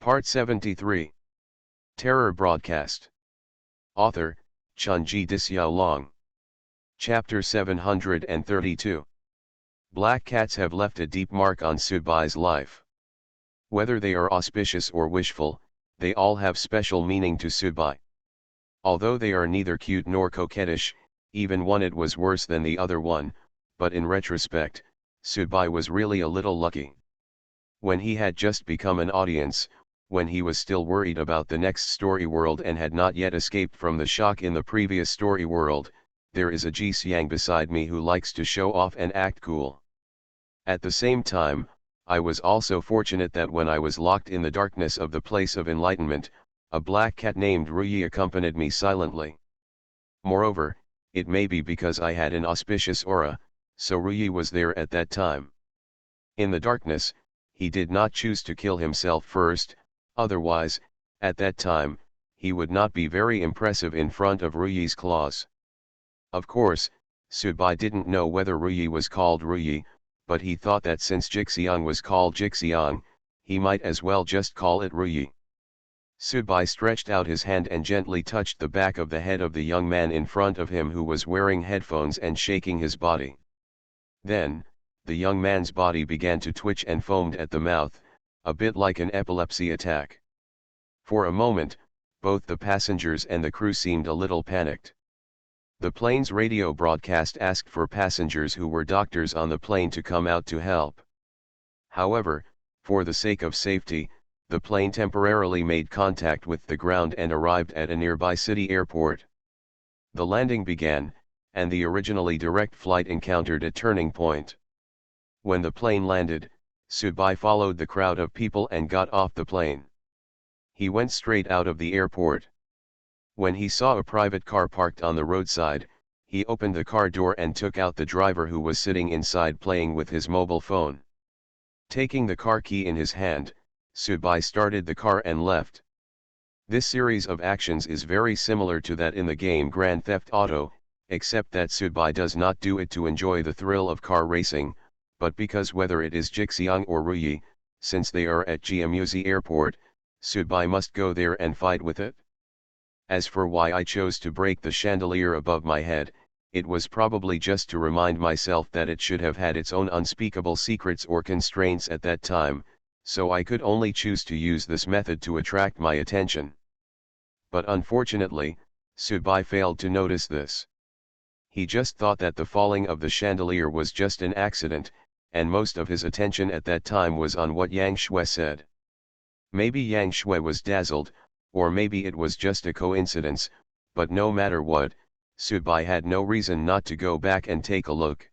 Part 73. Terror Broadcast. Author, Chunji Dixiaolong. Chapter 732. Black cats have left a deep mark on Sudbai's life. Whether they are auspicious or wishful, they all have special meaning to Sudbai. Although they are neither cute nor coquettish, even one it was worse than the other one, but in retrospect, Sudbai was really a little lucky. When he had just become an audience, when he was still worried about the next story world and had not yet escaped from the shock in the previous story world, there is a Ji-Xiang beside me who likes to show off and act cool. At the same time, I was also fortunate that when I was locked in the darkness of the place of enlightenment, a black cat named Ruyi accompanied me silently. Moreover, it may be because I had an auspicious aura, so Ruyi was there at that time. In the darkness, he did not choose to kill himself first, otherwise, at that time, he would not be very impressive in front of Ruyi's claws. Of course, Sudbai didn't know whether Ruyi was called Ruyi, but he thought that since Jixiang was called Jixiang, he might as well just call it Ruyi. Sudbai stretched out his hand and gently touched the back of the head of the young man in front of him who was wearing headphones and shaking his body. Then, the young man's body began to twitch and foamed at the mouth, a bit like an epilepsy attack. For a moment, both the passengers and the crew seemed a little panicked. The plane's radio broadcast asked for passengers who were doctors on the plane to come out to help. However, for the sake of safety, the plane temporarily made contact with the ground and arrived at a nearby city airport. The landing began, and the originally direct flight encountered a turning point. When the plane landed, Sudbai followed the crowd of people and got off the plane. He went straight out of the airport. When he saw a private car parked on the roadside, he opened the car door and took out the driver who was sitting inside playing with his mobile phone. Taking the car key in his hand, Sudbai started the car and left. This series of actions is very similar to that in the game Grand Theft Auto, except that Sudbai does not do it to enjoy the thrill of car racing, but because whether it is Jixiang or Ruyi, since they are at Jiamuzi Airport, Sudbai must go there and fight with it. As for why I chose to break the chandelier above my head, it was probably just to remind myself that it should have had its own unspeakable secrets or constraints at that time, so I could only choose to use this method to attract my attention. But unfortunately, Sudbai failed to notice this. He just thought that the falling of the chandelier was just an accident, and most of his attention at that time was on what Yang Shui said. Maybe Yang Shui was dazzled, or maybe it was just a coincidence, but no matter what, Sudbai had no reason not to go back and take a look.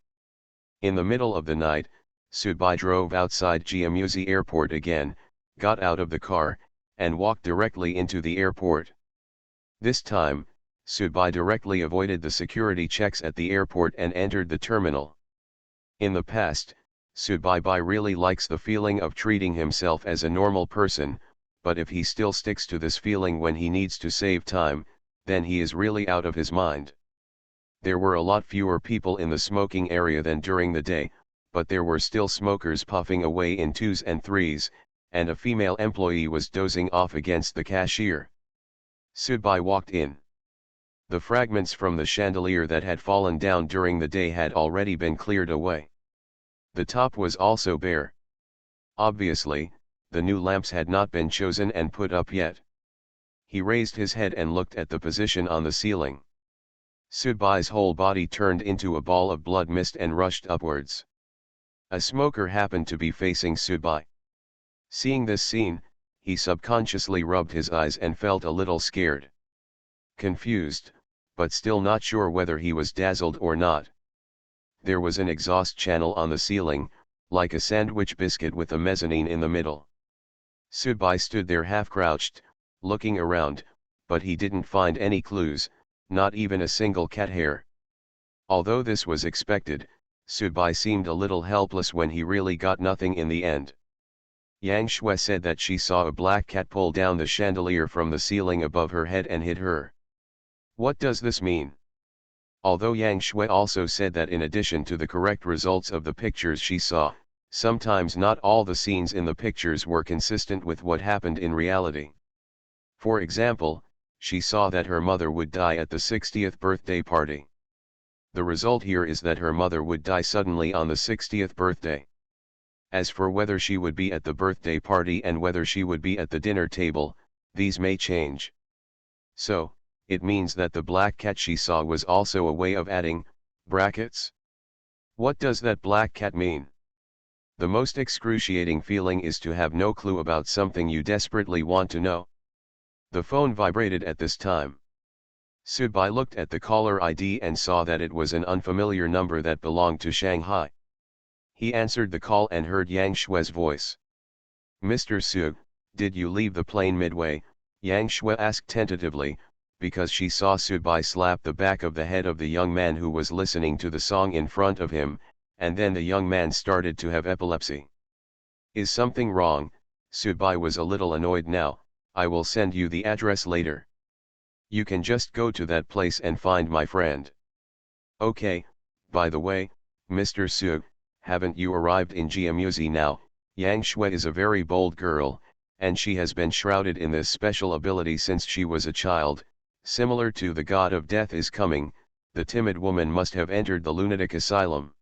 In the middle of the night, Sudbai drove outside Jiamuzi Airport again, got out of the car, and walked directly into the airport. This time, Sudbai directly avoided the security checks at the airport and entered the terminal. In the past, Sudbai really likes the feeling of treating himself as a normal person, but if he still sticks to this feeling when he needs to save time, then he is really out of his mind. There were a lot fewer people in the smoking area than during the day, but there were still smokers puffing away in twos and threes, and a female employee was dozing off against the cashier. Sudbai walked in. The fragments from the chandelier that had fallen down during the day had already been cleared away. The top was also bare. Obviously, the new lamps had not been chosen and put up yet. He raised his head and looked at the position on the ceiling. Sudbai's whole body turned into a ball of blood mist and rushed upwards. A smoker happened to be facing Sudbai. Seeing this scene, he subconsciously rubbed his eyes and felt a little scared. Confused, but still not sure whether he was dazzled or not. There was an exhaust channel on the ceiling, like a sandwich biscuit with a mezzanine in the middle. Sudbai stood there half-crouched, looking around, but he didn't find any clues, not even a single cat hair. Although this was expected, Sudbai seemed a little helpless when he really got nothing in the end. Yang Shui said that she saw a black cat pull down the chandelier from the ceiling above her head and hit her. What does this mean? Although Yang Shui also said that in addition to the correct results of the pictures she saw, Sometimes not all the scenes in the pictures were consistent with what happened in reality. For example, she saw that her mother would die at the 60th birthday party. The result here is that her mother would die suddenly on the 60th birthday. As for whether she would be at the birthday party and whether she would be at the dinner table, these may change. So, it means that the black cat she saw was also a way of adding brackets. What does that black cat mean? The most excruciating feeling is to have no clue about something you desperately want to know. The phone vibrated at this time. Subai looked at the caller ID and saw that it was an unfamiliar number that belonged to Shanghai. He answered the call and heard Yang Shue's voice. "Mr. Su, did you leave the plane midway?" Yang Shue asked tentatively, because she saw Subai slap the back of the head of the young man who was listening to the song in front of him, and then the young man started to have epilepsy. "Is something wrong?" Subai was a little annoyed now. "I will send you the address later. You can just go to that place and find my friend." "Okay, by the way, Mr. Su, haven't you arrived in Jiamuzi now?" Yang Shui is a very bold girl, and she has been shrouded in this special ability since she was a child. Similar to the god of death is coming, the timid woman must have entered the lunatic asylum.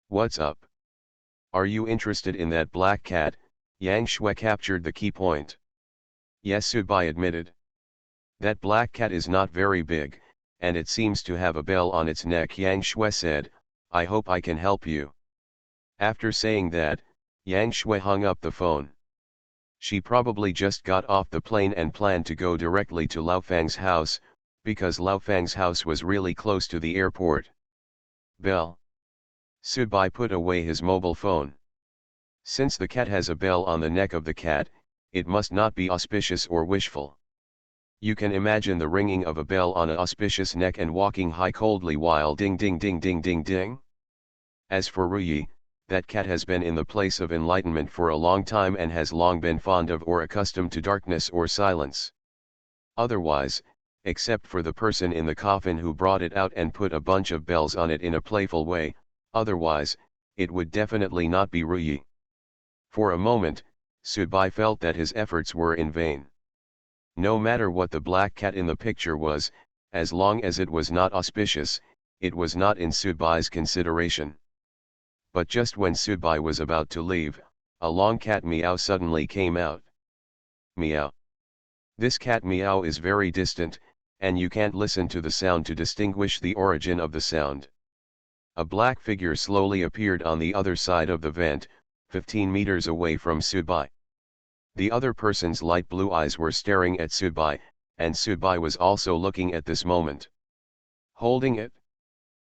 "What's up? Are you interested in that black cat?" Yang Shui captured the key point. "Yes," Subai admitted. "That black cat is not very big, and it seems to have a bell on its neck," Yang Shui said. "I hope I can help you." After saying that, Yang Shui hung up the phone. She probably just got off the plane and planned to go directly to Lao Fang's house, because Lao Fang's house was really close to the airport. Bell. Subai put away his mobile phone. Since the cat has a bell on the neck of the cat, it must not be auspicious or wishful. You can imagine the ringing of a bell on an auspicious neck and walking high coldly while ding ding ding ding ding ding. As for Ruyi, that cat has been in the place of enlightenment for a long time and has long been fond of or accustomed to darkness or silence. Otherwise, except for the person in the coffin who brought it out and put a bunch of bells on it in a playful way, otherwise, it would definitely not be Ruyi. For a moment, Subai felt that his efforts were in vain. No matter what the black cat in the picture was, as long as it was not auspicious, it was not in Subai's consideration. But just when Subai was about to leave, a long cat meow suddenly came out. Meow. This cat meow is very distant, and you can't listen to the sound to distinguish the origin of the sound. A black figure slowly appeared on the other side of the vent, 15 meters away from Subai. The other person's light blue eyes were staring at Subai, and Subai was also looking at this moment. Holding it.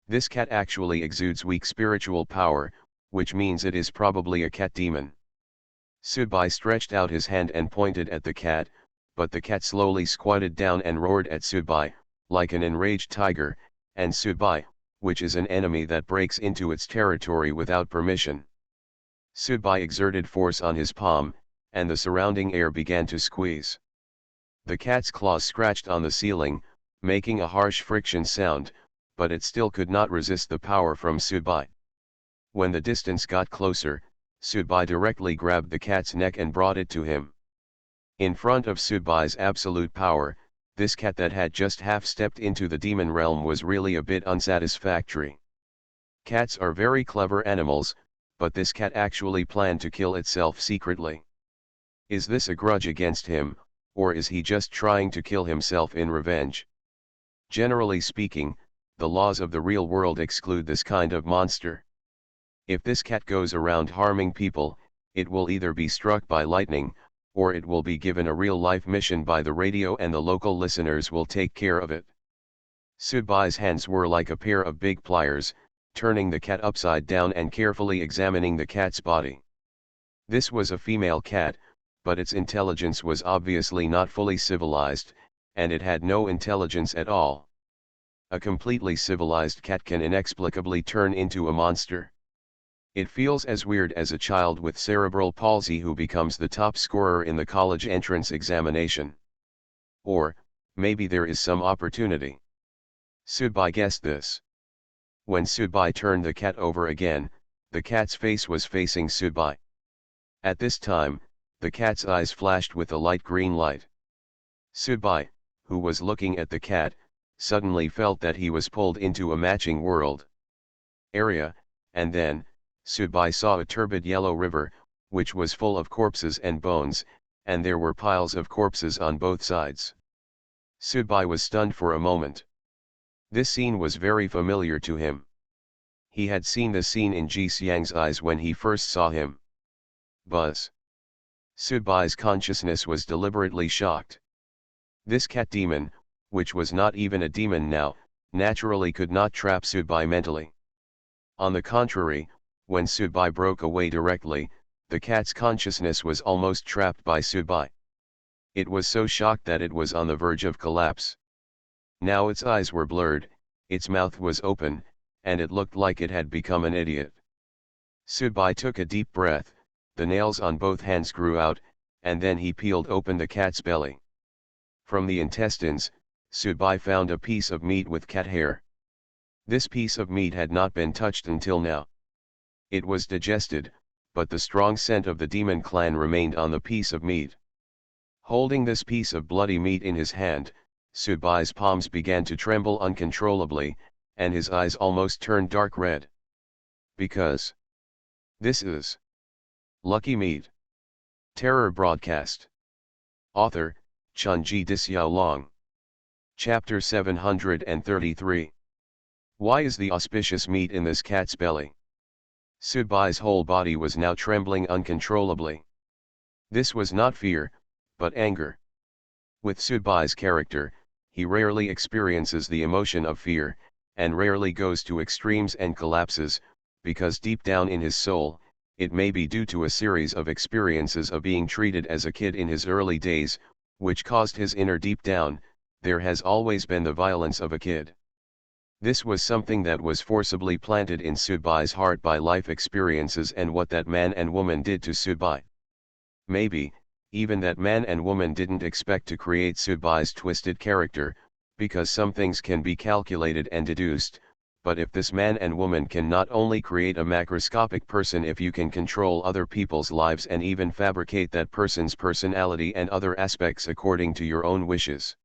This cat actually exudes weak spiritual power, which means it is probably a cat demon. Subai stretched out his hand and pointed at the cat, but the cat slowly squatted down and roared at Subai, like an enraged tiger, and Subai, which is an enemy that breaks into its territory without permission. Subai exerted force on his palm, and the surrounding air began to squeeze. The cat's claws scratched on the ceiling, making a harsh friction sound, but it still could not resist the power from Subai. When the distance got closer, Subai directly grabbed the cat's neck and brought it to him. In front of Subai's absolute power, this cat that had just half-stepped into the demon realm was really a bit unsatisfactory. Cats are very clever animals, but this cat actually planned to kill itself secretly. Is this a grudge against him, or is he just trying to kill himself in revenge? Generally speaking, the laws of the real world exclude this kind of monster. If this cat goes around harming people, it will either be struck by lightning, or it will be given a real-life mission by the radio and the local listeners will take care of it. Subai's hands were like a pair of big pliers, turning the cat upside down and carefully examining the cat's body. This was a female cat, but its intelligence was obviously not fully civilized, and it had no intelligence at all. A completely civilized cat can inexplicably turn into a monster. It feels as weird as a child with cerebral palsy who becomes the top scorer in the college entrance examination. Or, maybe there is some opportunity. Subai guessed this. When Subai turned the cat over again, The cat's face was facing Subai. At this time, the cat's eyes flashed with a light green light. Subai, who was looking at the cat, suddenly felt that he was pulled into a matching world area, and then, Subai saw a turbid yellow river, which was full of corpses and bones, and there were piles of corpses on both sides. Subai was stunned for a moment. This scene was very familiar to him. He had seen the scene in Ji Xiang's eyes when he first saw him. Buzz. Subai's consciousness was deliberately shocked. This cat demon, which was not even a demon now, naturally could not trap Subai mentally. On the contrary, when Subai broke away directly, the cat's consciousness was almost trapped by Subai. It was so shocked that it was on the verge of collapse. Now its eyes were blurred, its mouth was open, and it looked like it had become an idiot. Subai took a deep breath, the nails on both hands grew out, and then he peeled open the cat's belly. From the intestines, Subai found a piece of meat with cat hair. This piece of meat had not been touched until now. It was digested, but the strong scent of the demon clan remained on the piece of meat. Holding this piece of bloody meat in his hand, Subai's palms began to tremble uncontrollably, and his eyes almost turned dark red. Because this is lucky meat. Terror broadcast. Author, Chunji Dixiaolong. Chapter 733. Why is the auspicious meat in this cat's belly? Subai's whole body was now trembling uncontrollably. This was not fear, but anger. With Subai's character, he rarely experiences the emotion of fear, and rarely goes to extremes and collapses, because deep down in his soul, it may be due to a series of experiences of being treated as a kid in his early days, which caused his inner deep down, there has always been the violence of a kid. This was something that was forcibly planted in Subai's heart by life experiences and what that man and woman did to Subai. Maybe, even that man and woman didn't expect to create Subai's twisted character, because some things can be calculated and deduced, but if this man and woman can not only create a macroscopic person, if you can control other people's lives and even fabricate that person's personality and other aspects according to your own wishes,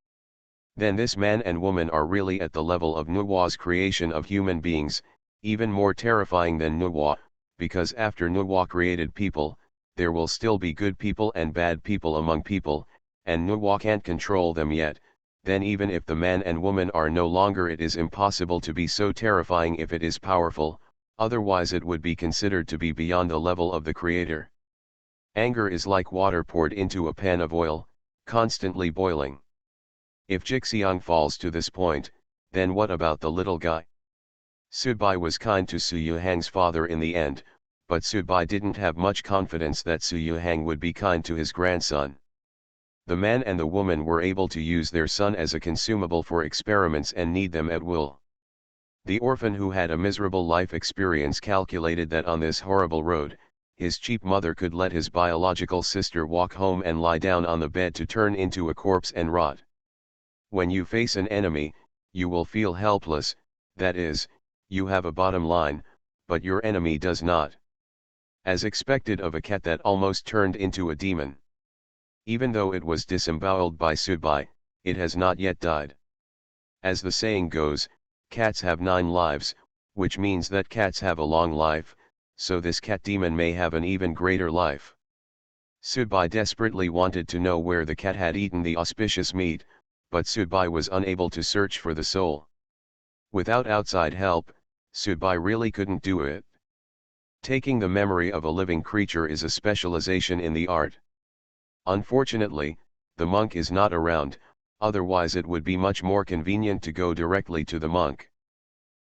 then this man and woman are really at the level of Nuwa's creation of human beings, even more terrifying than Nuwa, because after Nuwa created people, there will still be good people and bad people among people, and Nuwa can't control them yet. Then even if the man and woman are no longer, it is impossible to be so terrifying if it is powerful, otherwise it would be considered to be beyond the level of the creator. Anger is like water poured into a pan of oil, constantly boiling. If Jixiang falls to this point, then what about the little guy? Subai was kind to Su Yuhang's father in the end, but Subai didn't have much confidence that Su Yuhang would be kind to his grandson. The man and the woman were able to use their son as a consumable for experiments and need them at will. The orphan who had a miserable life experience calculated that on this horrible road, his cheap mother could let his biological sister walk home and lie down on the bed to turn into a corpse and rot. When you face an enemy, you will feel helpless, that is, you have a bottom line, but your enemy does not. As expected of a cat that almost turned into a demon. Even though it was disemboweled by Subai, it has not yet died. As the saying goes, cats have 9 lives, which means that cats have a long life, so this cat demon may have an even greater life. Subai desperately wanted to know where the cat had eaten the auspicious meat, but Subai was unable to search for the soul. Without outside help, Subai really couldn't do it. Taking the memory of a living creature is a specialization in the art. Unfortunately, the monk is not around, otherwise it would be much more convenient to go directly to the monk.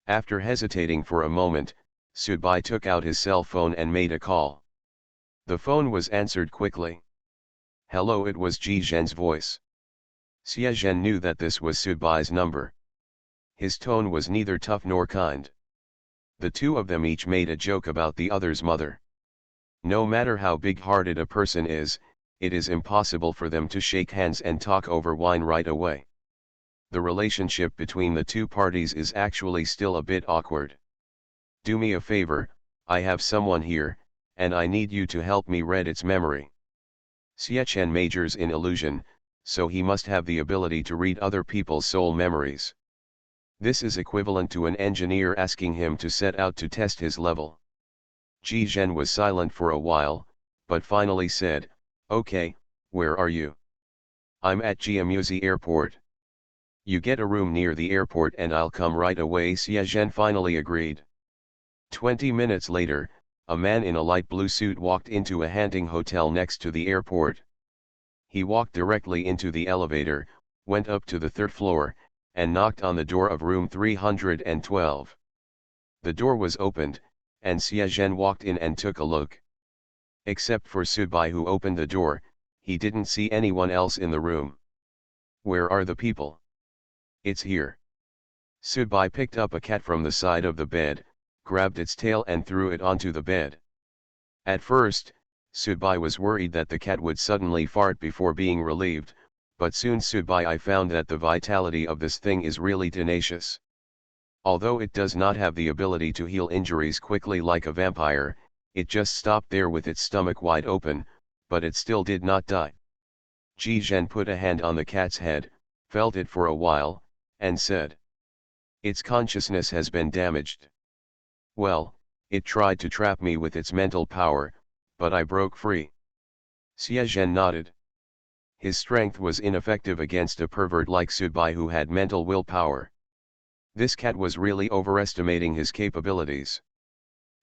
After hesitating for a moment, Subai took out his cell phone and made a call. The phone was answered quickly. Hello, it was Ji Zhen's voice. Xie Zhen knew that this was Subai's number. His tone was neither tough nor kind. The two of them each made a joke about the other's mother. No matter how big-hearted a person is, it is impossible for them to shake hands and talk over wine right away. The relationship between the two parties is actually still a bit awkward. Do me a favor, I have someone here, and I need you to help me read its memory. Chen majors in illusion, so he must have the ability to read other people's soul memories. This is equivalent to an engineer asking him to set out to test his level. Ji Zhen was silent for a while, but finally said, "Okay, where are you?" "I'm at Jiamuzi Airport." "You get a room near the airport and I'll come right away." Xie Zhen finally agreed. 20 minutes later, a man in a light blue suit walked into a Hanting hotel next to the airport. He walked directly into the elevator, went up to the third floor, and knocked on the door of room 312. The door was opened, and Xie Zhen walked in and took a look. Except for Subai who opened the door, he didn't see anyone else in the room. "Where are the people?" "It's here." Subai picked up a cat from the side of the bed, grabbed its tail and threw it onto the bed. At first, Subai was worried that the cat would suddenly fart before being relieved, but soon Subai found that the vitality of this thing is really tenacious. Although it does not have the ability to heal injuries quickly like a vampire, it just stopped there with its stomach wide open, but it still did not die. Ji Zhen put a hand on the cat's head, felt it for a while, and said, "Its consciousness has been damaged." "Well, it tried to trap me with its mental power, but I broke free." Xie Zhen nodded. His strength was ineffective against a pervert like Subai who had mental willpower. This cat was really overestimating his capabilities.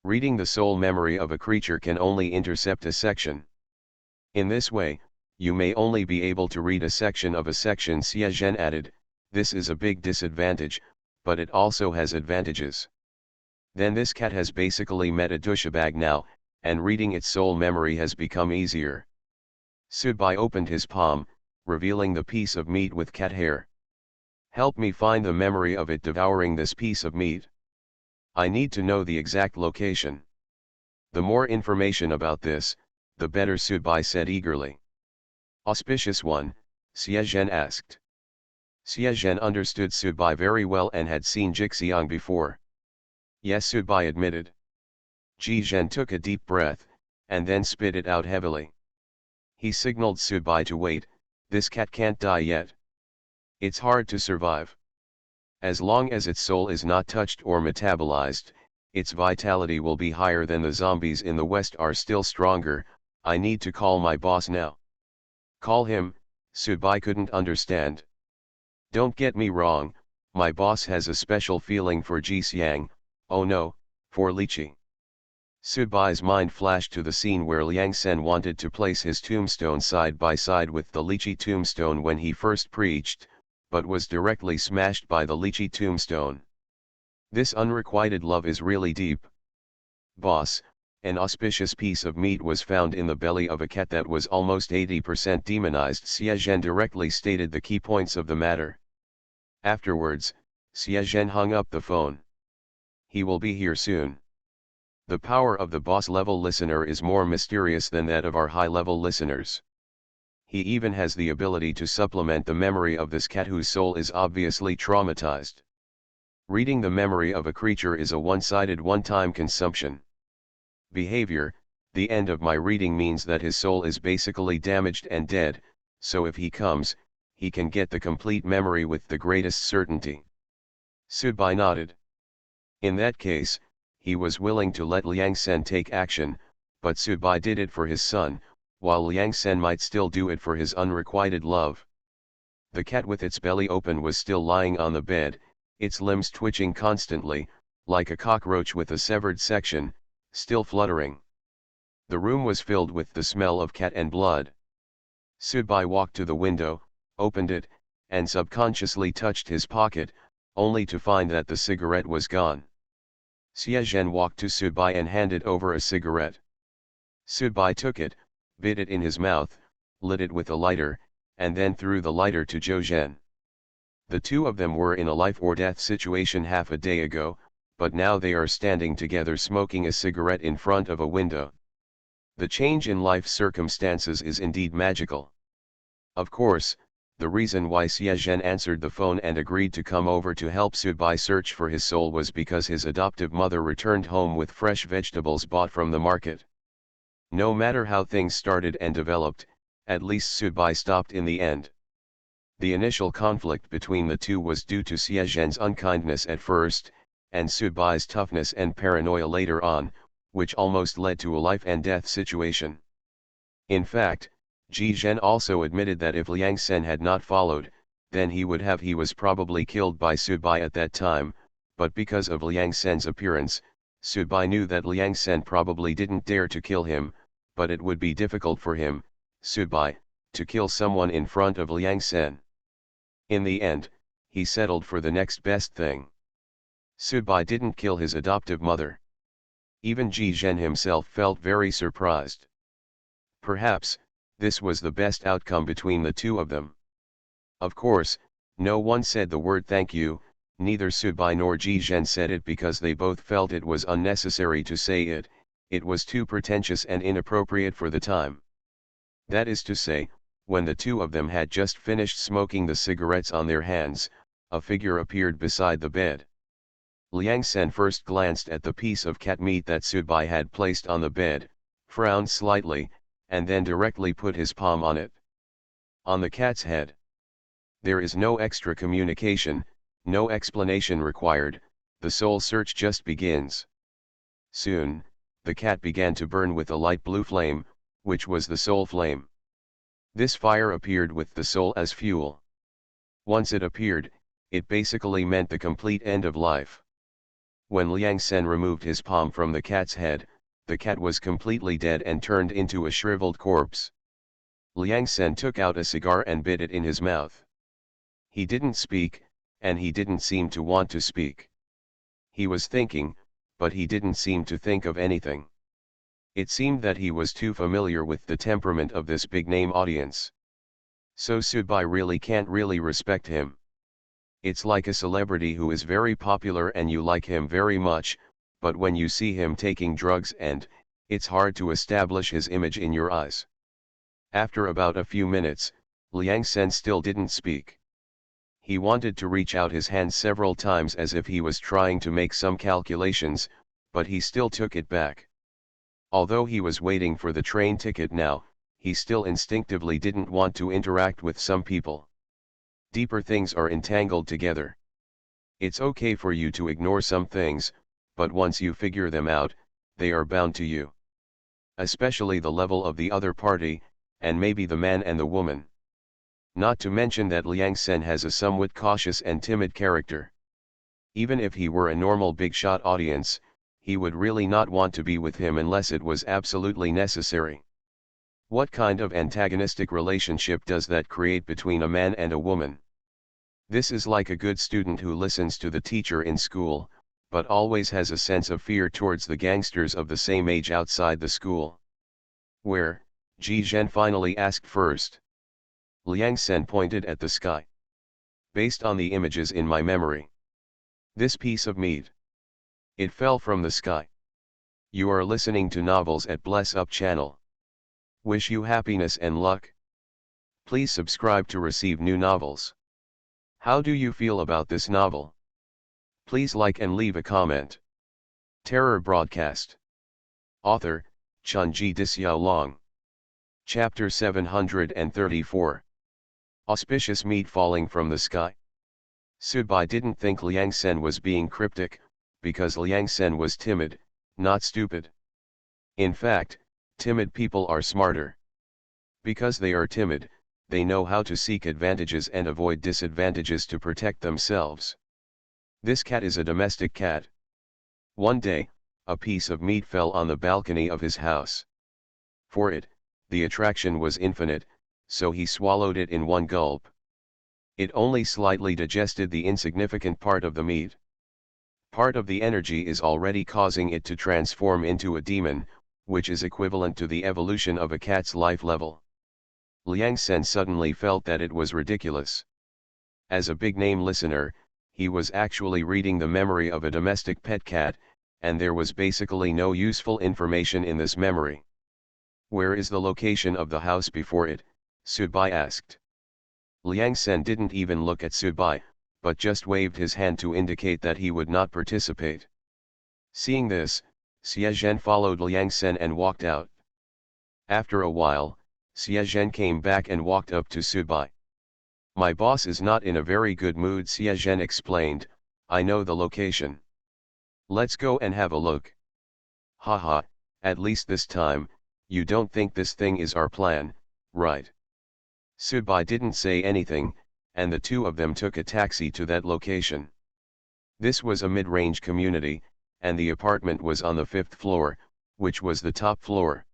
Reading the soul memory of a creature can only intercept a section. In this way, you may only be able to read a section of a section. Xie Zhen added, "This is a big disadvantage, but it also has advantages." Then this cat has basically met a douchebag now, and reading its soul memory has become easier. Subai opened his palm, revealing the piece of meat with cat hair. "Help me find the memory of it devouring this piece of meat. I need to know the exact location." "The more information about this, the better," Subai said eagerly. "Auspicious one?" Xie Zhen asked. Xie Zhen understood Subai very well and had seen Jixiang before. "Yes," Subai admitted. Ji Zhen took a deep breath, and then spit it out heavily. He signaled Subai to wait. "This cat can't die yet. It's hard to survive. As long as its soul is not touched or metabolized, its vitality will be higher than the zombies in the West are still stronger. I need to call my boss now." "Call him," Subai couldn't understand. "Don't get me wrong, my boss has a special feeling for Jixiang, oh no, for Liqi." Subai's mind flashed to the scene where Liang Sen wanted to place his tombstone side by side with the Liqi tombstone when he first preached, but was directly smashed by the Liqi tombstone. This unrequited love is really deep. "Boss, an auspicious piece of meat was found in the belly of a cat that was almost 80% demonized." Xie Zhen directly stated the key points of the matter. Afterwards, Xie Zhen hung up the phone. "He will be here soon." The power of the boss-level listener is more mysterious than that of our high-level listeners. He even has the ability to supplement the memory of this cat whose soul is obviously traumatized. Reading the memory of a creature is a one-sided one-time consumption. Behavior: the end of my reading means that his soul is basically damaged and dead, so if he comes, he can get the complete memory with the greatest certainty. Subai nodded. In that case, he was willing to let Liang Sen take action, but Subai did it for his son, while Liang Sen might still do it for his unrequited love. The cat with its belly open was still lying on the bed, its limbs twitching constantly, like a cockroach with a severed section, still fluttering. The room was filled with the smell of cat and blood. Subai walked to the window, opened it, and subconsciously touched his pocket, only to find that the cigarette was gone. Xie Zhen walked to Subai and handed over a cigarette. Subai took it, bit it in his mouth, lit it with a lighter, and then threw the lighter to Zhou Zhen. The two of them were in a life-or-death situation half a day ago, but now they are standing together smoking a cigarette in front of a window. The change in life circumstances is indeed magical. Of course, The reason why Xie Zhen answered the phone and agreed to come over to help Subai search for his soul was because his adoptive mother returned home with fresh vegetables bought from the market. No matter how things started and developed, at least Subai stopped in the end. The initial conflict between the two was due to Xie Zhen's unkindness at first, and Subai's toughness and paranoia later on, which almost led to a life and death situation. In fact, Ji Zhen also admitted that if Liang Sen had not followed, then he was probably killed by Subai at that time, but because of Liang Sen's appearance, Subai knew that Liang Sen probably didn't dare to kill him, but it would be difficult for him, Subai, to kill someone in front of Liang Sen. In the end, he settled for the next best thing. Subai didn't kill his adoptive mother. Even Ji Zhen himself felt very surprised. Perhaps, this was the best outcome between the two of them. Of course, no one said the word thank you, neither Subai nor Ji Zhen said it because they both felt it was unnecessary to say it, it was too pretentious and inappropriate for the time. That is to say, when the two of them had just finished smoking the cigarettes on their hands, a figure appeared beside the bed. Liang Sen first glanced at the piece of cat meat that Subai had placed on the bed, frowned slightly, and then directly put his palm on it. On the cat's head. There is no extra communication, no explanation required, the soul search just begins. Soon, the cat began to burn with a light blue flame, which was the soul flame. This fire appeared with the soul as fuel. Once it appeared, it basically meant the complete end of life. When Liang Sen removed his palm from the cat's head, the cat was completely dead and turned into a shriveled corpse. Liang Sen took out a cigar and bit it in his mouth. He didn't speak, and he didn't seem to want to speak. He was thinking, but he didn't seem to think of anything. It seemed that he was too familiar with the temperament of this big-name audience. So Subai really can't really respect him. It's like a celebrity who is very popular and you like him very much, but when you see him taking drugs it's hard to establish his image in your eyes. After about a few minutes, Liang Sen still didn't speak. He wanted to reach out his hand several times as if he was trying to make some calculations, but he still took it back. Although he was waiting for the train ticket now, he still instinctively didn't want to interact with some people. Deeper things are entangled together. It's okay for you to ignore some things, but once you figure them out, they are bound to you. Especially the level of the other party, and maybe the man and the woman. Not to mention that Liang Sen has a somewhat cautious and timid character. Even if he were a normal big-shot audience, he would really not want to be with him unless it was absolutely necessary. What kind of antagonistic relationship does that create between a man and a woman? This is like a good student who listens to the teacher in school, but always has a sense of fear towards the gangsters of the same age outside the school. Where? Ji Zhen finally asked first. Liang Sen pointed at the sky. Based on the images in my memory. This piece of meat. It fell from the sky. You are listening to novels at Bless Up channel. Wish you happiness and luck. Please subscribe to receive new novels. How do you feel about this novel? Please like and leave a comment. Terror Broadcast. Author, Chunji Dixiaolong. Chapter 734. Auspicious meat falling from the sky. Subai didn't think Liang Sen was being cryptic, because Liang Sen was timid, not stupid. In fact, timid people are smarter. Because they are timid, they know how to seek advantages and avoid disadvantages to protect themselves. This cat is a domestic cat. One day, a piece of meat fell on the balcony of his house. For it, the attraction was infinite, so he swallowed it in one gulp. It only slightly digested the insignificant part of the meat. Part of the energy is already causing it to transform into a demon, which is equivalent to the evolution of a cat's life level. Liang Sen suddenly felt that it was ridiculous. As a big-name listener, he was actually reading the memory of a domestic pet cat, and there was basically no useful information in this memory. Where is the location of the house before it? Subai asked. Liang Sen didn't even look at Subai, but just waved his hand to indicate that he would not participate. Seeing this, Xie Zhen followed Liang Sen and walked out. After a while, Xie Zhen came back and walked up to Subai. My boss is not in a very good mood, Xie Zhen explained. I know the location. Let's go and have a look. Haha, at least this time, you don't think this thing is our plan, right? Subai didn't say anything, and the two of them took a taxi to that location. This was a mid-range community, and the apartment was on the 5th floor, which was the top floor.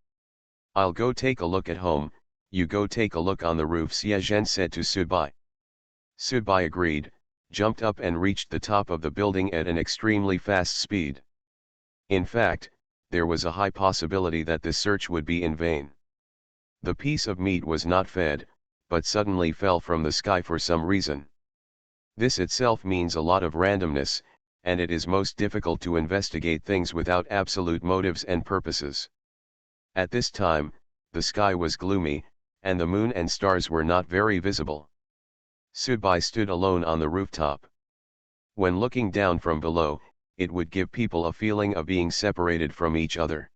I'll go take a look at home, you go take a look on the roof, Xie Zhen said to Subai. Subai agreed, jumped up and reached the top of the building at an extremely fast speed. In fact, there was a high possibility that this search would be in vain. The piece of meat was not fed, but suddenly fell from the sky for some reason. This itself means a lot of randomness, and it is most difficult to investigate things without absolute motives and purposes. At this time, the sky was gloomy, and the moon and stars were not very visible. Subai stood alone on the rooftop. When looking down from below, it would give people a feeling of being separated from each other.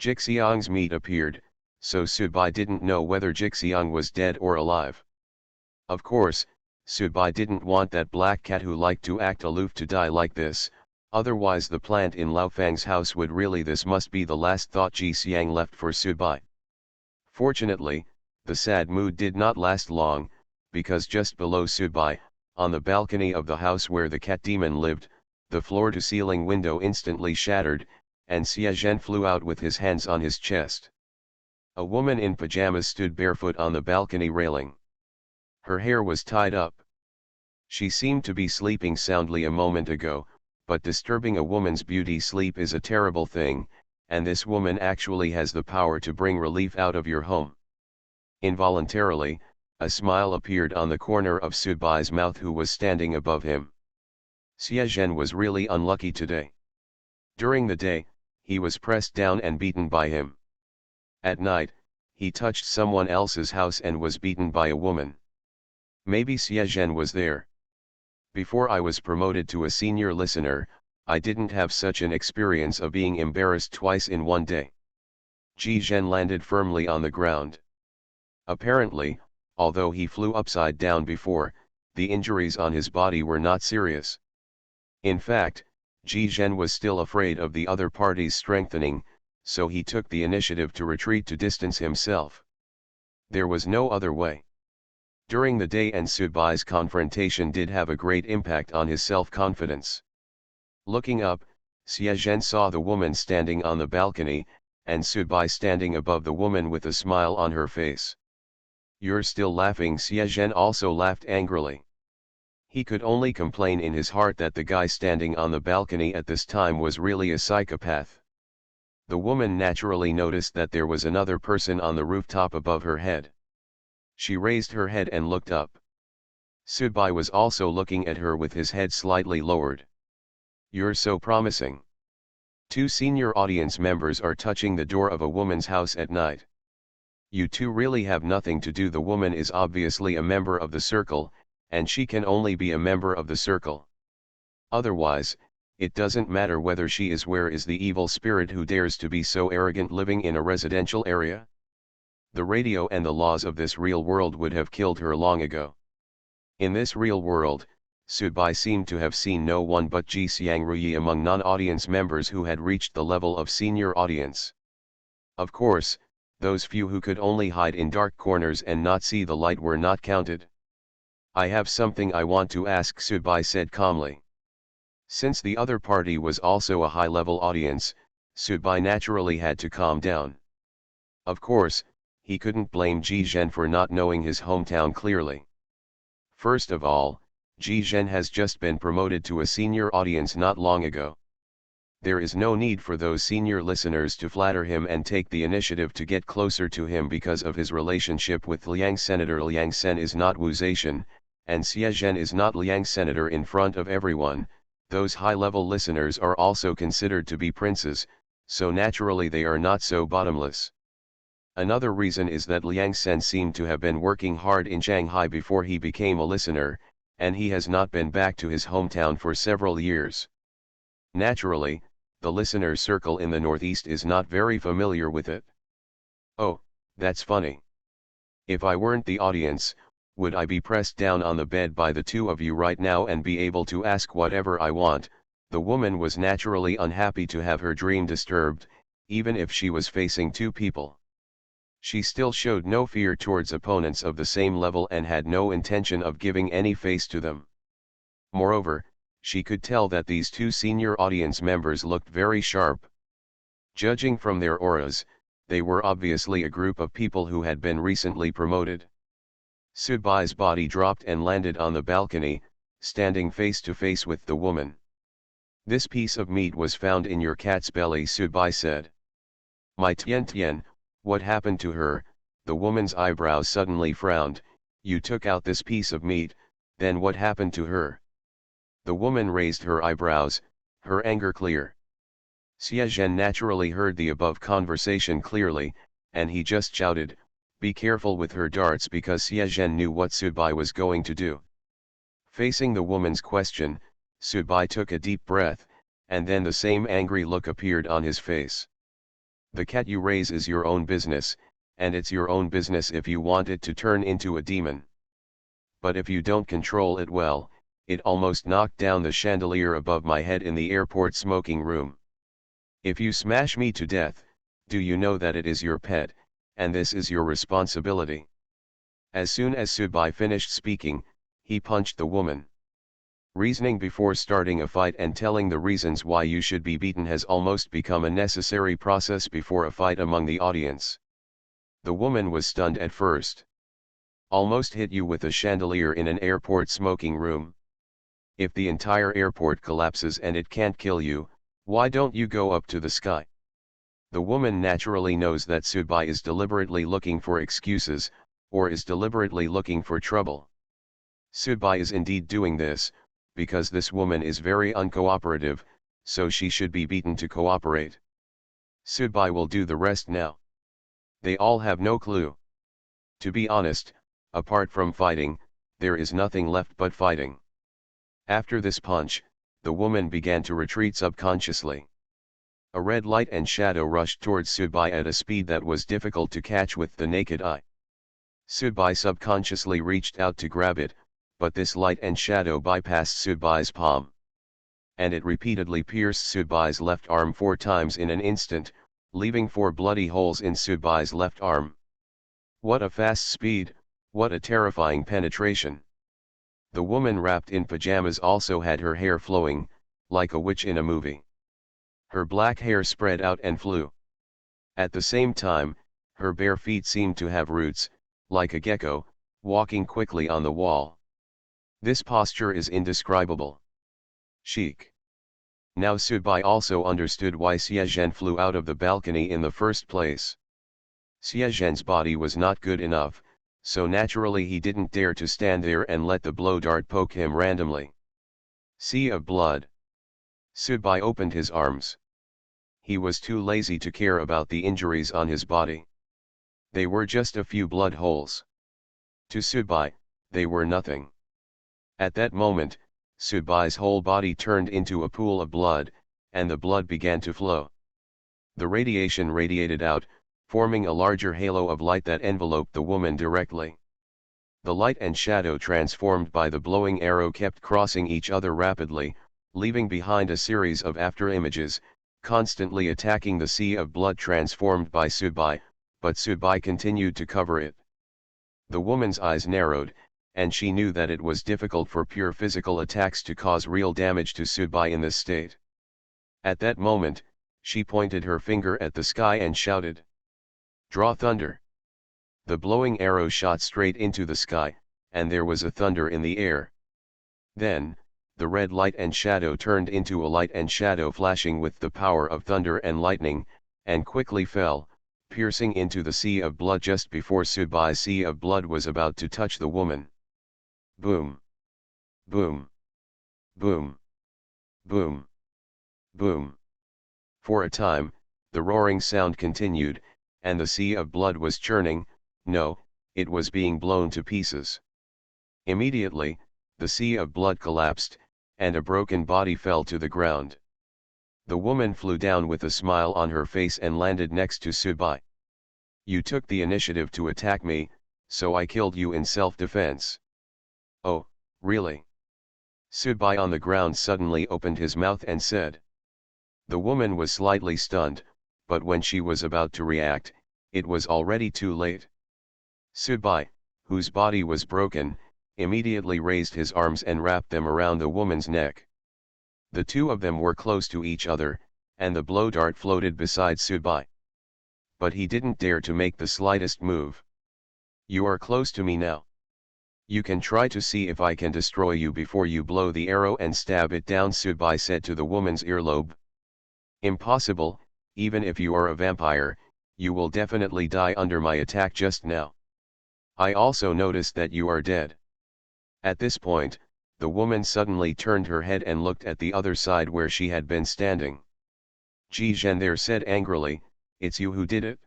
Jixiang's meat appeared, so Subai didn't know whether Jixiang was dead or alive. Of course, Subai didn't want that black cat who liked to act aloof to die like this, otherwise the plant in Lao Fang's house would really. This must be the last thought Jixiang left for Subai. Fortunately, the sad mood did not last long, because just below Subai, on the balcony of the house where the cat demon lived, the floor-to-ceiling window instantly shattered, and Xie Zhen flew out with his hands on his chest. A woman in pajamas stood barefoot on the balcony railing. Her hair was tied up. She seemed to be sleeping soundly a moment ago, but disturbing a woman's beauty sleep is a terrible thing, and this woman actually has the power to bring relief out of your home. Involuntarily, a smile appeared on the corner of Subai's mouth, who was standing above him. Xie Zhen was really unlucky today. During the day, he was pressed down and beaten by him. At night, he touched someone else's house and was beaten by a woman. Maybe Xie Zhen was there. Before I was promoted to a senior listener, I didn't have such an experience of being embarrassed twice in one day. Ji Zhen landed firmly on the ground. Apparently, although he flew upside down before, the injuries on his body were not serious. In fact, Ji Zhen was still afraid of the other party's strengthening, so he took the initiative to retreat to distance himself. There was no other way. During the day, and Subai's confrontation did have a great impact on his self-confidence. Looking up, Xie Zhen saw the woman standing on the balcony, and Subai standing above the woman with a smile on her face. You're still laughing? Xie Zhen also laughed angrily. He could only complain in his heart that the guy standing on the balcony at this time was really a psychopath. The woman naturally noticed that there was another person on the rooftop above her head. She raised her head and looked up. Subai was also looking at her with his head slightly lowered. You're so promising. Two senior audience members are touching the door of a woman's house at night. You two really have nothing to do. The woman is obviously a member of the circle, and she can only be a member of the circle. Otherwise, it doesn't matter whether she is. Where is the evil spirit who dares to be so arrogant living in a residential area? The radio and the laws of this real world would have killed her long ago. In this real world, Subai seemed to have seen no one but Ji Xiangruyi among non-audience members who had reached the level of senior audience. Of course, those few who could only hide in dark corners and not see the light were not counted. I have something I want to ask, Subai said calmly. Since the other party was also a high-level audience, Subai naturally had to calm down. Of course, he couldn't blame Ji Zhen for not knowing his hometown clearly. First of all, Ji Zhen has just been promoted to a senior audience not long ago. There is no need for those senior listeners to flatter him and take the initiative to get closer to him because of his relationship with Liang. Senator Liang Sen is not Wu Zetian, and Xie Zhen is not Liang. Senator in front of everyone. Those high-level listeners are also considered to be princes, so naturally they are not so bottomless. Another reason is that Liang Sen seemed to have been working hard in Shanghai before he became a listener, and he has not been back to his hometown for several years. Naturally, the listener's circle in the Northeast is not very familiar with it. Oh, that's funny. If I weren't the audience, would I be pressed down on the bed by the two of you right now and be able to ask whatever I want? The woman was naturally unhappy to have her dream disturbed, even if she was facing two people. She still showed no fear towards opponents of the same level and had no intention of giving any face to them. Moreover, she could tell that these two senior audience members looked very sharp. Judging from their auras, they were obviously a group of people who had been recently promoted. Sudbai's body dropped and landed on the balcony, standing face to face with the woman. "This piece of meat was found in your cat's belly," Sudbai said. "My Tian, what happened to her?" The woman's eyebrows suddenly frowned. "You took out this piece of meat, then what happened to her?" The woman raised her eyebrows, her anger clear. Xie Zhen naturally heard the above conversation clearly, and he just shouted, "Be careful with her darts," because Xie Zhen knew what Sudbai was going to do. Facing the woman's question, Sudbai took a deep breath, and then the same angry look appeared on his face. "The cat you raise is your own business, and it's your own business if you want it to turn into a demon. But if you don't control it well, it almost knocked down the chandelier above my head in the airport smoking room. If you smash me to death, do you know that it is your pet, and this is your responsibility?" As soon as Sudbai finished speaking, he punched the woman. Reasoning before starting a fight and telling the reasons why you should be beaten has almost become a necessary process before a fight among the audience. The woman was stunned at first. "Almost hit you with a chandelier in an airport smoking room. If the entire airport collapses and it can't kill you, why don't you go up to the sky?" The woman naturally knows that Sudbai is deliberately looking for excuses, or is deliberately looking for trouble. Sudbai is indeed doing this, because this woman is very uncooperative, so she should be beaten to cooperate. Sudbai will do the rest now. They all have no clue. To be honest, apart from fighting, there is nothing left but fighting. After this punch, the woman began to retreat subconsciously. A red light and shadow rushed towards Sudbai at a speed that was difficult to catch with the naked eye. Sudbai subconsciously reached out to grab it, but this light and shadow bypassed Sudbai's palm. And it repeatedly pierced Sudbai's left arm 4 times in an instant, leaving 4 bloody holes in Sudbai's left arm. What a fast speed, what a terrifying penetration. The woman wrapped in pajamas also had her hair flowing, like a witch in a movie. Her black hair spread out and flew. At the same time, her bare feet seemed to have roots, like a gecko, walking quickly on the wall. This posture is indescribable. Chic. Now Sudbai also understood why Xie Zhen flew out of the balcony in the first place. Xie Zhen's body was not good enough, so naturally he didn't dare to stand there and let the blow dart poke him randomly. Sea of blood. Sudbai opened his arms. He was too lazy to care about the injuries on his body. They were just a few blood holes. To Sudbai, they were nothing. At that moment, Sudbai's whole body turned into a pool of blood, and the blood began to flow. The radiation radiated out, forming a larger halo of light that enveloped the woman directly. The light and shadow transformed by the blowing arrow kept crossing each other rapidly, leaving behind a series of after-images, constantly attacking the sea of blood transformed by Sudbai, but Sudbai continued to cover it. The woman's eyes narrowed, and she knew that it was difficult for pure physical attacks to cause real damage to Sudbai in this state. At that moment, she pointed her finger at the sky and shouted, "Draw thunder." The blowing arrow shot straight into the sky, and there was a thunder in the air. Then, the red light and shadow turned into a light and shadow flashing with the power of thunder and lightning, and quickly fell, piercing into the sea of blood just before Sudbai's sea of blood was about to touch the woman. Boom. Boom. Boom. Boom. Boom. For a time, the roaring sound continued, and the sea of blood was churning. No, it was being blown to pieces. Immediately, the sea of blood collapsed, and a broken body fell to the ground. The woman flew down with a smile on her face and landed next to Subai. You took the initiative to attack me, so I killed you in self-defense. Oh, really? Subai on the ground suddenly opened his mouth and said. The woman was slightly stunned, but when she was about to react, it was already too late. Subai, whose body was broken, immediately raised his arms and wrapped them around the woman's neck. The two of them were close to each other, and the blow dart floated beside Subai. But he didn't dare to make the slightest move. You are close to me now. You can try to see if I can destroy you before you blow the arrow and stab it down, Subai said to the woman's earlobe. Impossible, even if you are a vampire, you will definitely die under my attack just now. I also noticed that you are dead. At this point, the woman suddenly turned her head and looked at the other side where she had been standing. Ji Zhen there said angrily, it's you who did it?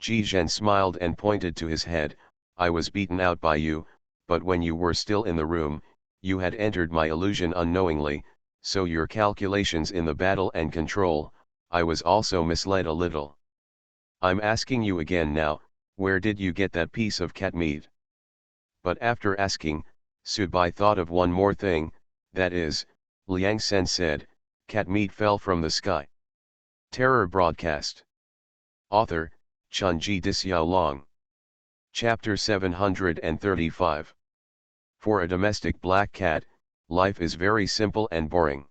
Ji Zhen smiled and pointed to his head. I was beaten out by you, but when you were still in the room, you had entered my illusion unknowingly, so your calculations in the battle and control, I was also misled a little. I'm asking you again now, where did you get that piece of cat meat? But after asking, Subai thought of one more thing, that is, Liang Sen said, cat meat fell from the sky. Terror broadcast. Author, Chunji Dixiaolong. Chapter 735. For a domestic black cat, life is very simple and boring.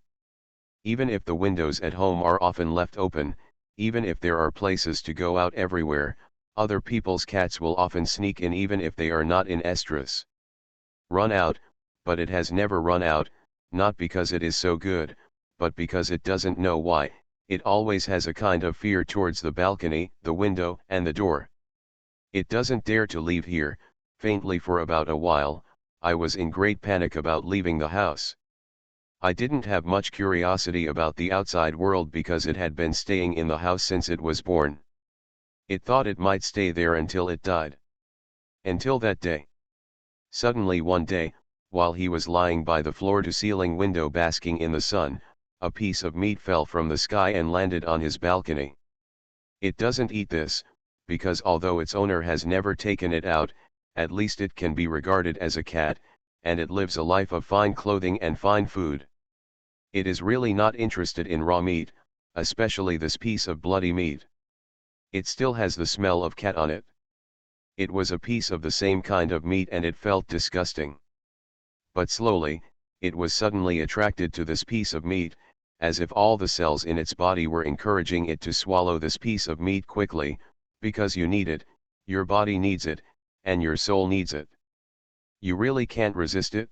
Even if the windows at home are often left open, even if there are places to go out everywhere, other people's cats will often sneak in even if they are not in estrus. Run out, but it has never run out, not because it is so good, but because it doesn't know why. It always has a kind of fear towards the balcony, the window, and the door. It doesn't dare to leave here. Faintly for about a while, I was in great panic about leaving the house. I didn't have much curiosity about the outside world because it had been staying in the house since it was born. It thought it might stay there until it died. Until that day. Suddenly one day, while he was lying by the floor-to-ceiling window basking in the sun, a piece of meat fell from the sky and landed on his balcony. It doesn't eat this, because although its owner has never taken it out, at least it can be regarded as a cat, and it lives a life of fine clothing and fine food. It is really not interested in raw meat, especially this piece of bloody meat. It still has the smell of cat on it. It was a piece of the same kind of meat and it felt disgusting. But slowly, it was suddenly attracted to this piece of meat, as if all the cells in its body were encouraging it to swallow this piece of meat quickly, because you need it, your body needs it, and your soul needs it. You really can't resist it.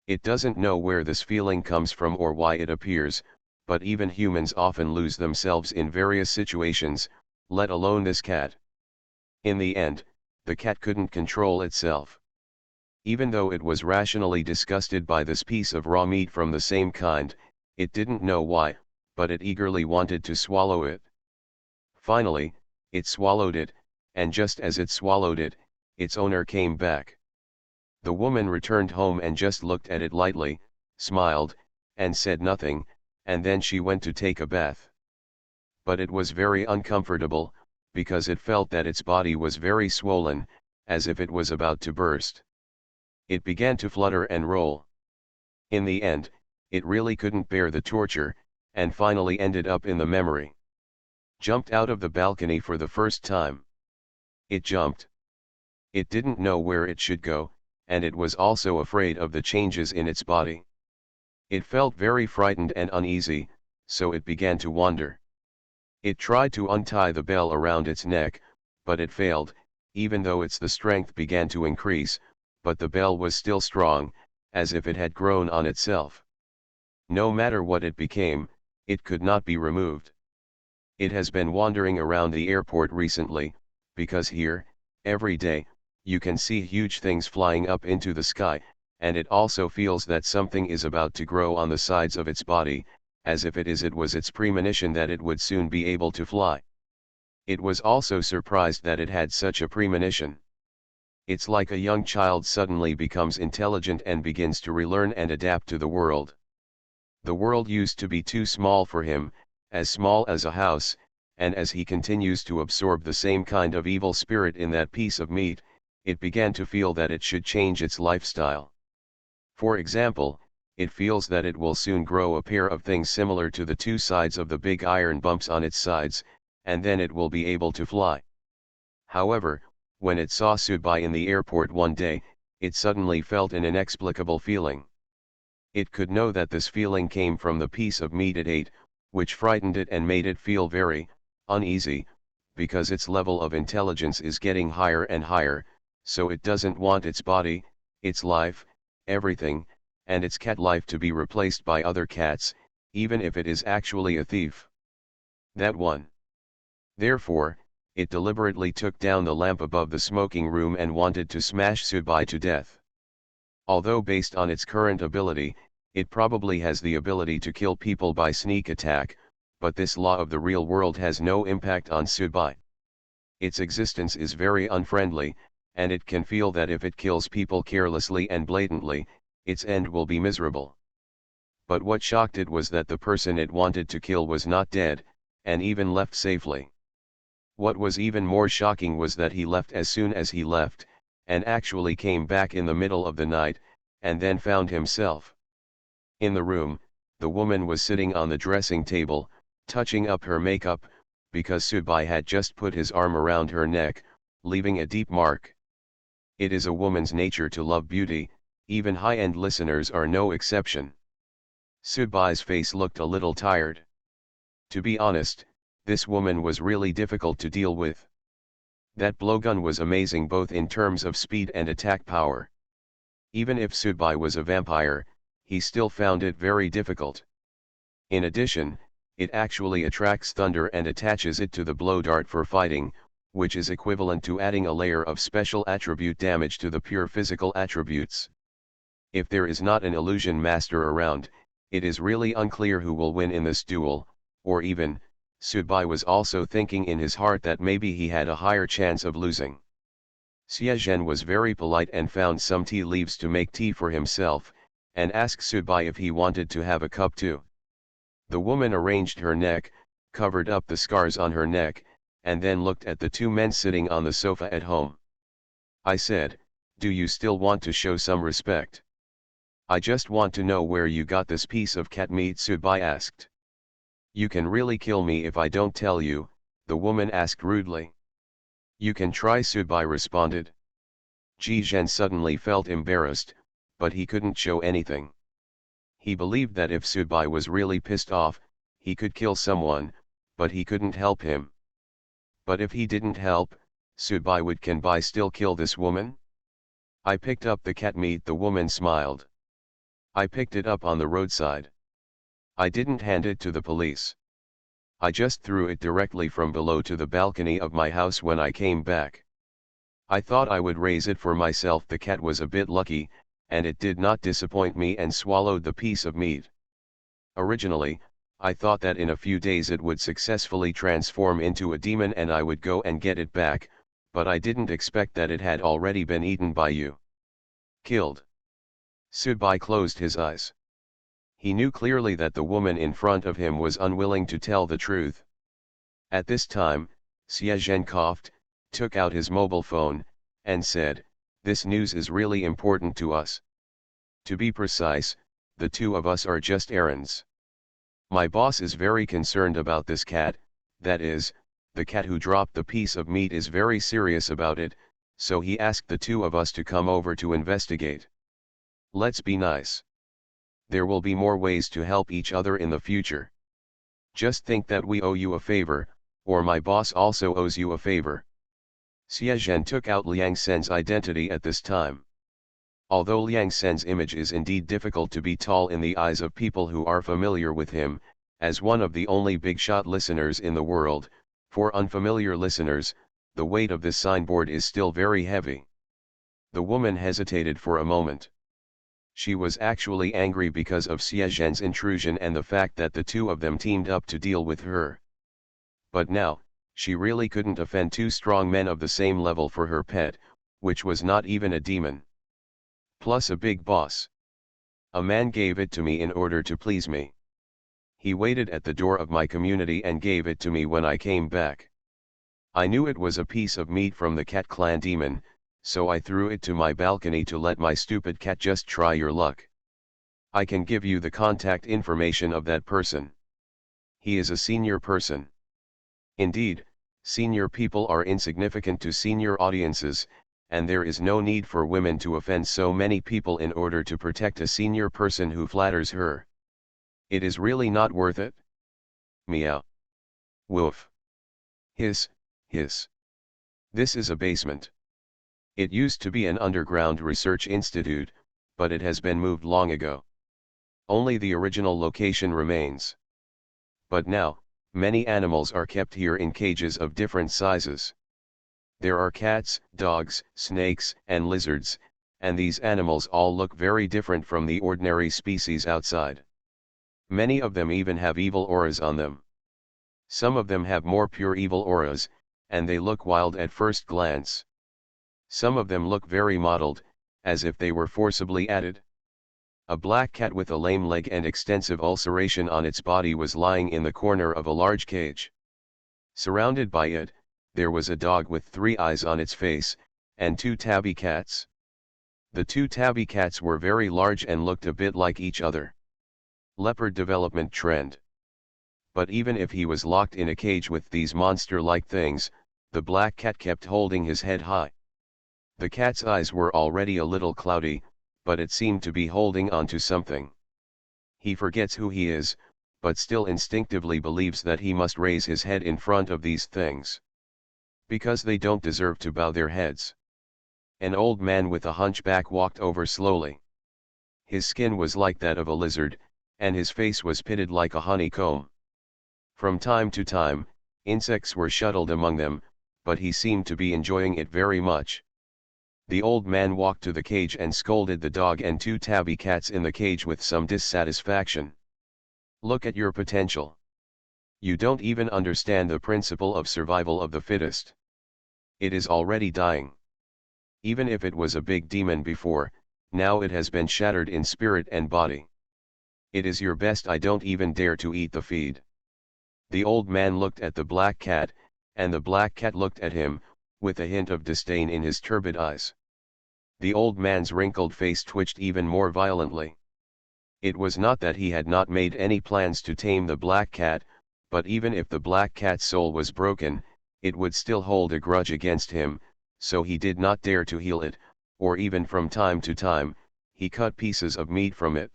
It doesn't know where this feeling comes from or why it appears, but even humans often lose themselves in various situations, let alone this cat. In the end, the cat couldn't control itself. Even though it was rationally disgusted by this piece of raw meat from the same kind, it didn't know why, but it eagerly wanted to swallow it. Finally, it swallowed it, and just as it swallowed it, its owner came back. The woman returned home and just looked at it lightly, smiled, and said nothing, and then she went to take a bath. But it was very uncomfortable, because it felt that its body was very swollen, as if it was about to burst. It began to flutter and roll. In the end, it really couldn't bear the torture, and finally ended up in the memory. Jumped out of the balcony for the first time. It jumped. It didn't know where it should go, and it was also afraid of the changes in its body. It felt very frightened and uneasy, so it began to wander. It tried to untie the bell around its neck, but it failed, even though the strength began to increase, but the bell was still strong, as if it had grown on itself. No matter what it became, it could not be removed. It has been wandering around the airport recently, because here, every day, you can see huge things flying up into the sky, and it also feels that something is about to grow on the sides of its body, as if it was its premonition that it would soon be able to fly. It was also surprised that it had such a premonition. It's like a young child suddenly becomes intelligent and begins to relearn and adapt to the world. The world used to be too small for him, as small as a house, and as he continues to absorb the same kind of evil spirit in that piece of meat, it began to feel that it should change its lifestyle. For example, it feels that it will soon grow a pair of things similar to the two sides of the big iron bumps on its sides, and then it will be able to fly. However, when it saw Subai in the airport one day, it suddenly felt an inexplicable feeling. It could know that this feeling came from the piece of meat it ate, which frightened it and made it feel very uneasy, because its level of intelligence is getting higher and higher, so it doesn't want its body, its life, everything, and its cat life to be replaced by other cats, even if it is actually a thief. That one. Therefore, it deliberately took down the lamp above the smoking room and wanted to smash Subai to death. Although based on its current ability, it probably has the ability to kill people by sneak attack, but this law of the real world has no impact on Subai. Its existence is very unfriendly, and it can feel that if it kills people carelessly and blatantly, its end will be miserable. But what shocked it was that the person it wanted to kill was not dead, and even left safely. What was even more shocking was that he left as soon as he left, and actually came back in the middle of the night, and then found himself. In the room, the woman was sitting on the dressing table, touching up her makeup, because Subai had just put his arm around her neck, leaving a deep mark. It is a woman's nature to love beauty, even high-end listeners are no exception. Subai's face looked a little tired. To be honest, this woman was really difficult to deal with. That blowgun was amazing both in terms of speed and attack power. Even if Subai was a vampire, he still found it very difficult. In addition, it actually attracts thunder and attaches it to the blow dart for fighting, which is equivalent to adding a layer of special attribute damage to the pure physical attributes. If there is not an illusion master around, it is really unclear who will win in this duel, or even, Subai was also thinking in his heart that maybe he had a higher chance of losing. Xiezhen was very polite and found some tea leaves to make tea for himself, and asked Subai if he wanted to have a cup too. The woman arranged her neck, covered up the scars on her neck, and then looked at the two men sitting on the sofa at home. I said, "Do you still want to show some respect? I just want to know where you got this piece of cat meat," Subai asked. "You can really kill me if I don't tell you," the woman asked rudely. "You can try," Subai responded. Xiezhen suddenly felt embarrassed, but he couldn't show anything. He believed that if Subai was really pissed off, he could kill someone, but he couldn't help him. But if he didn't help, Subai can still kill this woman? "I picked up the cat meat," the woman smiled. "I picked it up on the roadside. I didn't hand it to the police. I just threw it directly from below to the balcony of my house when I came back. I thought I would raise it for myself." The cat was a bit lucky, and it did not disappoint me and swallowed the piece of meat. "Originally, I thought that in a few days it would successfully transform into a demon and I would go and get it back, but I didn't expect that it had already been eaten by you." "Killed?" Subai closed his eyes. He knew clearly that the woman in front of him was unwilling to tell the truth. At this time, Xiezhen coughed, took out his mobile phone, and said, "This news is really important to us. To be precise, the two of us are just errands. My boss is very concerned about this cat, that is, the cat who dropped the piece of meat is very serious about it, so he asked the two of us to come over to investigate. Let's be nice. There will be more ways to help each other in the future. Just think that we owe you a favor, or my boss also owes you a favor." Xiezhen took out Liang Sen's identity at this time. Although Liang Sen's image is indeed difficult to be tall in the eyes of people who are familiar with him, as one of the only big-shot listeners in the world, for unfamiliar listeners, the weight of this signboard is still very heavy. The woman hesitated for a moment. She was actually angry because of Xiezhen's intrusion and the fact that the two of them teamed up to deal with her. But now, She really couldn't offend two strong men of the same level for her pet, which was not even a demon. Plus a big boss. A man gave it to me in order to please me. He waited at the door of my community and gave it to me when I came back. I knew it was a piece of meat from the Cat Clan demon, so I threw it to my balcony to let my stupid cat just try your luck. I can give you the contact information of that person. He is a senior person. Indeed, senior people are insignificant to senior audiences, and there is no need for women to offend so many people in order to protect a senior person who flatters her. It is really not worth it. Meow. Woof. Hiss, hiss. This is a basement. It used to be an underground research institute, but it has been moved long ago. Only the original location remains. But now, many animals are kept here in cages of different sizes. There are cats, dogs, snakes, and lizards, and these animals all look very different from the ordinary species outside. Many of them even have evil auras on them. Some of them have more pure evil auras, and they look wild at first glance. Some of them look very mottled, as if they were forcibly added. A black cat with a lame leg and extensive ulceration on its body was lying in the corner of a large cage. Surrounded by it, there was a dog with 3 eyes on its face, and 2 tabby cats. The 2 tabby cats were very large and looked a bit like each other. Leopard development trend. But even if he was locked in a cage with these monster-like things, the black cat kept holding his head high. The cat's eyes were already a little cloudy, but it seemed to be holding on to something. He forgets who he is, but still instinctively believes that he must raise his head in front of these things. Because they don't deserve to bow their heads. An old man with a hunchback walked over slowly. His skin was like that of a lizard, and his face was pitted like a honeycomb. From time to time, insects were shuttled among them, but he seemed to be enjoying it very much. The old man walked to the cage and scolded the dog and 2 tabby cats in the cage with some dissatisfaction. Look at your potential. You don't even understand the principle of survival of the fittest. It is already dying. Even if it was a big demon before, now it has been shattered in spirit and body. It is your best. I don't even dare to eat the feed. The old man looked at the black cat, and the black cat looked at him, with a hint of disdain in his turbid eyes. The old man's wrinkled face twitched even more violently. It was not that he had not made any plans to tame the black cat, but even if the black cat's soul was broken, it would still hold a grudge against him, so he did not dare to heal it, or even from time to time, he cut pieces of meat from it.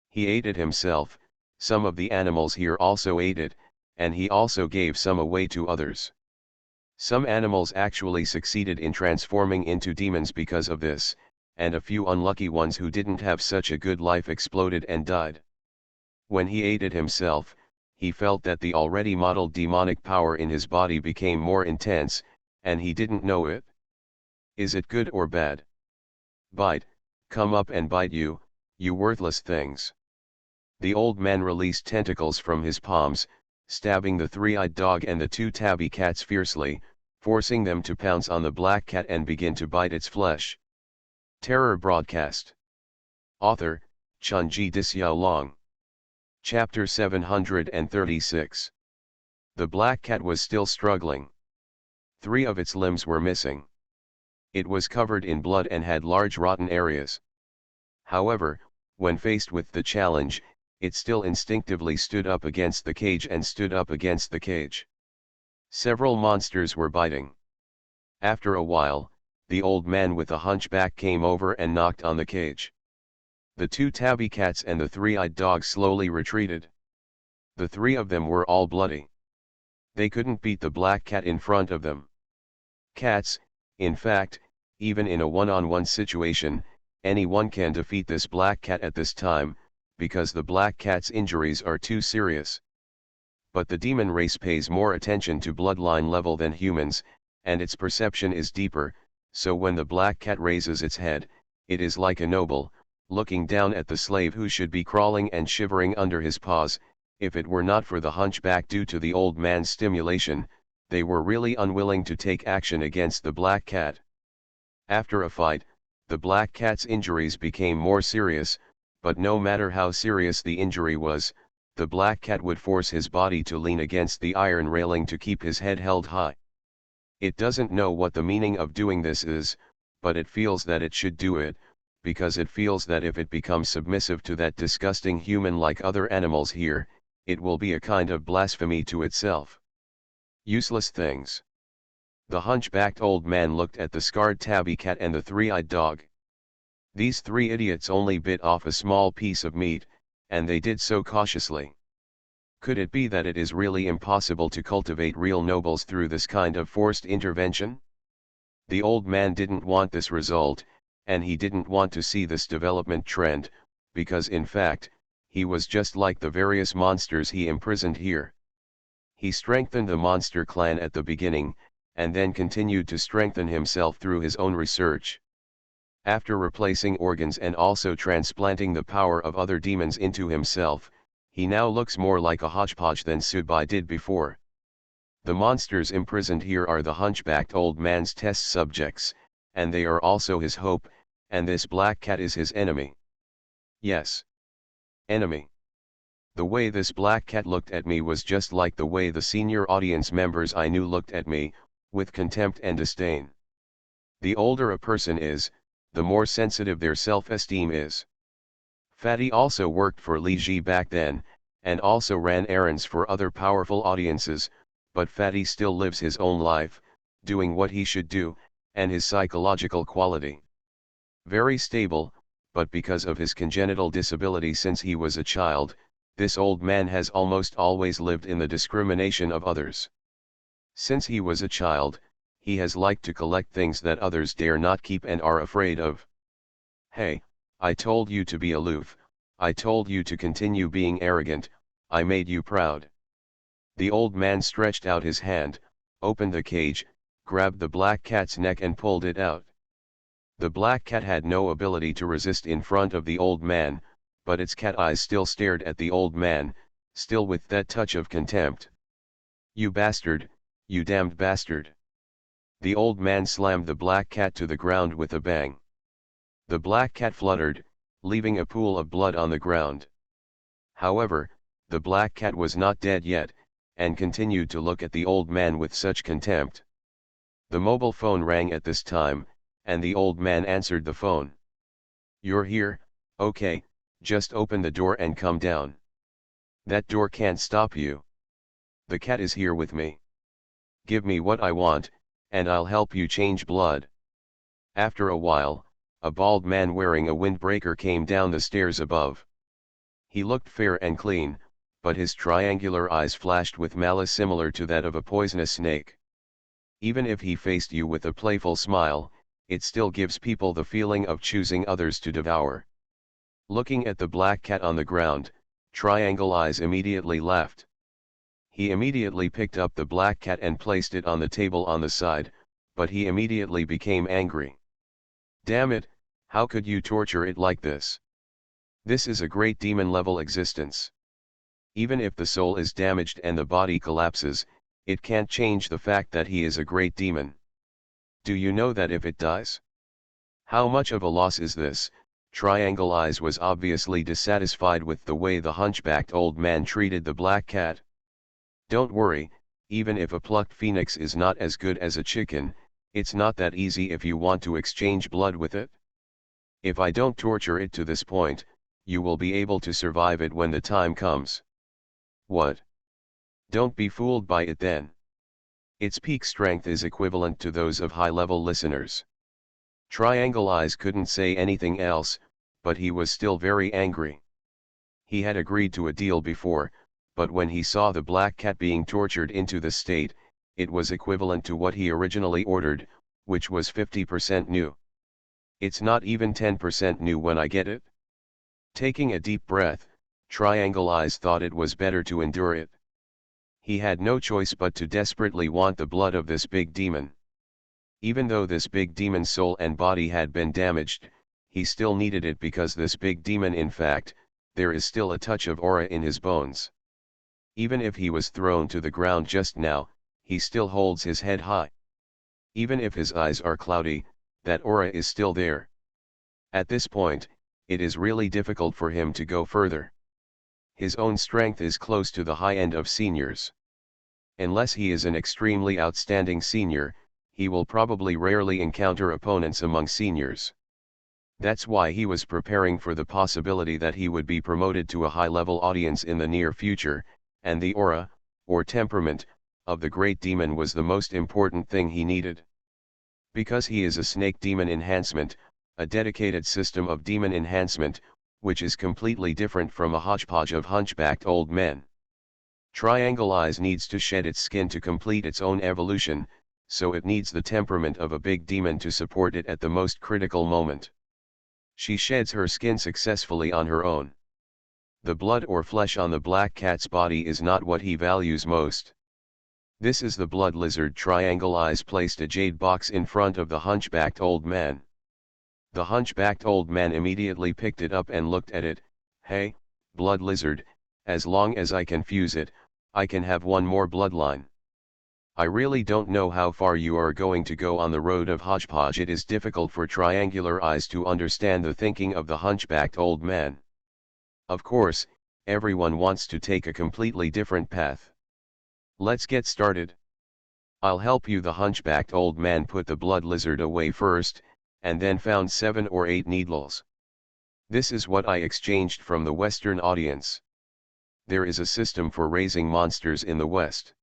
He ate it himself, some of the animals here also ate it, and he also gave some away to others. Some animals actually succeeded in transforming into demons because of this, and a few unlucky ones who didn't have such a good life exploded and died. When he ate it himself, he felt that the already mottled demonic power in his body became more intense, and he didn't know it. Is it good or bad? Bite, come up and bite you, you worthless things. The old man released tentacles from his palms, stabbing the 3-eyed dog and the 2 tabby cats fiercely, forcing them to pounce on the black cat and begin to bite its flesh. Terror broadcast. Author, Chunji Disyao. Chapter 736. The black cat was still struggling. 3 of its limbs were missing. It was covered in blood and had large rotten areas. However, when faced with the challenge, it still instinctively stood up against the cage and stood up against the cage. Several monsters were biting. After a while, the old man with a hunchback came over and knocked on the cage. The 2 tabby cats and the 3-eyed dog slowly retreated. The 3 of them were all bloody. They couldn't beat the black cat in front of them. Cats, in fact, even in a one-on-one situation, anyone can defeat this black cat at this time, because the black cat's injuries are too serious. But the demon race pays more attention to bloodline level than humans, and its perception is deeper, so when the black cat raises its head, it is like a noble, looking down at the slave who should be crawling and shivering under his paws. If it were not for the hunchback due to the old man's stimulation, they were really unwilling to take action against the black cat. After a fight, the black cat's injuries became more serious, but no matter how serious the injury was, the black cat would force his body to lean against the iron railing to keep his head held high. It doesn't know what the meaning of doing this is, but it feels that it should do it, because it feels that if it becomes submissive to that disgusting human like other animals here, it will be a kind of blasphemy to itself. Useless things. The hunchbacked old man looked at the scarred tabby cat and the three-eyed dog. These three idiots only bit off a small piece of meat, and they did so cautiously. Could it be that it is really impossible to cultivate real nobles through this kind of forced intervention? The old man didn't want this result, and he didn't want to see this development trend, because in fact, he was just like the various monsters he imprisoned here. He strengthened the monster clan at the beginning, and then continued to strengthen himself through his own research. After replacing organs and also transplanting the power of other demons into himself, he now looks more like a hodgepodge than Subai did before. The monsters imprisoned here are the hunchbacked old man's test subjects, and they are also his hope, and this black cat is his enemy. Yes. Enemy. The way this black cat looked at me was just like the way the senior audience members I knew looked at me, with contempt and disdain. The older a person is, the more sensitive their self-esteem is. Fatty also worked for Li Ji back then, and also ran errands for other powerful audiences, but Fatty still lives his own life, doing what he should do, and his psychological quality. Very stable, but because of his congenital disability since he was a child, this old man has almost always lived in the discrimination of others. Since he was a child, he has liked to collect things that others dare not keep and are afraid of. Hey, I told you to be aloof, I told you to continue being arrogant, I made you proud. The old man stretched out his hand, opened the cage, grabbed the black cat's neck and pulled it out. The black cat had no ability to resist in front of the old man, but its cat eyes still stared at the old man, still with that touch of contempt. You bastard, you damned bastard. The old man slammed the black cat to the ground with a bang. The black cat fluttered, leaving a pool of blood on the ground. However, the black cat was not dead yet, and continued to look at the old man with such contempt. The mobile phone rang at this time, and the old man answered the phone. You're here, okay, just open the door and come down. That door can't stop you. The cat is here with me. Give me what I want, and I'll help you change blood. After a while, a bald man wearing a windbreaker came down the stairs above. He looked fair and clean, but his triangular eyes flashed with malice similar to that of a poisonous snake. Even if he faced you with a playful smile, it still gives people the feeling of choosing others to devour. Looking at the black cat on the ground, Triangle Eyes immediately laughed. He immediately picked up the black cat and placed it on the table on the side, but he immediately became angry. Damn it, how could you torture it like this? This is a great demon-level existence. Even if the soul is damaged and the body collapses, it can't change the fact that he is a great demon. Do you know that if it dies? How much of a loss is this? Triangle Eyes was obviously dissatisfied with the way the hunchbacked old man treated the black cat. Don't worry, even if a plucked phoenix is not as good as a chicken, it's not that easy if you want to exchange blood with it. If I don't torture it to this point, you will be able to survive it when the time comes. What? Don't be fooled by it then. Its peak strength is equivalent to those of high-level listeners. Triangle Eyes couldn't say anything else, but he was still very angry. He had agreed to a deal before, but when he saw the black cat being tortured into the state, it was equivalent to what he originally ordered, which was 50% new. It's not even 10% new when I get it. Taking a deep breath, Triangle Eyes thought it was better to endure it. He had no choice but to desperately want the blood of this big demon. Even though this big demon's soul and body had been damaged, he still needed it because this big demon, in fact, there is still a touch of aura in his bones. Even if he was thrown to the ground just now, he still holds his head high. Even if his eyes are cloudy, that aura is still there. At this point, it is really difficult for him to go further. His own strength is close to the high end of seniors. Unless he is an extremely outstanding senior, he will probably rarely encounter opponents among seniors. That's why he was preparing for the possibility that he would be promoted to a high-level audience in the near future, and the aura, or temperament, of the great demon was the most important thing he needed. Because he is a snake demon enhancement, a dedicated system of demon enhancement, which is completely different from a hodgepodge of hunchbacked old men. Triangle Eyes needs to shed its skin to complete its own evolution, so it needs the temperament of a big demon to support it at the most critical moment. She sheds her skin successfully on her own. The blood or flesh on the black cat's body is not what he values most. This is the blood lizard. Triangle Eyes placed a jade box in front of the hunchbacked old man. The hunchbacked old man immediately picked it up and looked at it. Hey, blood lizard, as long as I can fuse it, I can have one more bloodline. I really don't know how far you are going to go on the road of hodgepodge. It is difficult for Triangular Eyes to understand the thinking of the hunchbacked old man. Of course, everyone wants to take a completely different path. Let's get started. I'll help you. The hunchbacked old man put the blood lizard away first, and then found 7 or 8 needles. This is what I exchanged from the Western audience. There is a system for raising monsters in the West.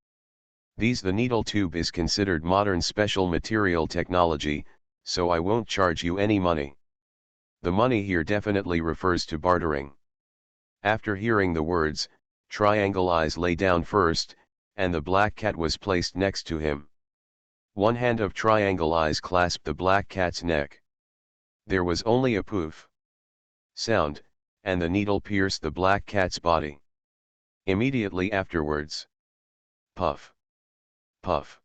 The needle tube is considered modern special material technology, so I won't charge you any money. The money here definitely refers to bartering. After hearing the words, Triangle Eyes lay down first, and the black cat was placed next to him. One hand of Triangle Eyes clasped the black cat's neck. There was only a poof sound, and the needle pierced the black cat's body. Immediately afterwards, puff, puff,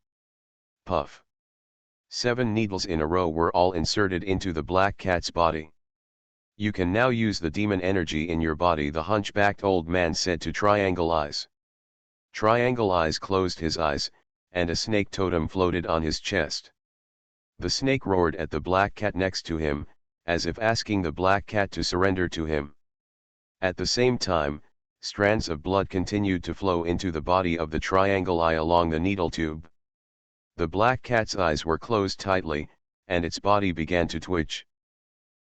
puff. 7 needles in a row were all inserted into the black cat's body. You can now use the demon energy in your body, the hunchbacked old man said to Triangle Eyes. Triangle Eyes closed his eyes, and a snake totem floated on his chest. The snake roared at the black cat next to him, as if asking the black cat to surrender to him. At the same time, strands of blood continued to flow into the body of the Triangle Eye along the needle tube. The black cat's eyes were closed tightly, and its body began to twitch.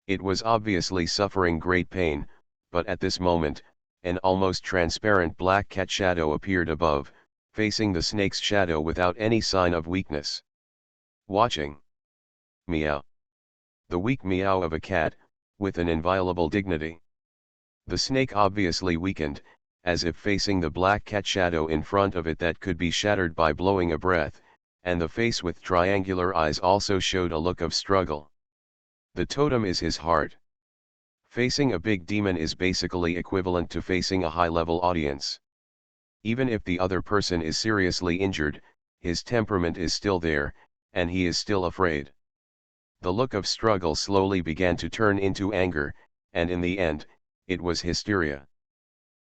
It was obviously suffering great pain, but at this moment, an almost transparent black cat shadow appeared above, facing the snake's shadow without any sign of weakness. Watching. Meow. The weak meow of a cat, with an inviolable dignity. The snake obviously weakened, as if facing the black cat shadow in front of it that could be shattered by blowing a breath, and the face with triangular eyes also showed a look of struggle. The totem is his heart. Facing a big demon is basically equivalent to facing a high-level audience. Even if the other person is seriously injured, his temperament is still there, and he is still afraid. The look of struggle slowly began to turn into anger, and in the end, it was hysteria.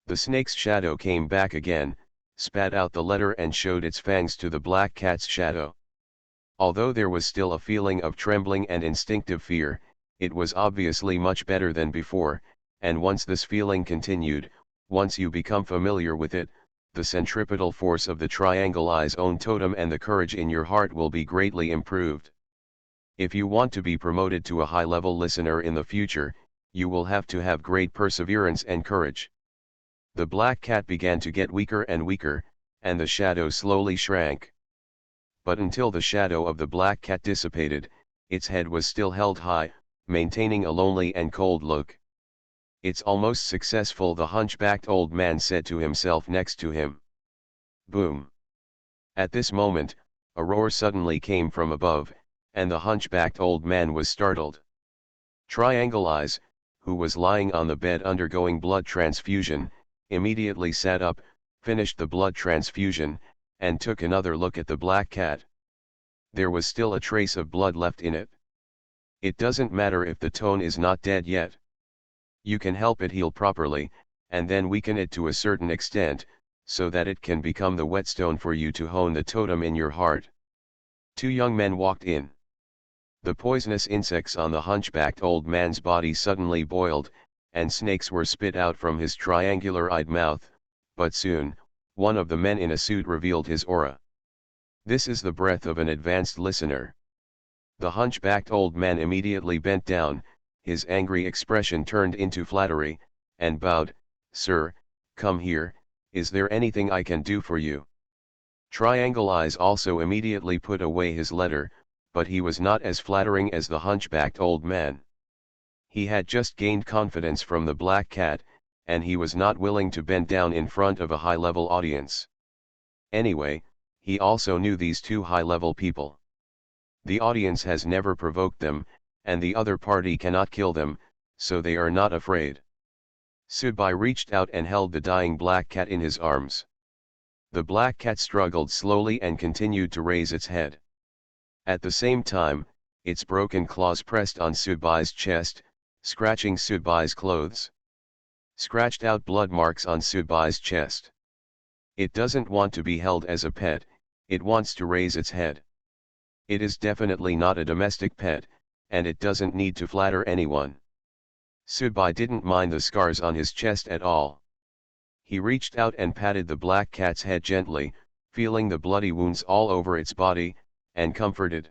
The snake's shadow came back again, spat out the letter and showed its fangs to the black cat's shadow. Although there was still a feeling of trembling and instinctive fear, it was obviously much better than before, and once this feeling continued, once you become familiar with it, the centripetal force of the Triangle Eye's own totem and the courage in your heart will be greatly improved. If you want to be promoted to a high-level listener in the future, you will have to have great perseverance and courage. The black cat began to get weaker and weaker, and the shadow slowly shrank. But until the shadow of the black cat dissipated, its head was still held high, maintaining a lonely and cold look. "It's almost successful," the hunchbacked old man said to himself next to him. Boom! At this moment, a roar suddenly came from above, and the hunchbacked old man was startled. Triangle Eyes, who was lying on the bed undergoing blood transfusion, immediately sat up, finished the blood transfusion, and took another look at the black cat. There was still a trace of blood left in it. It doesn't matter if the tone is not dead yet. You can help it heal properly, and then weaken it to a certain extent, so that it can become the whetstone for you to hone the totem in your heart. Two young men walked in. The poisonous insects on the hunchbacked old man's body suddenly boiled, and snakes were spit out from his triangular-eyed mouth, but soon, one of the men in a suit revealed his aura. This is the breath of an advanced listener. The hunchbacked old man immediately bent down, his angry expression turned into flattery, and bowed, "Sir, come here, is there anything I can do for you?" Triangle Eyes also immediately put away his letter, but he was not as flattering as the hunchbacked old man. He had just gained confidence from the black cat, and he was not willing to bend down in front of a high-level audience. Anyway, he also knew these two high-level people. The audience has never provoked them, and the other party cannot kill them, so they are not afraid. Subai reached out and held the dying black cat in his arms. The black cat struggled slowly and continued to raise its head. At the same time, its broken claws pressed on Subai's chest, scratching Subai's clothes. Scratched out blood marks on Subai's chest. It doesn't want to be held as a pet, it wants to raise its head. It is definitely not a domestic pet, and it doesn't need to flatter anyone. Subai didn't mind the scars on his chest at all. He reached out and patted the black cat's head gently, feeling the bloody wounds all over its body, and comforted.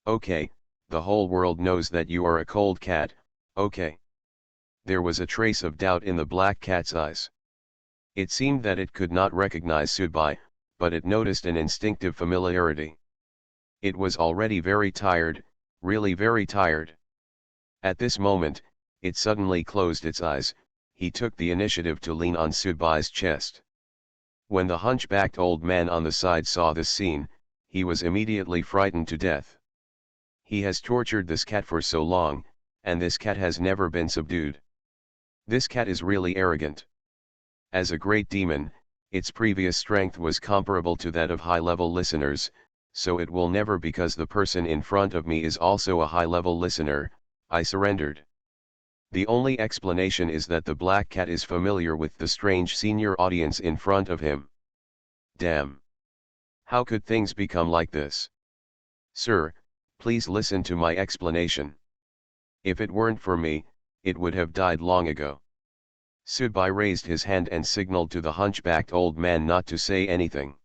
"Okay, the whole world knows that you are a cold cat, okay." There was a trace of doubt in the black cat's eyes. It seemed that it could not recognize Subai, but it noticed an instinctive familiarity. It was already very tired, really very tired. At this moment, it suddenly closed its eyes. He took the initiative to lean on Subai's chest. When the hunchbacked old man on the side saw this scene, he was immediately frightened to death. He has tortured this cat for so long, and this cat has never been subdued. This cat is really arrogant. As a great demon, its previous strength was comparable to that of high-level listeners, so it will never, because the person in front of me is also a high-level listener, I surrendered. The only explanation is that the black cat is familiar with the strange senior audience in front of him. Damn! How could things become like this? Sir, please listen to my explanation. If it weren't for me, it would have died long ago. Subai raised his hand and signaled to the hunchbacked old man not to say anything.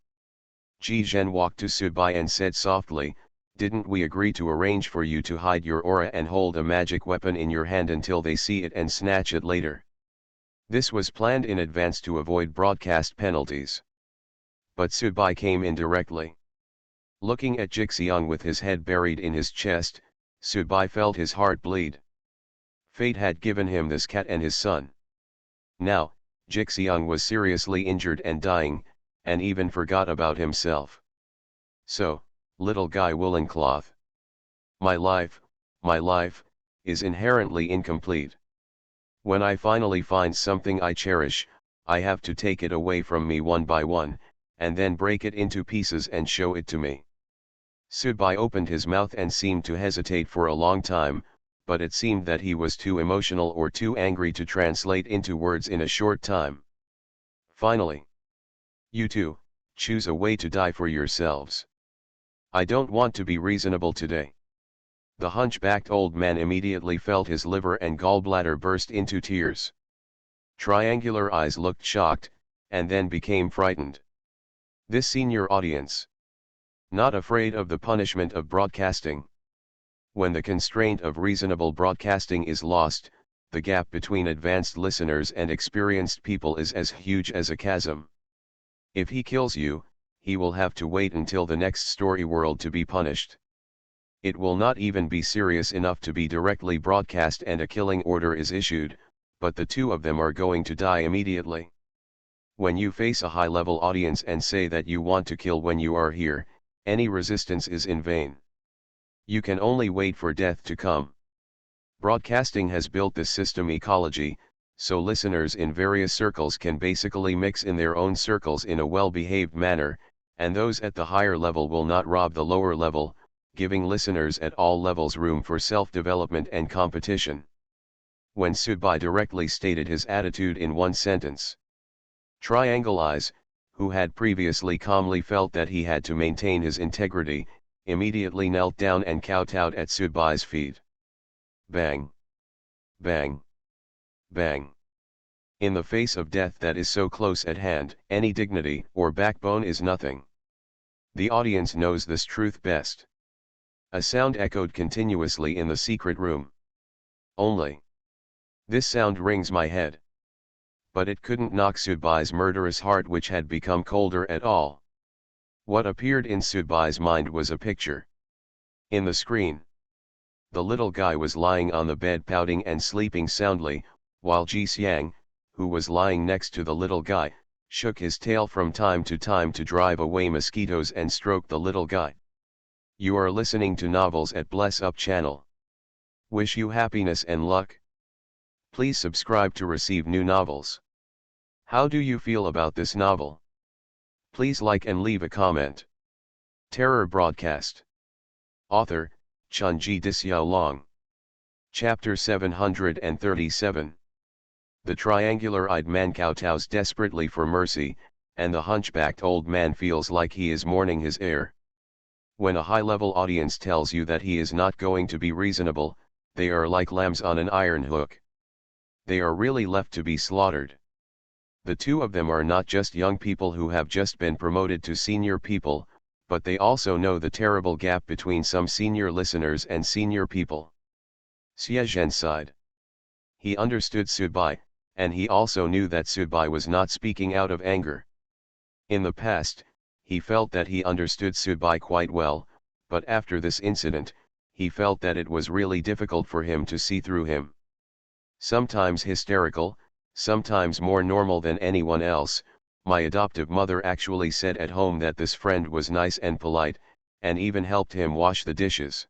Ji Zhen walked to Subai and said softly, "Didn't we agree to arrange for you to hide your aura and hold a magic weapon in your hand until they see it and snatch it later? This was planned in advance to avoid broadcast penalties." But Subai came in directly. Looking at Jixiang with his head buried in his chest, Subai felt his heart bleed. Fate had given him this cat and his son. Now, Jixiang was seriously injured and dying, and even forgot about himself. So, little guy Woolencloth. My life, is inherently incomplete. When I finally find something I cherish, I have to take it away from me one by one, and then break it into pieces and show it to me. Subai opened his mouth and seemed to hesitate for a long time, but it seemed that he was too emotional or too angry to translate into words in a short time. Finally, "You two, choose a way to die for yourselves. I don't want to be reasonable today." The hunchbacked old man immediately felt his liver and gallbladder burst into tears. Triangular Eyes looked shocked, and then became frightened. This senior audience, not afraid of the punishment of broadcasting. When the constraint of reasonable broadcasting is lost, the gap between advanced listeners and experienced people is as huge as a chasm. If he kills you, he will have to wait until the next story world to be punished. It will not even be serious enough to be directly broadcast and a killing order is issued, but the two of them are going to die immediately. When you face a high-level audience and say that you want to kill when you are here, any resistance is in vain. You can only wait for death to come. Broadcasting has built this system ecology, so listeners in various circles can basically mix in their own circles in a well-behaved manner, and those at the higher level will not rob the lower level, giving listeners at all levels room for self-development and competition. When Subai directly stated his attitude in one sentence, Triangle Eyes, who had previously calmly felt that he had to maintain his integrity, immediately knelt down and kowtowed at Sudbai's feet. Bang! Bang! Bang! In the face of death that is so close at hand, any dignity or backbone is nothing. The audience knows this truth best. A sound echoed continuously in the secret room. Only. This sound rings my head. But it couldn't knock Sudbai's murderous heart, which had become colder at all. What appeared in Sudbai's mind was a picture. In the screen, the little guy was lying on the bed pouting and sleeping soundly, while Ji Xiang, who was lying next to the little guy, shook his tail from time to drive away mosquitoes and stroke the little guy. You are listening to Novels at Bless Up channel. Wish you happiness and luck. Please subscribe to receive new novels. How do you feel about this novel? Please like and leave a comment. Terror Broadcast. Author, Chunji Dixiaolong. Chapter 737. The triangular-eyed man kowtows desperately for mercy, and the hunchbacked old man feels like he is mourning his heir. When a high-level audience tells you that he is not going to be reasonable, they are like lambs on an iron hook. They are really left to be slaughtered. The two of them are not just young people who have just been promoted to senior people, but they also know the terrible gap between some senior listeners and senior people. Xie Zhen sighed. He understood Sudbai, and he also knew that Sudbai was not speaking out of anger. In the past, he felt that he understood Sudbai quite well, but after this incident, he felt that it was really difficult for him to see through him. Sometimes hysterical, sometimes more normal than anyone else, my adoptive mother actually said at home that this friend was nice and polite, and even helped him wash the dishes.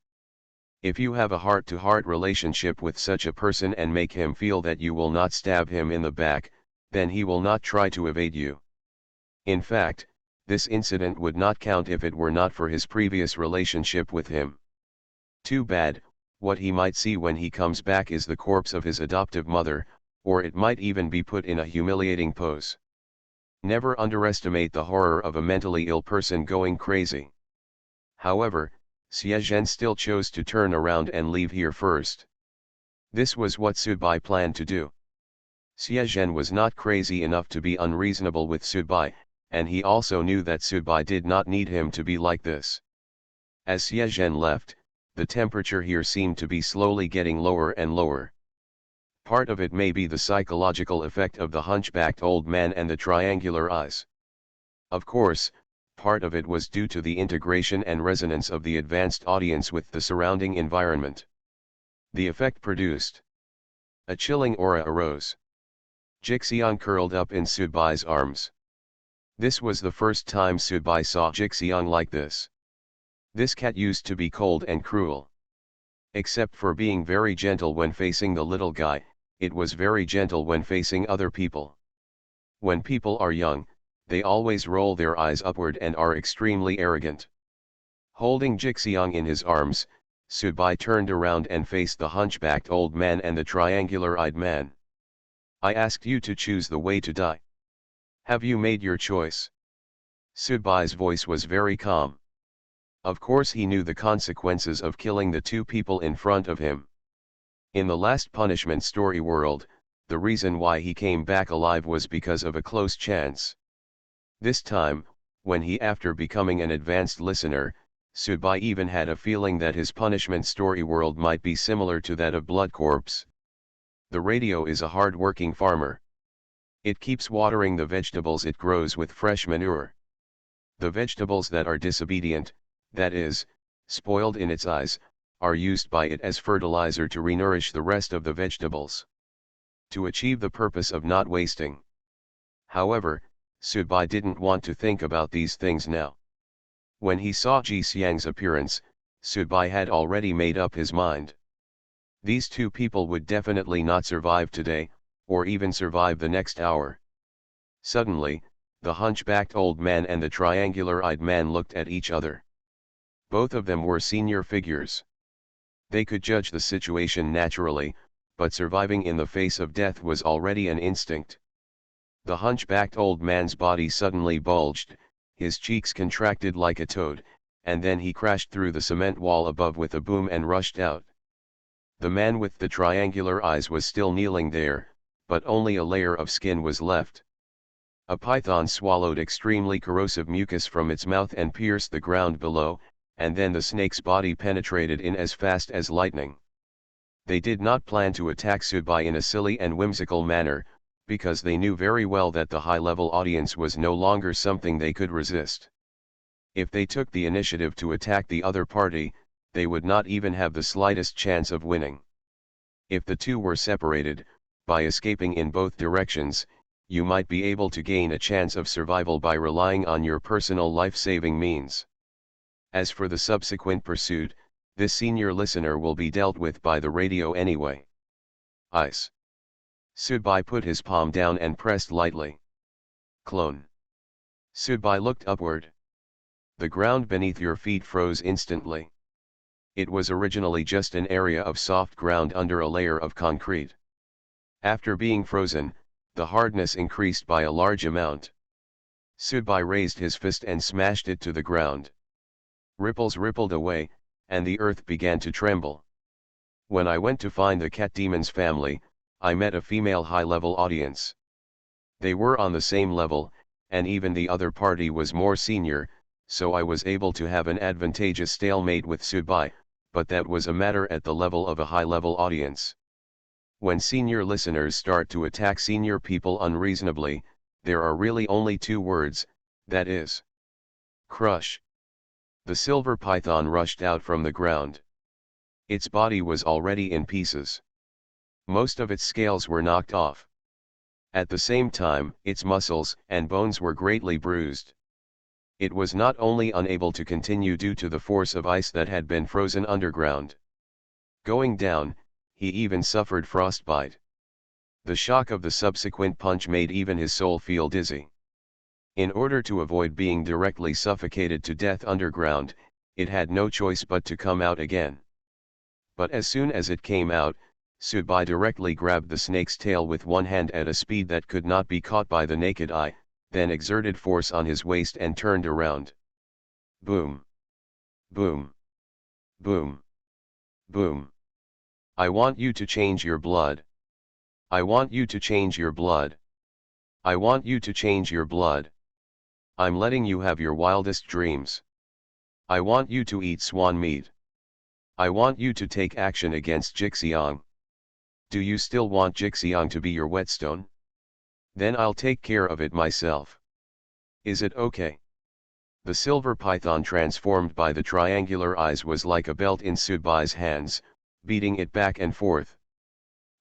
If you have a heart-to-heart relationship with such a person and make him feel that you will not stab him in the back, then he will not try to evade you. In fact, this incident would not count if it were not for his previous relationship with him. Too bad, what he might see when he comes back is the corpse of his adoptive mother, or it might even be put in a humiliating pose. Never underestimate the horror of a mentally ill person going crazy. However, Xie Zhen still chose to turn around and leave here first. This was what Sudbai planned to do. Xie Zhen was not crazy enough to be unreasonable with Sudbai, and he also knew that Sudbai did not need him to be like this. As Xie Zhen left, the temperature here seemed to be slowly getting lower and lower. Part of it may be the psychological effect of the hunchbacked old man and the triangular eyes. Of course, part of it was due to the integration and resonance of the advanced audience with the surrounding environment. The effect produced. A chilling aura arose. Jixiang curled up in Sudbai's arms. This was the first time Sudbai saw Jixiang like this. This cat used to be cold and cruel. Except for being very gentle when facing the little guy, it was very gentle when facing other people. When people are young, they always roll their eyes upward and are extremely arrogant. Holding Jixiang in his arms, Sudbai turned around and faced the hunchbacked old man and the triangular-eyed man. I asked you to choose the way to die. Have you made your choice? Sudbai's voice was very calm. Of course he knew the consequences of killing the two people in front of him. In the last punishment story world, the reason why he came back alive was because of a close chance. This time, when he after becoming an advanced listener, Sudbai even had a feeling that his punishment story world might be similar to that of Blood Corpse. The radio is a hard-working farmer. It keeps watering the vegetables it grows with fresh manure. The vegetables that are disobedient, that is, spoiled in its eyes, are used by it as fertilizer to renourish the rest of the vegetables. To achieve the purpose of not wasting. However, Sudbai didn't want to think about these things now. When he saw Ji Xiang's appearance, Sudbai had already made up his mind. These two people would definitely not survive today, or even survive the next hour. Suddenly, the hunchbacked old man and the triangular-eyed man looked at each other. Both of them were senior figures. They could judge the situation naturally, but surviving in the face of death was already an instinct. The hunchbacked old man's body suddenly bulged, his cheeks contracted like a toad, and then he crashed through the cement wall above with a boom and rushed out. The man with the triangular eyes was still kneeling there, but only a layer of skin was left. A python swallowed extremely corrosive mucus from its mouth and pierced the ground below, and then the snake's body penetrated in as fast as lightning. They did not plan to attack Subai in a silly and whimsical manner, because they knew very well that the high-level audience was no longer something they could resist. If they took the initiative to attack the other party, they would not even have the slightest chance of winning. If the two were separated, by escaping in both directions, you might be able to gain a chance of survival by relying on your personal life-saving means. As for the subsequent pursuit, this senior listener will be dealt with by the radio anyway. Ice. Subai put his palm down and pressed lightly. Clone. Subai looked upward. The ground beneath your feet froze instantly. It was originally just an area of soft ground under a layer of concrete. After being frozen, the hardness increased by a large amount. Subai raised his fist and smashed it to the ground. Ripples rippled away, and the earth began to tremble. When I went to find the cat demon's family, I met a female high-level audience. They were on the same level, and even the other party was more senior, so I was able to have an advantageous stalemate with Subai, but that was a matter at the level of a high-level audience. When senior listeners start to attack senior people unreasonably, there are really only two words, that is, crush. The silver python rushed out from the ground. Its body was already in pieces. Most of its scales were knocked off. At the same time, its muscles and bones were greatly bruised. It was not only unable to continue due to the force of ice that had been frozen underground. Going down, he even suffered frostbite. The shock of the subsequent punch made even his soul feel dizzy. In order to avoid being directly suffocated to death underground, it had no choice but to come out again. But as soon as it came out, Subai directly grabbed the snake's tail with one hand at a speed that could not be caught by the naked eye, then exerted force on his waist and turned around. Boom! Boom! Boom! Boom! I want you to change your blood. I want you to change your blood. I want you to change your blood. I'm letting you have your wildest dreams. I want you to eat swan meat. I want you to take action against Jixiang. Do you still want Jixiang to be your whetstone? Then I'll take care of it myself. Is it okay? The silver python transformed by the triangular eyes was like a belt in Subai's hands, beating it back and forth.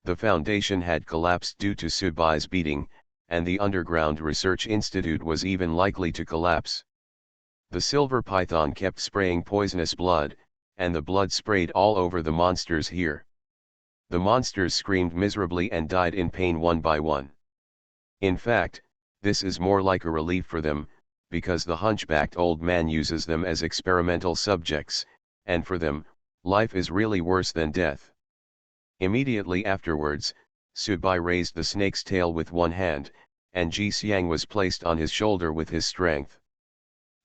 The foundation had collapsed due to Subai's beating, and the Underground Research Institute was even likely to collapse. The silver python kept spraying poisonous blood, and the blood sprayed all over the monsters here. The monsters screamed miserably and died in pain one by one. In fact, this is more like a relief for them, because the hunchbacked old man uses them as experimental subjects, and for them, life is really worse than death. Immediately afterwards, Subai raised the snake's tail with one hand, and Ji Xiang was placed on his shoulder with his strength.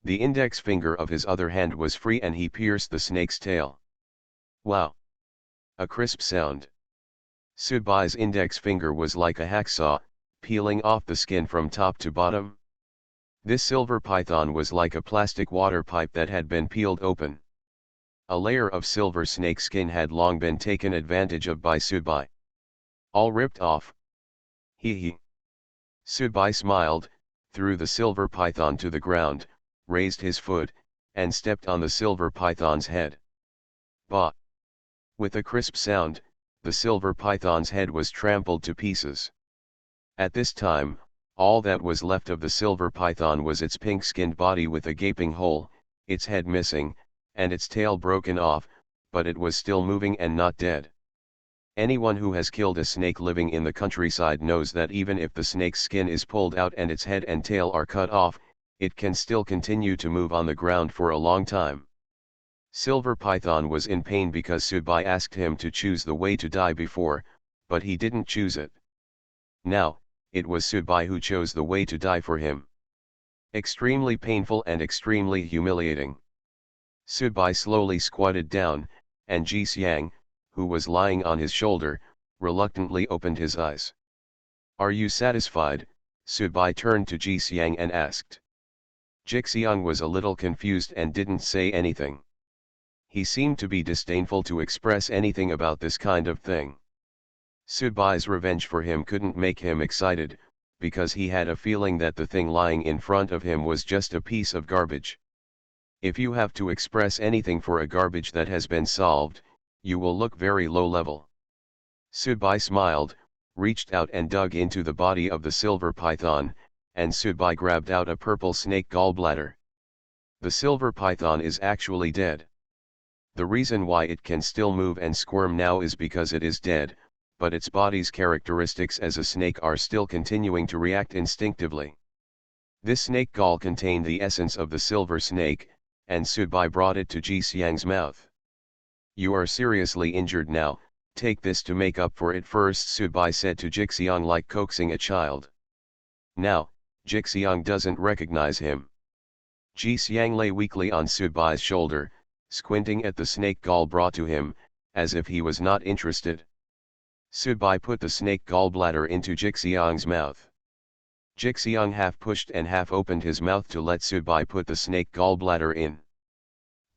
The index finger of his other hand was free and he pierced the snake's tail. Wow! A crisp sound. Subai's index finger was like a hacksaw, peeling off the skin from top to bottom. This silver python was like a plastic water pipe that had been peeled open. A layer of silver snake skin had long been taken advantage of by Subai. All ripped off. Hee hee. Subai smiled, threw the silver python to the ground, raised his foot, and stepped on the silver python's head. Bah! With a crisp sound, the silver python's head was trampled to pieces. At this time, all that was left of the silver python was its pink-skinned body with a gaping hole, its head missing, and its tail broken off, but it was still moving and not dead. Anyone who has killed a snake living in the countryside knows that even if the snake's skin is pulled out and its head and tail are cut off, it can still continue to move on the ground for a long time. Silver Python was in pain because Subai asked him to choose the way to die before, but he didn't choose it. Now, it was Subai who chose the way to die for him. Extremely painful and extremely humiliating. Subai slowly squatted down, and Ji Xiang, who was lying on his shoulder, reluctantly opened his eyes. "Are you satisfied?" Subai turned to Ji Xiang and asked. Jixiang was a little confused and didn't say anything. He seemed to be disdainful to express anything about this kind of thing. Subai's revenge for him couldn't make him excited, because he had a feeling that the thing lying in front of him was just a piece of garbage. If you have to express anything for a garbage that has been solved, you will look very low level. Subai smiled, reached out and dug into the body of the silver python, and Subai grabbed out a purple snake gallbladder. The silver python is actually dead. The reason why it can still move and squirm now is because it is dead, but its body's characteristics as a snake are still continuing to react instinctively. This snake gall contained the essence of the silver snake, and Subai brought it to Ji Xiang's mouth. "You are seriously injured now, take this to make up for it first," Subai said to Jixiang like coaxing a child. Now, Jixiang doesn't recognize him. Ji Xiang lay weakly on Subai's shoulder, squinting at the snake gall brought to him, as if he was not interested. Subai put the snake gallbladder into Jixiang's mouth. Jixiang half pushed and half opened his mouth to let Subai put the snake gallbladder in.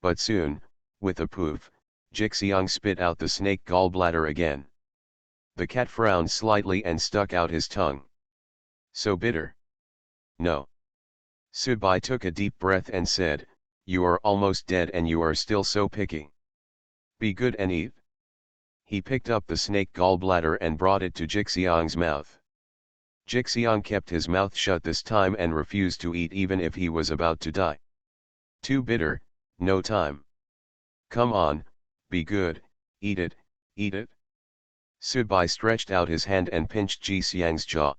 But soon, with a poof, Jixiang spit out the snake gallbladder again. The cat frowned slightly and stuck out his tongue. "So bitter." "No." Subai took a deep breath and said, "You are almost dead and you are still so picky. Be good and eat." He picked up the snake gallbladder and brought it to Jixiang's mouth. Jixiang kept his mouth shut this time and refused to eat even if he was about to die. "Too bitter, no time. Come on, be good, eat it, eat it." Subai stretched out his hand and pinched Ji Xiang's jaw.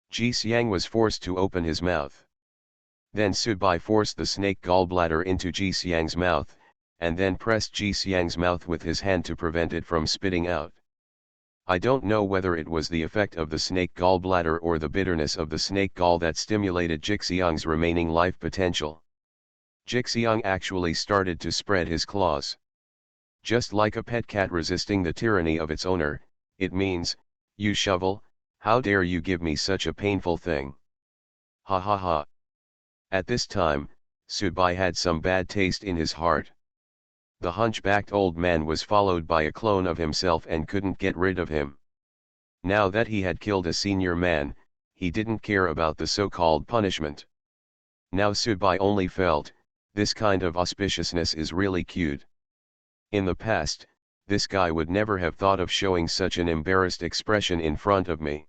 Ji Xiang was forced to open his mouth. Then Subai forced the snake gallbladder into Ji Xiang's mouth, and then pressed Ji Xiang's mouth with his hand to prevent it from spitting out. I don't know whether it was the effect of the snake gallbladder or the bitterness of the snake gall that stimulated Jixiang's remaining life potential. Jixiang actually started to spread his claws. Just like a pet cat resisting the tyranny of its owner, it means, "You shovel, how dare you give me such a painful thing? Ha ha ha." At this time, Subai had some bad taste in his heart. The hunchbacked old man was followed by a clone of himself and couldn't get rid of him. Now that he had killed a senior man, he didn't care about the so-called punishment. Now Subai only felt, this kind of auspiciousness is really cute. In the past, this guy would never have thought of showing such an embarrassed expression in front of me.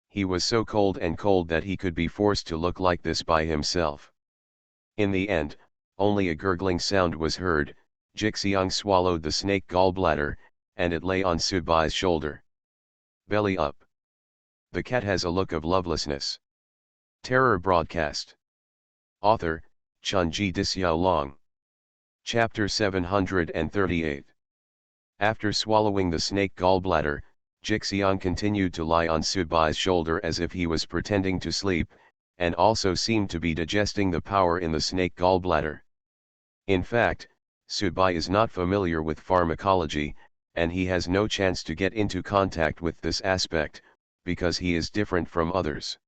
He was so cold and cold that he could be forced to look like this by himself. In the end, only a gurgling sound was heard. Jixiang swallowed the snake gallbladder, and it lay on Subai's shoulder. Belly up. The cat has a look of lovelessness. Terror broadcast. Author, Chunji Dixiaolong. Chapter 738. After swallowing the snake gallbladder, Jixiang continued to lie on Subai's shoulder as if he was pretending to sleep, and also seemed to be digesting the power in the snake gallbladder. In fact, Subai is not familiar with pharmacology, and he has no chance to get into contact with this aspect, because he is different from others.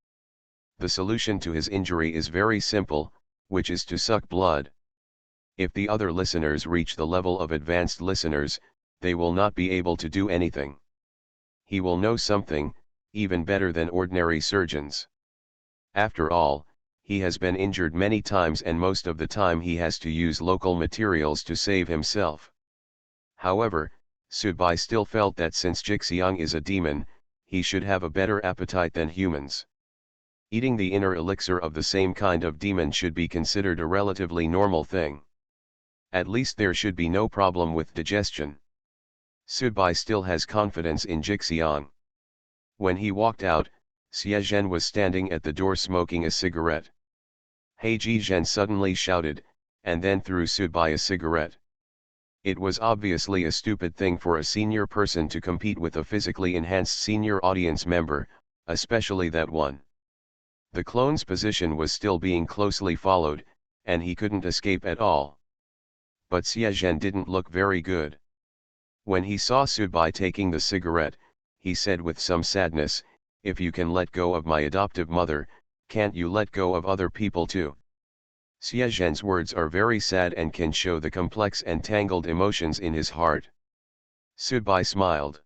The solution to his injury is very simple, which is to suck blood. If the other listeners reach the level of advanced listeners, they will not be able to do anything. He will know something, even better than ordinary surgeons. After all, he has been injured many times and most of the time he has to use local materials to save himself. However, Subai still felt that since Jixiang is a demon, he should have a better appetite than humans. Eating the inner elixir of the same kind of demon should be considered a relatively normal thing. At least there should be no problem with digestion. Subai still has confidence in Jixiang. When he walked out, Xie Zhen was standing at the door smoking a cigarette. He Zhen suddenly shouted, and then threw Subai a cigarette. It was obviously a stupid thing for a senior person to compete with a physically enhanced senior audience member, especially that one. The clone's position was still being closely followed, and he couldn't escape at all. But Xie Zhen didn't look very good. When he saw Subai taking the cigarette, he said with some sadness, "If you can let go of my adoptive mother, can't you let go of other people too?" Xie Zhen's words are very sad and can show the complex and tangled emotions in his heart. Subai smiled.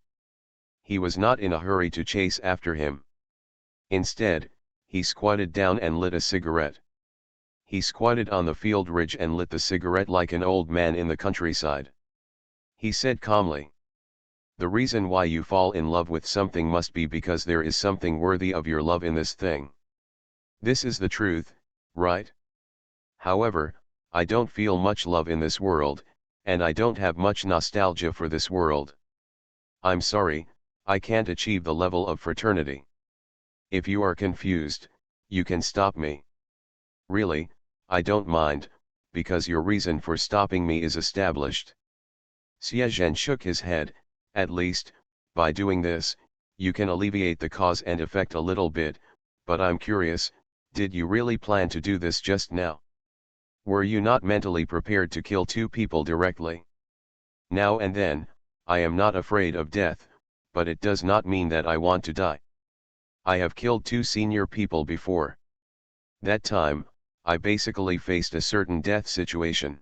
He was not in a hurry to chase after him. Instead, he squatted down and lit a cigarette. He squatted on the field ridge and lit the cigarette like an old man in the countryside. He said calmly, "The reason why you fall in love with something must be because there is something worthy of your love in this thing. This is the truth, right? However, I don't feel much love in this world, and I don't have much nostalgia for this world. I'm sorry, I can't achieve the level of fraternity. If you are confused, you can stop me. Really, I don't mind, because your reason for stopping me is established." Xie Zhen shook his head. "At least, by doing this, you can alleviate the cause and effect a little bit, but I'm curious, did you really plan to do this just now? Were you not mentally prepared to kill two people directly? Now and then, I am not afraid of death, but it does not mean that I want to die. I have killed two senior people before. That time, I basically faced a certain death situation.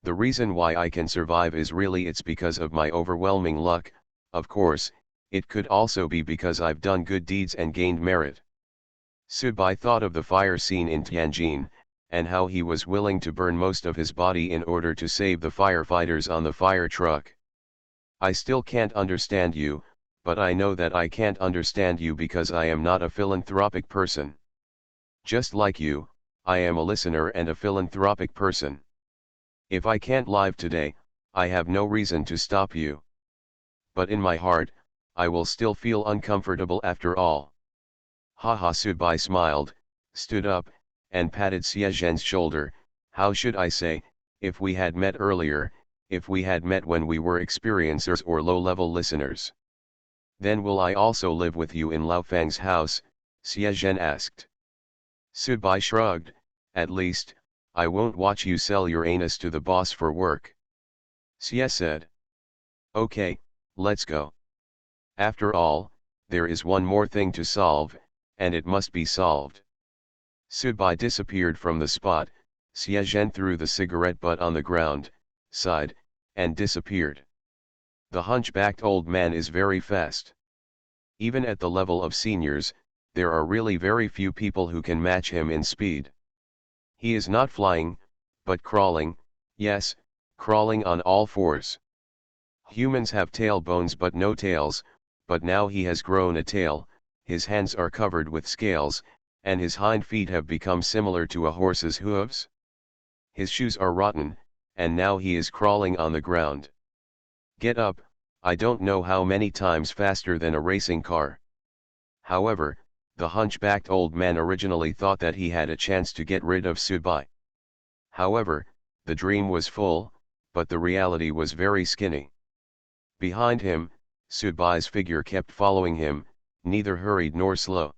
The reason why I can survive is really it's because of my overwhelming luck. Of course, it could also be because I've done good deeds and gained merit." Subai thought of the fire scene in Tianjin, and how he was willing to burn most of his body in order to save the firefighters on the fire truck. "I still can't understand you, but I know that I can't understand you because I am not a philanthropic person. Just like you, I am a listener and a philanthropic person. If I can't live today, I have no reason to stop you. But in my heart, I will still feel uncomfortable after all." Haha. Subai smiled, stood up, and patted Xie Zhen's shoulder. "How should I say, if we had met earlier, if we had met when we were experiencers or low-level listeners? Then will I also live with you in Lao Fang's house?" Xie Zhen asked. Subai shrugged. "At least, I won't watch you sell your anus to the boss for work." Xie said. "Okay, let's go. After all, there is one more thing to solve, and it must be solved." Subai disappeared from the spot. Xie Zhen threw the cigarette butt on the ground, sighed, and disappeared. The hunchbacked old man is very fast. Even at the level of seniors, there are really very few people who can match him in speed. He is not flying, but crawling, yes, crawling on all fours. Humans have tailbones but no tails, but now he has grown a tail, his hands are covered with scales, and his hind feet have become similar to a horse's hooves. His shoes are rotten, and now he is crawling on the ground. Get up, I don't know how many times faster than a racing car. However, the hunchbacked old man originally thought that he had a chance to get rid of Subai. However, the dream was full, but the reality was very skinny. Behind him, Subai's figure kept following him, neither hurried nor slow.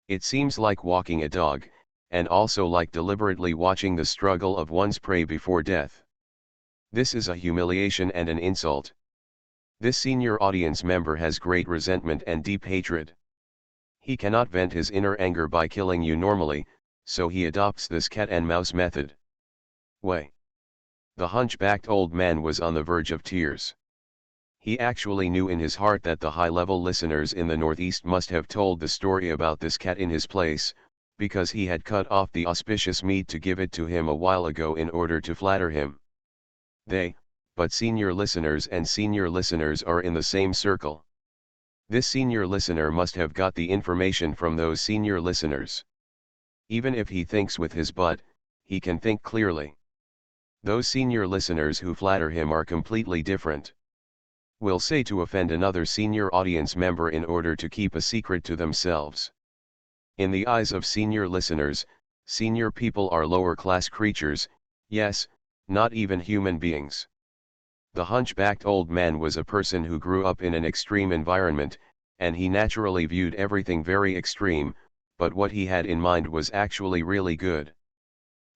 It seems like walking a dog, and also like deliberately watching the struggle of one's prey before death. This is a humiliation and an insult. This senior audience member has great resentment and deep hatred. He cannot vent his inner anger by killing you normally, so he adopts this cat and mouse method. Way. The hunchbacked old man was on the verge of tears. He actually knew in his heart that the high-level listeners in the Northeast must have told the story about this cat in his place, because he had cut off the auspicious meat to give it to him a while ago in order to flatter him. But senior listeners and senior listeners are in the same circle. This senior listener must have got the information from those senior listeners. Even if he thinks with his butt, he can think clearly. Those senior listeners who flatter him are completely different. Will say to offend another senior audience member in order to keep a secret to themselves. In the eyes of senior listeners, senior people are lower-class creatures, yes, not even human beings. The hunchbacked old man was a person who grew up in an extreme environment, and he naturally viewed everything very extreme, but what he had in mind was actually really good.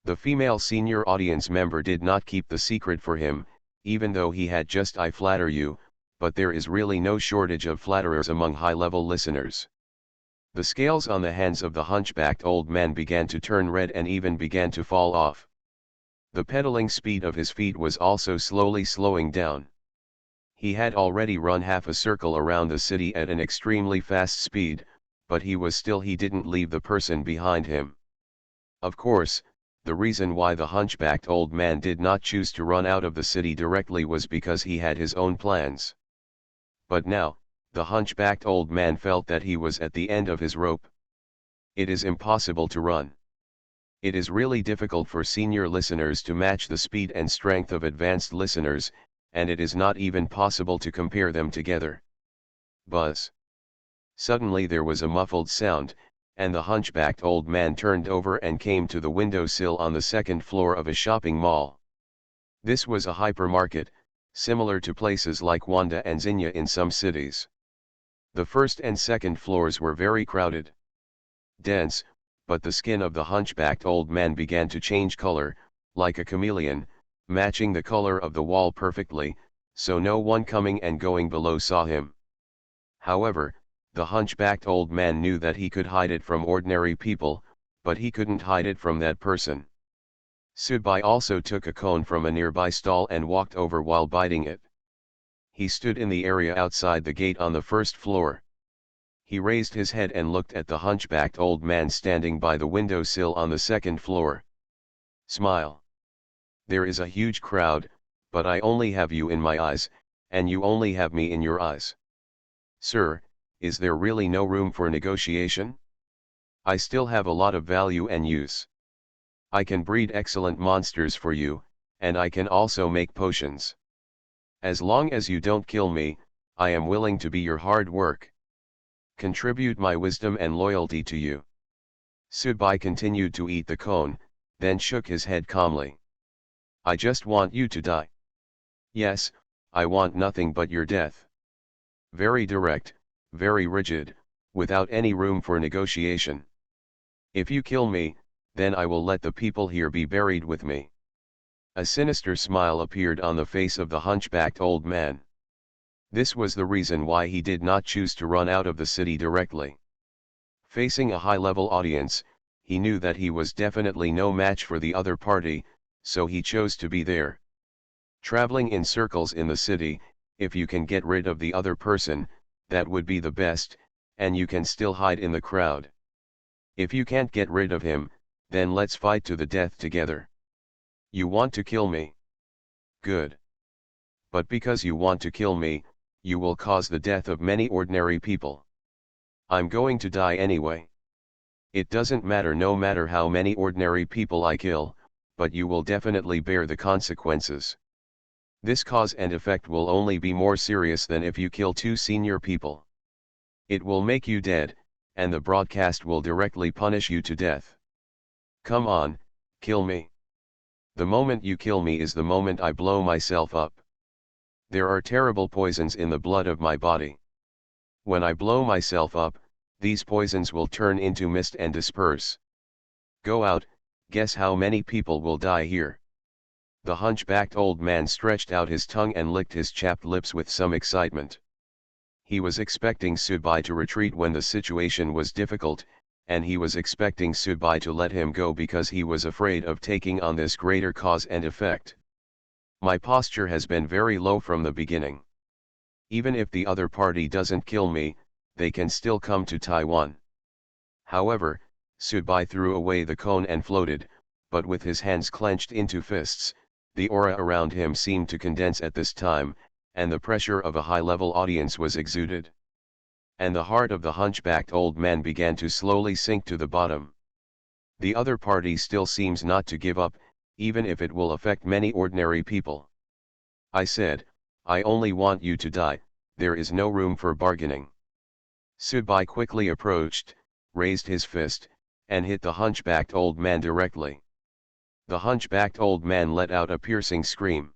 The female senior audience member did not keep the secret for him, even though he had just "I flatter you," but there is really no shortage of flatterers among high-level listeners. The scales on the hands of the hunchbacked old man began to turn red and even began to fall off. The pedaling speed of his feet was also slowly slowing down. He had already run half a circle around the city at an extremely fast speed, but he didn't leave the person behind him. Of course, the reason why the hunchbacked old man did not choose to run out of the city directly was because he had his own plans. But now, the hunchbacked old man felt that he was at the end of his rope. It is impossible to run. It is really difficult for senior listeners to match the speed and strength of advanced listeners, and it is not even possible to compare them together. Buzz. Suddenly there was a muffled sound, and the hunchbacked old man turned over and came to the windowsill on the second floor of a shopping mall. This was a hypermarket, similar to places like Wanda and Zinnia in some cities. The first and second floors were very crowded. Dense, but the skin of the hunchbacked old man began to change color, like a chameleon, matching the color of the wall perfectly, so no one coming and going below saw him. However, the hunchbacked old man knew that he could hide it from ordinary people, but he couldn't hide it from that person. Subai also took a cone from a nearby stall and walked over while biting it. He stood in the area outside the gate on the first floor. He raised his head and looked at the hunchbacked old man standing by the windowsill on the second floor. Smile. There is a huge crowd, but I only have you in my eyes, and you only have me in your eyes. Sir, is there really no room for negotiation? I still have a lot of value and use. I can breed excellent monsters for you, and I can also make potions. As long as you don't kill me, I am willing to be your hard work. Contribute my wisdom and loyalty to you. Subai continued to eat the cone, then shook his head calmly. I just want you to die. Yes, I want nothing but your death. Very direct, very rigid, without any room for negotiation. If you kill me, then I will let the people here be buried with me. A sinister smile appeared on the face of the hunchbacked old man. This was the reason why he did not choose to run out of the city directly. Facing a high-level audience, he knew that he was definitely no match for the other party, so he chose to be there. Traveling in circles in the city, if you can get rid of the other person, that would be the best, and you can still hide in the crowd. If you can't get rid of him, then let's fight to the death together. You want to kill me? Good. But because you want to kill me, you will cause the death of many ordinary people. I'm going to die anyway. It doesn't matter no matter how many ordinary people I kill, but you will definitely bear the consequences. This cause and effect will only be more serious than if you kill two senior people. It will make you dead, and the broadcast will directly punish you to death. Come on, kill me. The moment you kill me is the moment I blow myself up. There are terrible poisons in the blood of my body. When I blow myself up, these poisons will turn into mist and disperse. Go out, guess how many people will die here. The hunchbacked old man stretched out his tongue and licked his chapped lips with some excitement. He was expecting Subai to retreat when the situation was difficult, and he was expecting Subai to let him go because he was afraid of taking on this greater cause and effect. My posture has been very low from the beginning. Even if the other party doesn't kill me, they can still come to Taiwan. However, Subai threw away the cone and floated, but with his hands clenched into fists, the aura around him seemed to condense at this time, and the pressure of a high-level audience was exuded. And the heart of the hunchbacked old man began to slowly sink to the bottom. The other party still seems not to give up, even if it will affect many ordinary people. I said, I only want you to die, there is no room for bargaining. Subai quickly approached, raised his fist, and hit the hunchbacked old man directly. The hunchbacked old man let out a piercing scream.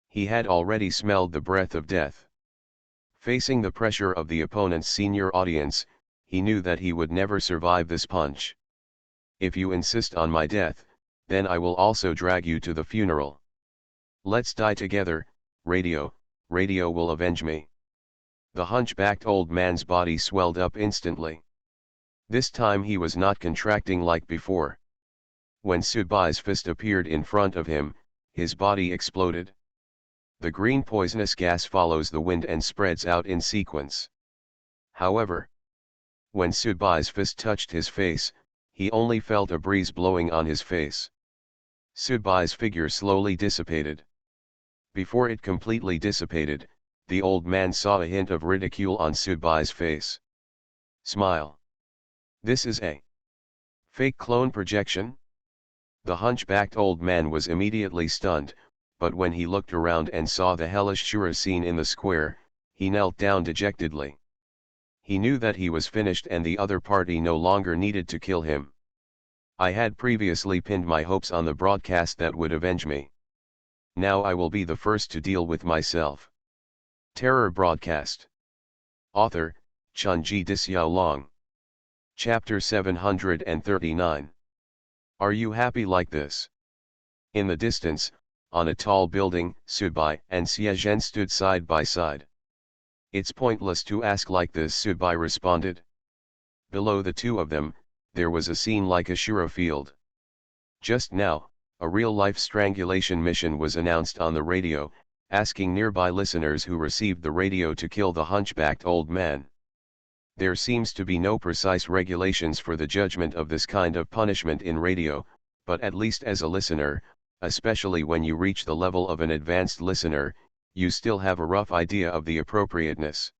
He had already smelled the breath of death. Facing the pressure of the opponent's senior audience, he knew that he would never survive this punch. If you insist on my death, then I will also drag you to the funeral. Let's die together, radio, radio will avenge me. The hunchbacked old man's body swelled up instantly. This time he was not contracting like before. When Subai's fist appeared in front of him, his body exploded. The green poisonous gas follows the wind and spreads out in sequence. However, when Subai's fist touched his face, he only felt a breeze blowing on his face. Subai's figure slowly dissipated. Before it completely dissipated, the old man saw a hint of ridicule on Subai's face. Smile. This is a fake clone projection? The hunchbacked old man was immediately stunned, but when he looked around and saw the hellish Shura scene in the square, he knelt down dejectedly. He knew that he was finished and the other party no longer needed to kill him. I had previously pinned my hopes on the broadcast that would avenge me. Now I will be the first to deal with myself. Terror Broadcast. Author, Chunji Dixiaolong. Chapter 739. Are you happy like this? In the distance, on a tall building, Subai and Xiezhen stood side by side. It's pointless to ask like this, Subai responded. Below the two of them, there was a scene like a Shura field. Just now, a real-life strangulation mission was announced on the radio, asking nearby listeners who received the radio to kill the hunchbacked old man. There seems to be no precise regulations for the judgment of this kind of punishment in radio, but at least as a listener, especially when you reach the level of an advanced listener, you still have a rough idea of the appropriateness.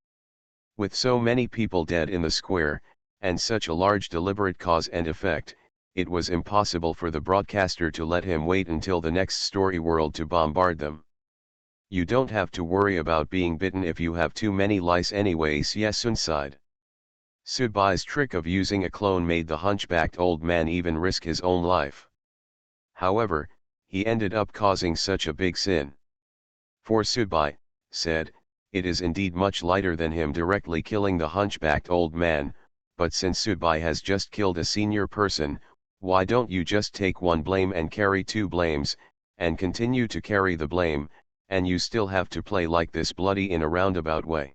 With so many people dead in the square, and such a large deliberate cause and effect, it was impossible for the broadcaster to let him wait until the next story world to bombard them. You don't have to worry about being bitten if you have too many lice anyway, Xiesun sighed. Subai's trick of using a clone made the hunchbacked old man even risk his own life. However, he ended up causing such a big sin. For Subai, said, it is indeed much lighter than him directly killing the hunchbacked old man, but since Subai has just killed a senior person, why don't you just take one blame and carry two blames, and continue to carry the blame, and you still have to play like this bloody in a roundabout way.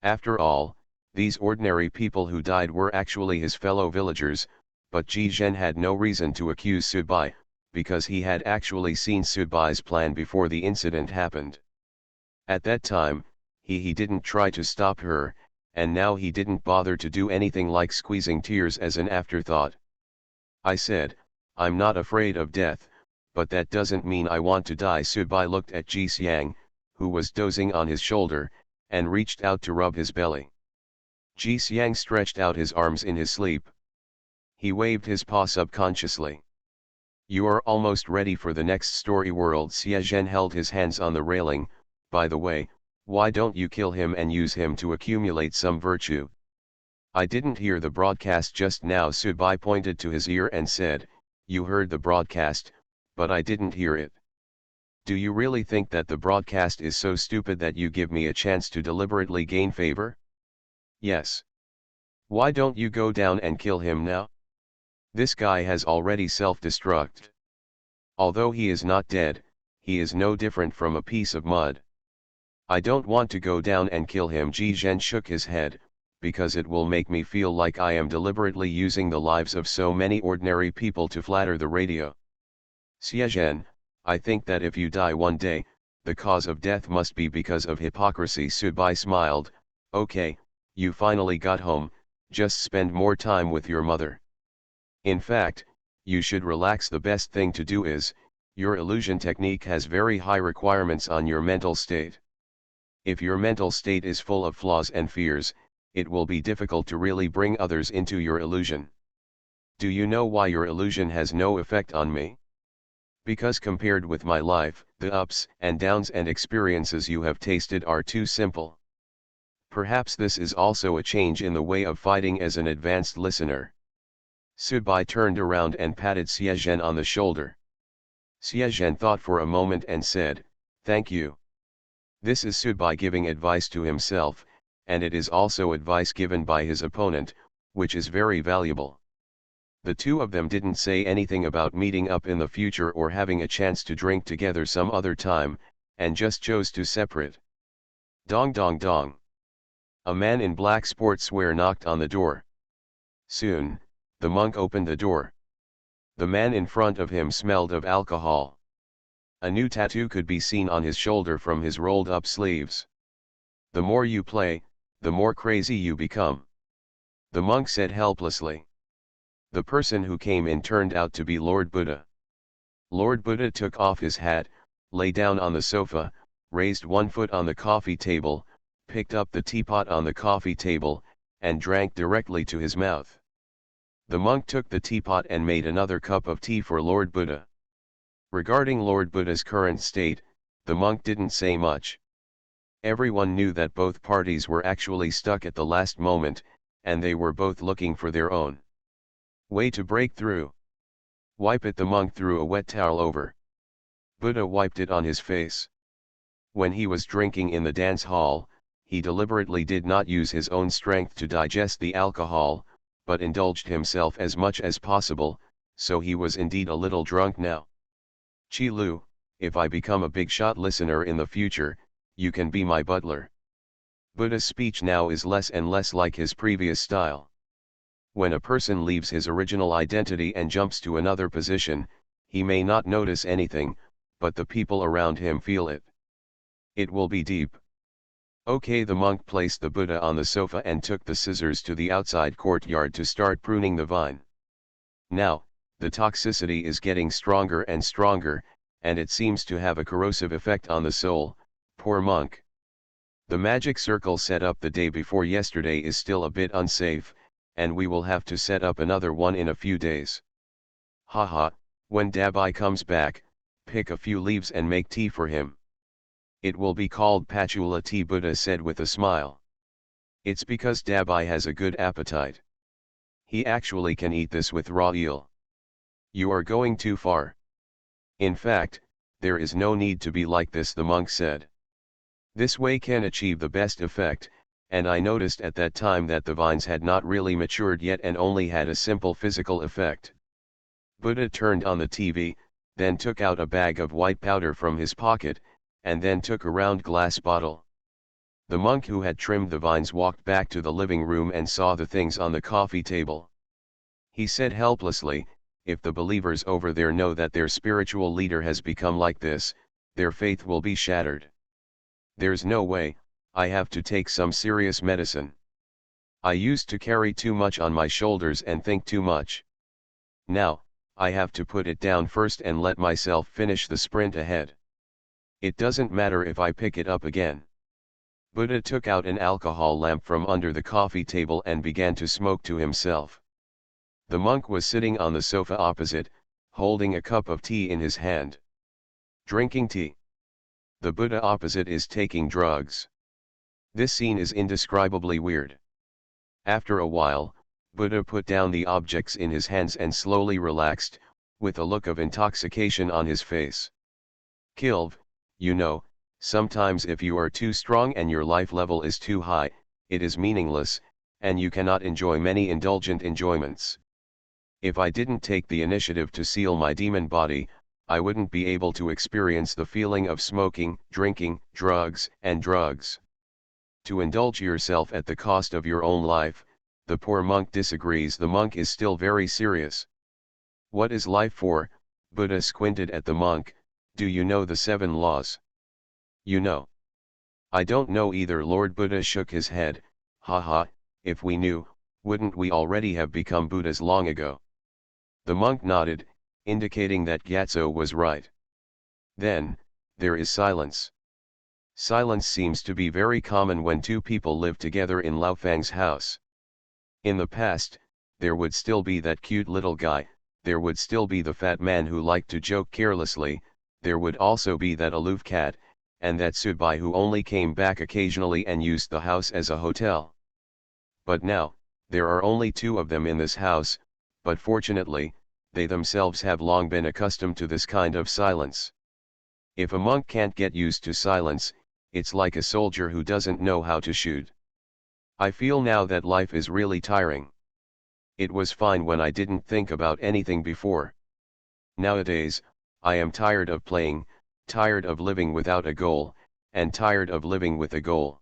After all, these ordinary people who died were actually his fellow villagers, but Ji Zhen had no reason to accuse Subai, because he had actually seen Subai's plan before the incident happened. At that time, he didn't try to stop her, and now he didn't bother to do anything like squeezing tears as an afterthought. I said, I'm not afraid of death, but that doesn't mean I want to die. Subai looked at Ji Xiang, who was dozing on his shoulder, and reached out to rub his belly. Ji Xiang stretched out his arms in his sleep. He waved his paw subconsciously. You are almost ready for the next story world. Xiezhen held his hands on the railing. By the way, why don't you kill him and use him to accumulate some virtue? I didn't hear the broadcast just now. Subai pointed to his ear and said, you heard the broadcast, but I didn't hear it. Do you really think that the broadcast is so stupid that you give me a chance to deliberately gain favor? Yes. Why don't you go down and kill him now? This guy has already self-destructed. Although he is not dead, he is no different from a piece of mud. I don't want to go down and kill him. Ji Zhen shook his head, because it will make me feel like I am deliberately using the lives of so many ordinary people to flatter the radio. Xiezhen, I think that if you die one day, the cause of death must be because of hypocrisy. Subai smiled, okay, you finally got home, just spend more time with your mother. In fact, you should relax. The best thing to do is, your illusion technique has very high requirements on your mental state. If your mental state is full of flaws and fears, it will be difficult to really bring others into your illusion. Do you know why your illusion has no effect on me? Because compared with my life, the ups and downs and experiences you have tasted are too simple. Perhaps this is also a change in the way of fighting as an advanced listener. Subai turned around and patted Xiezhen on the shoulder. Xiezhen thought for a moment and said, thank you. This is Subai giving advice to himself, and it is also advice given by his opponent, which is very valuable. The two of them didn't say anything about meeting up in the future or having a chance to drink together some other time, and just chose to separate. Dong dong dong. A man in black sportswear knocked on the door. Soon, the monk opened the door. The man in front of him smelled of alcohol. A new tattoo could be seen on his shoulder from his rolled-up sleeves. The more you play, the more crazy you become. The monk said helplessly. The person who came in turned out to be Lord Buddha. Lord Buddha took off his hat, lay down on the sofa, raised one foot on the coffee table, picked up the teapot on the coffee table, and drank directly to his mouth. The monk took the teapot and made another cup of tea for Lord Buddha. Regarding Lord Buddha's current state, the monk didn't say much. Everyone knew that both parties were actually stuck at the last moment, and they were both looking for their own way to break through. Wipe it. The monk threw a wet towel over. Buddha wiped it on his face. When he was drinking in the dance hall, he deliberately did not use his own strength to digest the alcohol, but indulged himself as much as possible, so he was indeed a little drunk now. Chi Lu, if I become a big shot listener in the future, you can be my butler. Buddha's speech now is less and less like his previous style. When a person leaves his original identity and jumps to another position, he may not notice anything, but the people around him feel it. It will be deep. Okay, the monk placed the Buddha on the sofa and took the scissors to the outside courtyard to start pruning the vine. Now, the toxicity is getting stronger and stronger, and it seems to have a corrosive effect on the soul. Poor monk. The magic circle set up the day before yesterday is still a bit unsafe, and we will have to set up another one in a few days. Haha, when Dabai comes back, pick a few leaves and make tea for him. It will be called Patchouli tea, Buddha said with a smile. It's because Dabai has a good appetite. He actually can eat this with raw eel. You are going too far. In fact, there is no need to be like this, the monk said. This way can achieve the best effect, and I noticed at that time that the vines had not really matured yet and only had a simple physical effect. Buddha turned on the TV, then took out a bag of white powder from his pocket, and then took a round glass bottle. The monk who had trimmed the vines walked back to the living room and saw the things on the coffee table. He said helplessly, if the believers over there know that their spiritual leader has become like this, their faith will be shattered. There's no way, I have to take some serious medicine. I used to carry too much on my shoulders and think too much. Now, I have to put it down first and let myself finish the sprint ahead. It doesn't matter if I pick it up again. Buddha took out an alcohol lamp from under the coffee table and began to smoke to himself. The monk was sitting on the sofa opposite, holding a cup of tea in his hand. Drinking tea. The Buddha opposite is taking drugs. This scene is indescribably weird. After a while, Buddha put down the objects in his hands and slowly relaxed, with a look of intoxication on his face. Kilv, you know, sometimes if you are too strong and your life level is too high, it is meaningless, and you cannot enjoy many indulgent enjoyments. If I didn't take the initiative to seal my demon body, I wouldn't be able to experience the feeling of smoking, drinking, drugs. To indulge yourself at the cost of your own life, the poor monk disagrees. The monk is still very serious. What is life for? Buddha squinted at the monk. Do you know the 7 laws? You know. I don't know either. Lord Buddha shook his head. Haha, if we knew, wouldn't we already have become Buddhas long ago? The monk nodded, indicating that Gyatso was right. Then, there is silence. Silence seems to be very common when two people live together in Lao Fang's house. In the past, there would still be that cute little guy, there would still be the fat man who liked to joke carelessly, there would also be that aloof cat, and that Subai who only came back occasionally and used the house as a hotel. But now, there are only 2 of them in this house, but fortunately, they themselves have long been accustomed to this kind of silence. If a monk can't get used to silence, it's like a soldier who doesn't know how to shoot. I feel now that life is really tiring. It was fine when I didn't think about anything before. Nowadays, I am tired of playing, tired of living without a goal, and tired of living with a goal.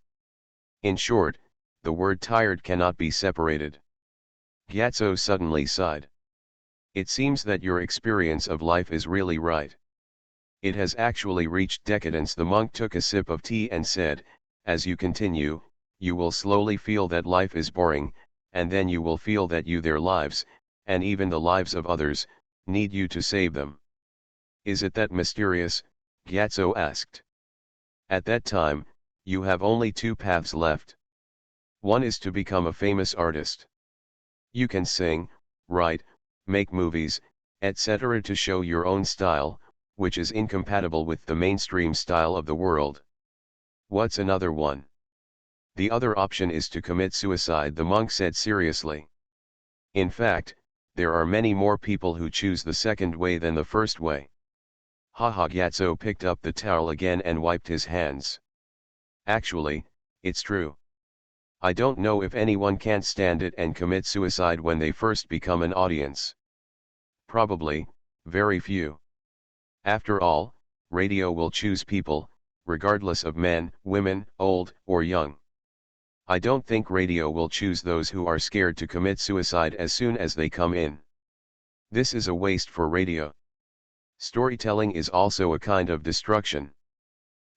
In short, the word tired cannot be separated. Gyatso suddenly sighed. It seems that your experience of life is really right. It has actually reached decadence. The monk took a sip of tea and said, as you continue, you will slowly feel that life is boring, and then you will feel that their lives, and even the lives of others, need you to save them. Is it that mysterious? Gyatso asked. At that time, you have only two paths left. One is to become a famous artist. You can sing, write, make movies, etc. to show your own style, which is incompatible with the mainstream style of the world. What's another one? The other option is to commit suicide, the monk said seriously. In fact, there are many more people who choose the second way than the first way. Haha. Gyatso picked up the towel again and wiped his hands. Actually, it's true. I don't know if anyone can't stand it and commit suicide when they first become an audience. Probably, very few. After all, radio will choose people, regardless of men, women, old, or young. I don't think radio will choose those who are scared to commit suicide as soon as they come in. This is a waste for radio. Storytelling is also a kind of destruction.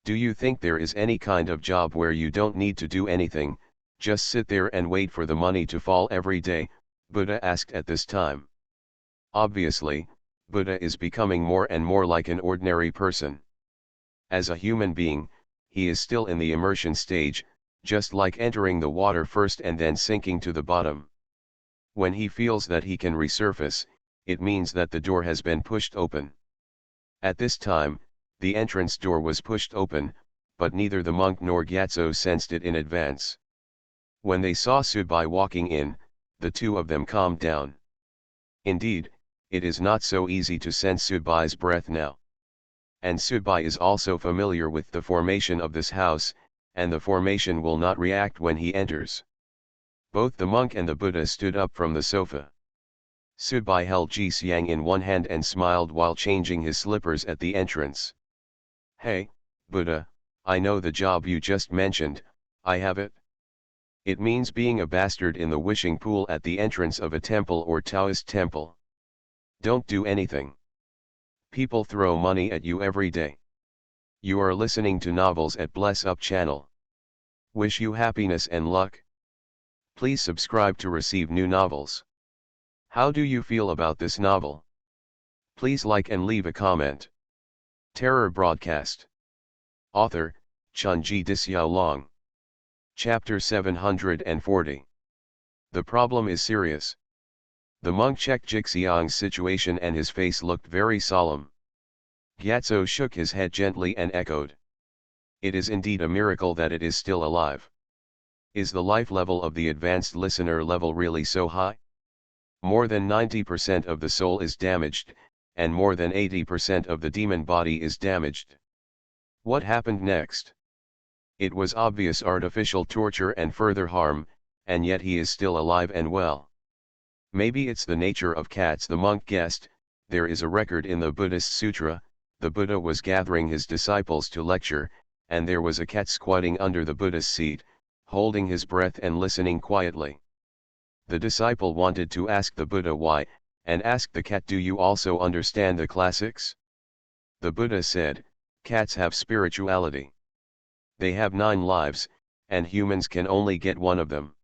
Do you think there is any kind of job where you don't need to do anything, just sit there and wait for the money to fall every day? Buddha asked at this time. Obviously, Buddha is becoming more and more like an ordinary person. As a human being, he is still in the immersion stage, just like entering the water first and then sinking to the bottom. When he feels that he can resurface, it means that the door has been pushed open. At this time, the entrance door was pushed open, but neither the monk nor Gyatso sensed it in advance. When they saw Subai walking in, the two of them calmed down. Indeed, it is not so easy to sense Subai's breath now. And Subai is also familiar with the formation of this house, and the formation will not react when he enters. Both the monk and the Buddha stood up from the sofa. Subai held Ji-Xiang in one hand and smiled while changing his slippers at the entrance. Hey, Buddha, I know the job you just mentioned. I have it. It means being a bastard in the wishing pool at the entrance of a temple or Taoist temple. Don't do anything. People throw money at you every day. You are listening to novels at Bless Up channel. Wish you happiness and luck. Please subscribe to receive new novels. How do you feel about this novel? Please like and leave a comment. Terror Broadcast. Author, Chunji Dixiaolong. Chapter 740. The problem is serious. The monk checked Jixiang's situation and his face looked very solemn. Gyatso shook his head gently and echoed. It is indeed a miracle that it is still alive. Is the life level of the advanced listener level really so high? More than 90% of the soul is damaged, and more than 80% of the demon body is damaged. What happened next? It was obvious artificial torture and further harm, and yet he is still alive and well. Maybe it's the nature of cats, the monk guessed. There is a record in the Buddhist sutra. The Buddha was gathering his disciples to lecture, and there was a cat squatting under the Buddha's seat, holding his breath and listening quietly. The disciple wanted to ask the Buddha why, and asked the cat, "Do you also understand the classics?" The Buddha said, "Cats have spirituality. They have 9 lives, and humans can only get one of them.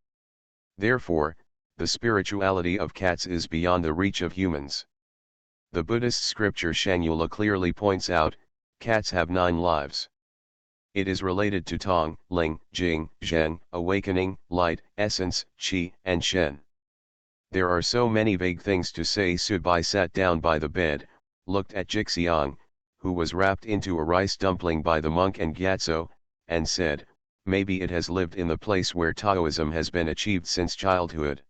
Therefore, the spirituality of cats is beyond the reach of humans." The Buddhist scripture Shangula clearly points out, cats have 9 lives. It is related to Tong, Ling, Jing, Zheng, awakening, light, essence, Qi, and Shen. There are so many vague things to say. Subai sat down by the bed, looked at Jixiang, who was wrapped into a rice dumpling by the monk and Gyatso, and said, "Maybe it has lived in the place where Taoism has been achieved since childhood.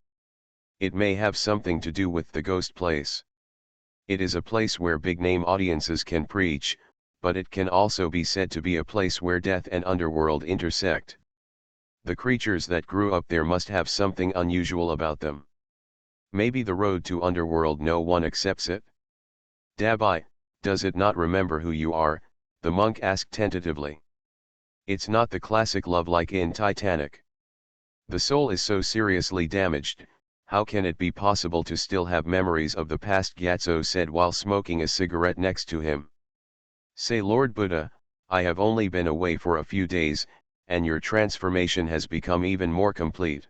It may have something to do with the ghost place. It is a place where big-name audiences can preach, but it can also be said to be a place where death and underworld intersect. The creatures that grew up there must have something unusual about them. Maybe the road to underworld no one accepts it? Dabai, does it not remember who you are? The monk asked tentatively. It's not the classic love like in Titanic. The soul is so seriously damaged, how can it be possible to still have memories of the past? Gyatso said while smoking a cigarette next to him. Say Lord Buddha, I have only been away for a few days, and your transformation has become even more complete.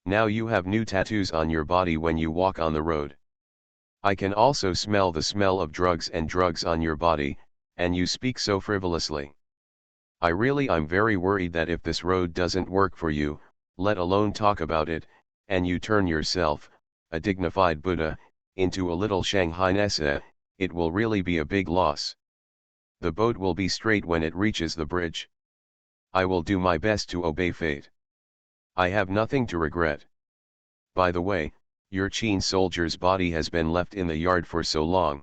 Now you have new tattoos on your body when you walk on the road. I can also smell the smell of drugs and drugs on your body, and you speak so frivolously. I'm very worried that if this road doesn't work for you, let alone talk about it, and you turn yourself, a dignified Buddha, into a little Shanghai Nessa, it will really be a big loss. The boat will be straight when it reaches the bridge. I will do my best to obey fate. I have nothing to regret. By the way, your Qin soldier's body has been left in the yard for so long.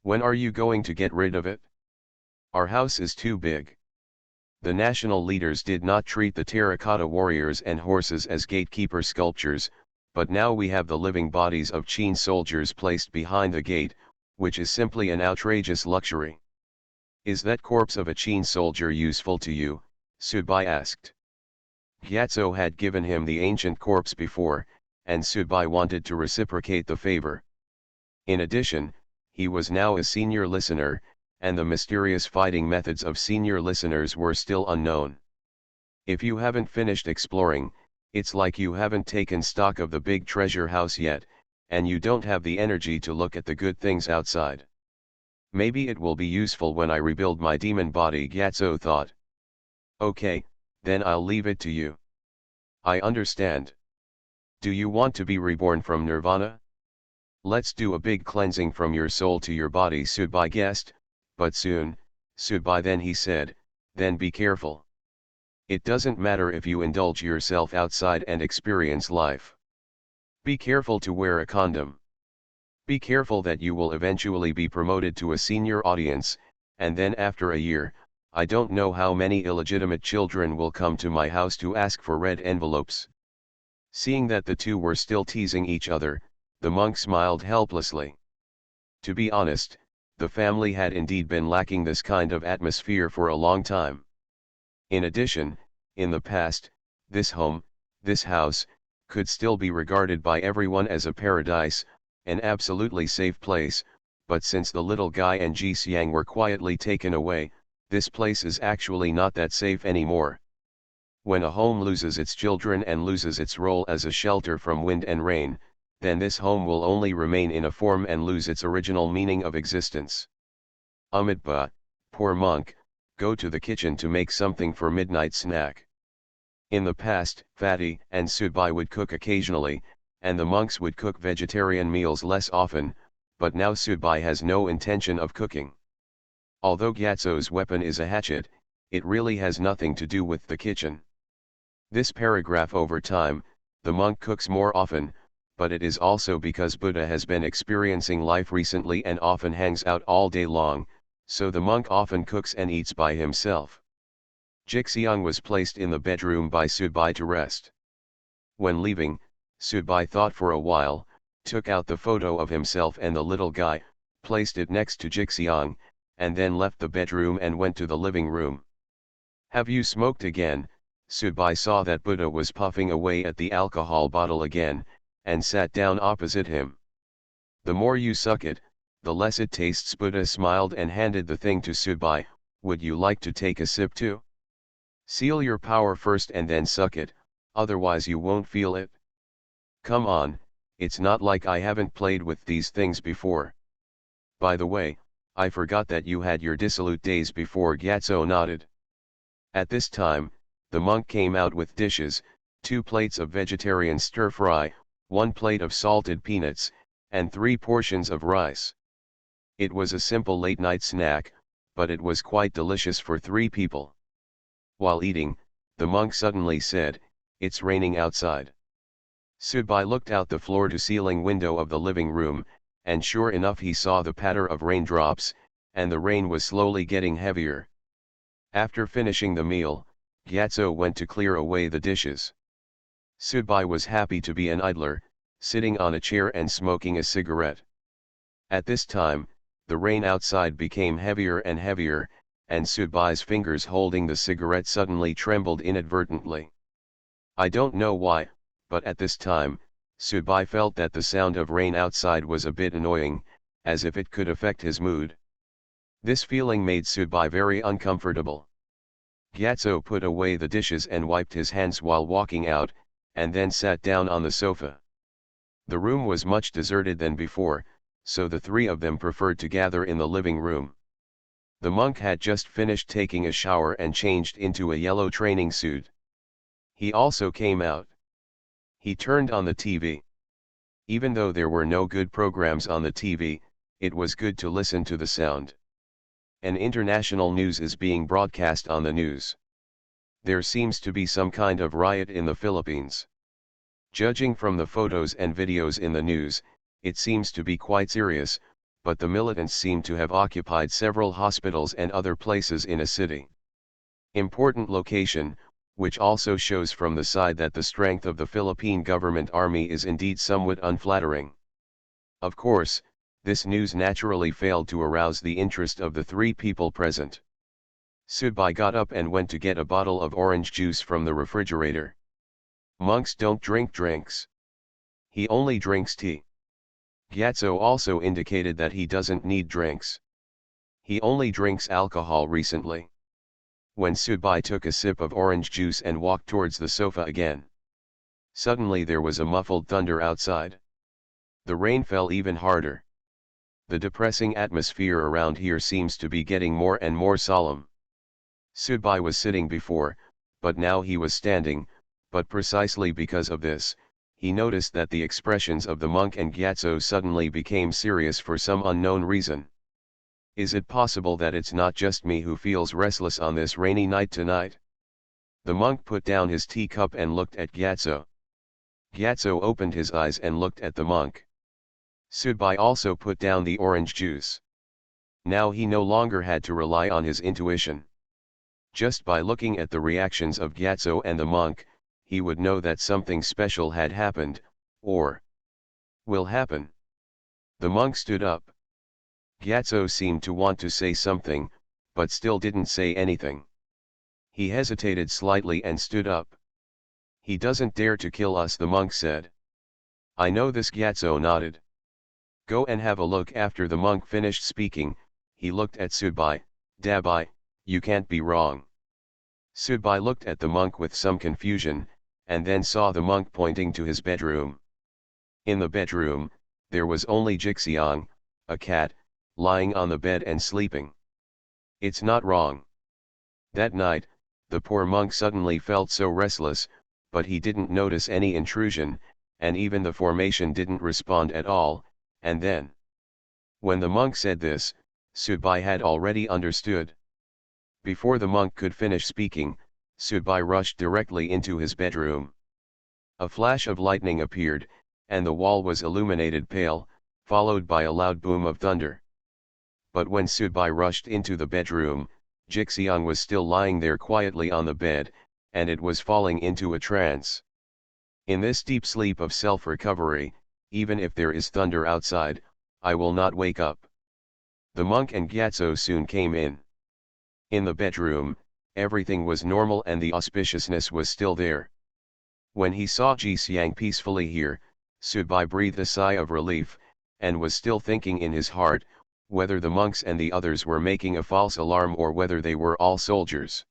When are you going to get rid of it? Our house is too big. The national leaders did not treat the terracotta warriors and horses as gatekeeper sculptures, but now we have the living bodies of Qin soldiers placed behind the gate, which is simply an outrageous luxury. Is that corpse of a Qin soldier useful to you? Subai asked. Gyatso had given him the ancient corpse before, and Subai wanted to reciprocate the favor. In addition, he was now a senior listener, and the mysterious fighting methods of senior listeners were still unknown. If you haven't finished exploring, it's like you haven't taken stock of the big treasure house yet, and you don't have the energy to look at the good things outside. Maybe it will be useful when I rebuild my demon body, Gyatso thought. Okay, then I'll leave it to you. I understand. Do you want to be reborn from nirvana? Let's do a big cleansing from your soul to your body, Subai guessed, but soon, Subai then he said, then be careful. It doesn't matter if you indulge yourself outside and experience life. Be careful to wear a condom. Be careful that you will eventually be promoted to a senior audience, and then after a year, I don't know how many illegitimate children will come to my house to ask for red envelopes. Seeing that the two were still teasing each other, the monk smiled helplessly. To be honest, the family had indeed been lacking this kind of atmosphere for a long time. In addition, in the past, this home, this house, could still be regarded by everyone as a paradise, an absolutely safe place, but since the little guy and Ji Xiang were quietly taken away, this place is actually not that safe anymore. When a home loses its children and loses its role as a shelter from wind and rain, then this home will only remain in a form and lose its original meaning of existence. Amitabha, poor monk, go to the kitchen to make something for midnight snack. In the past, Fatty and Subai would cook occasionally, and the monks would cook vegetarian meals less often, but now Subai has no intention of cooking. Although Gyatso's weapon is a hatchet, it really has nothing to do with the kitchen. This paragraph over time, the monk cooks more often, but it is also because Buddha has been experiencing life recently and often hangs out all day long, so the monk often cooks and eats by himself. Jixiang was placed in the bedroom by Subai to rest. When leaving, Subai thought for a while, took out the photo of himself and the little guy, placed it next to Jixiang, and then left the bedroom and went to the living room. Have you smoked again? Subai saw that Buddha was puffing away at the alcohol bottle again, and sat down opposite him. The more you suck it, the less it tastes. Buddha smiled and handed the thing to Subai. Would you like to take a sip too? Seal your power first and then suck it, otherwise you won't feel it. Come on, it's not like I haven't played with these things before. By the way, I forgot that you had your dissolute days before. Gyatso nodded. At this time, the monk came out with dishes, 2 plates of vegetarian stir-fry, 1 plate of salted peanuts, and 3 portions of rice. It was a simple late-night snack, but it was quite delicious for 3 people. While eating, the monk suddenly said, "It's raining outside." Subai looked out the floor-to-ceiling window of the living room, and sure enough he saw the patter of raindrops, and the rain was slowly getting heavier. After finishing the meal, Gyatso went to clear away the dishes. Sudbai was happy to be an idler, sitting on a chair and smoking a cigarette. At this time, the rain outside became heavier and heavier, and Sudbai's fingers holding the cigarette suddenly trembled inadvertently. I don't know why, but at this time, Sudbai felt that the sound of rain outside was a bit annoying, as if it could affect his mood. This feeling made Sudbai very uncomfortable. Gyatso put away the dishes and wiped his hands while walking out, and then sat down on the sofa. The room was much deserted than before, so the three of them preferred to gather in the living room. The monk had just finished taking a shower and changed into a yellow training suit. He also came out. He turned on the TV. Even though there were no good programs on the TV, it was good to listen to the sound. An international news is being broadcast on the news. There seems to be some kind of riot in the Philippines. Judging from the photos and videos in the news, it seems to be quite serious, but the militants seem to have occupied several hospitals and other places in a city. Important location, which also shows from the side that the strength of the Philippine government army is indeed somewhat unflattering. Of course, this news naturally failed to arouse the interest of the three people present. Sudbai got up and went to get a bottle of orange juice from the refrigerator. Monks don't drink drinks. He only drinks tea. Gyatso also indicated that he doesn't need drinks. He only drinks alcohol recently. When Sudbai took a sip of orange juice and walked towards the sofa again. Suddenly there was a muffled thunder outside. The rain fell even harder. The depressing atmosphere around here seems to be getting more and more solemn. Sudbai was sitting before, but now he was standing, but precisely because of this, he noticed that the expressions of the monk and Gyatso suddenly became serious for some unknown reason. Is it possible that it's not just me who feels restless on this rainy night tonight? The monk put down his teacup and looked at Gyatso. Gyatso opened his eyes and looked at the monk. Sudbai also put down the orange juice. Now he no longer had to rely on his intuition. Just by looking at the reactions of Gyatso and the monk, he would know that something special had happened, or will happen. The monk stood up. Gyatso seemed to want to say something, but still didn't say anything. He hesitated slightly and stood up. He doesn't dare to kill us, the monk said. I know this, Gyatso nodded. Go and have a look. After the monk finished speaking, he looked at Sudbai. Dabai, you can't be wrong. Sudbai looked at the monk with some confusion, and then saw the monk pointing to his bedroom. In the bedroom, there was only Jixiang, a cat, lying on the bed and sleeping. It's not wrong. That night, the poor monk suddenly felt so restless, but he didn't notice any intrusion, and even the formation didn't respond at all, and then. When the monk said this, Sudbai had already understood. Before the monk could finish speaking, Sudbai rushed directly into his bedroom. A flash of lightning appeared, and the wall was illuminated pale, followed by a loud boom of thunder. But when Sudbai rushed into the bedroom, Jixiang was still lying there quietly on the bed, and it was falling into a trance. In this deep sleep of self-recovery, even if there is thunder outside, I will not wake up. The monk and Gyatso soon came in. In the bedroom, everything was normal and the auspiciousness was still there. When he saw Jixiang peacefully here, Sudbai breathed a sigh of relief, and was still thinking in his heart, whether the monks and the others were making a false alarm or whether they were all soldiers.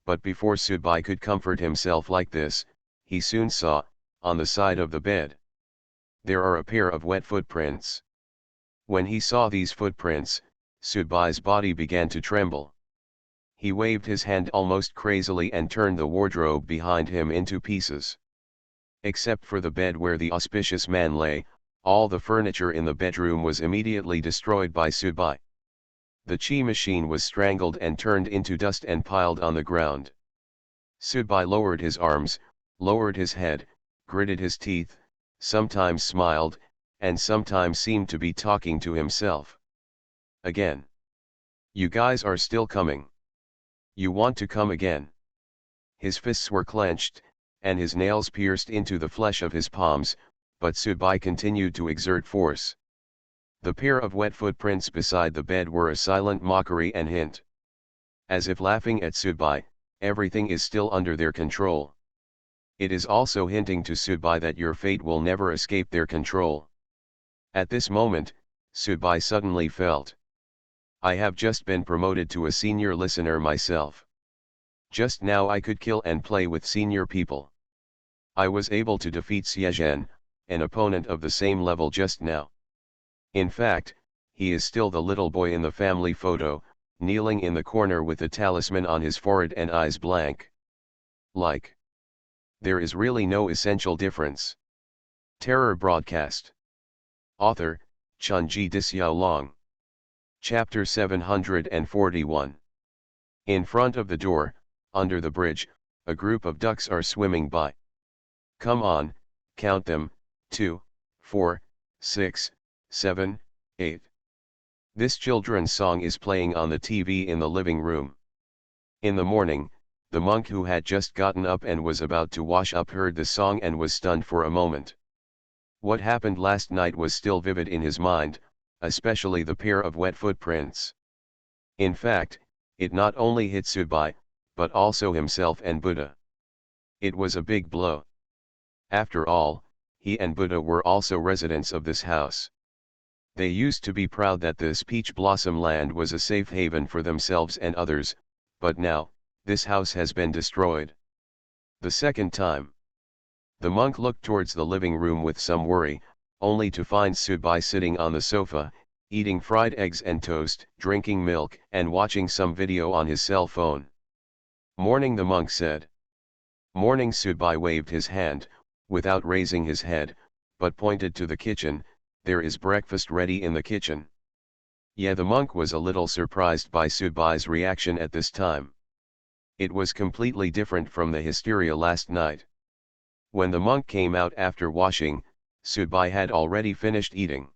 But before Sudbai could comfort himself like this, he soon saw, on the side of the bed, there are a pair of wet footprints. When he saw these footprints, Sudbai's body began to tremble. He waved his hand almost crazily and turned the wardrobe behind him into pieces. Except for the bed where the auspicious man lay, all the furniture in the bedroom was immediately destroyed by Sudbai. The chi machine was strangled and turned into dust and piled on the ground. Sudbai lowered his arms, lowered his head, gritted his teeth, sometimes smiled, and sometimes seemed to be talking to himself. Again. You guys are still coming. You want to come again. His fists were clenched, and his nails pierced into the flesh of his palms, but Subai continued to exert force. The pair of wet footprints beside the bed were a silent mockery and hint. As if laughing at Subai, everything is still under their control. It is also hinting to Subai that your fate will never escape their control. At this moment, Subai suddenly felt. I have just been promoted to a senior listener myself. Just now I could kill and play with senior people. I was able to defeat Xiezhen, an opponent of the same level just now. In fact, he is still the little boy in the family photo, kneeling in the corner with a talisman on his forehead and eyes blank. Like. There is really no essential difference. Terror Broadcast. Author, Chunji Dixiaolong. Chapter 741. In front of the door, under the bridge, a group of ducks are swimming by. Come on, count them, 2, 4, 6, 7, 8. This children's song is playing on the TV in the living room. In the morning, the monk who had just gotten up and was about to wash up heard the song and was stunned for a moment. What happened last night was still vivid in his mind, especially the pair of wet footprints. In fact, it not only hit Subai, but also himself and Buddha. It was a big blow. After all, he and Buddha were also residents of this house. They used to be proud that this peach blossom land was a safe haven for themselves and others, but now, this house has been destroyed. The second time. The monk looked towards the living room with some worry, only to find Subai sitting on the sofa, eating fried eggs and toast, drinking milk and watching some video on his cell phone. Morning, the monk said. Morning. Subai waved his hand, without raising his head, but pointed to the kitchen. There is breakfast ready in the kitchen. Yeah, the monk was a little surprised by Subai's reaction at this time. It was completely different from the hysteria last night. When the monk came out after washing, Subai had already finished eating.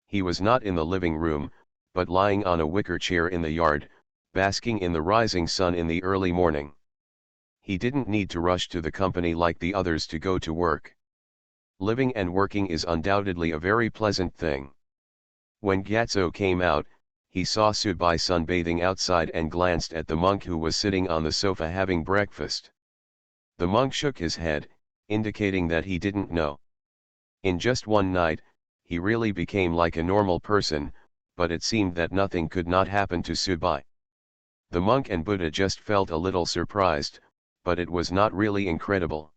He was not in the living room, but lying on a wicker chair in the yard, basking in the rising sun in the early morning. He didn't need to rush to the company like the others to go to work. Living and working is undoubtedly a very pleasant thing. When Gyatso came out, he saw Subai sunbathing outside and glanced at the monk who was sitting on the sofa having breakfast. The monk shook his head, indicating that he didn't know. In just one night, he really became like a normal person, but it seemed that nothing could not happen to Subai. The monk and Buddha just felt a little surprised, but it was not really incredible.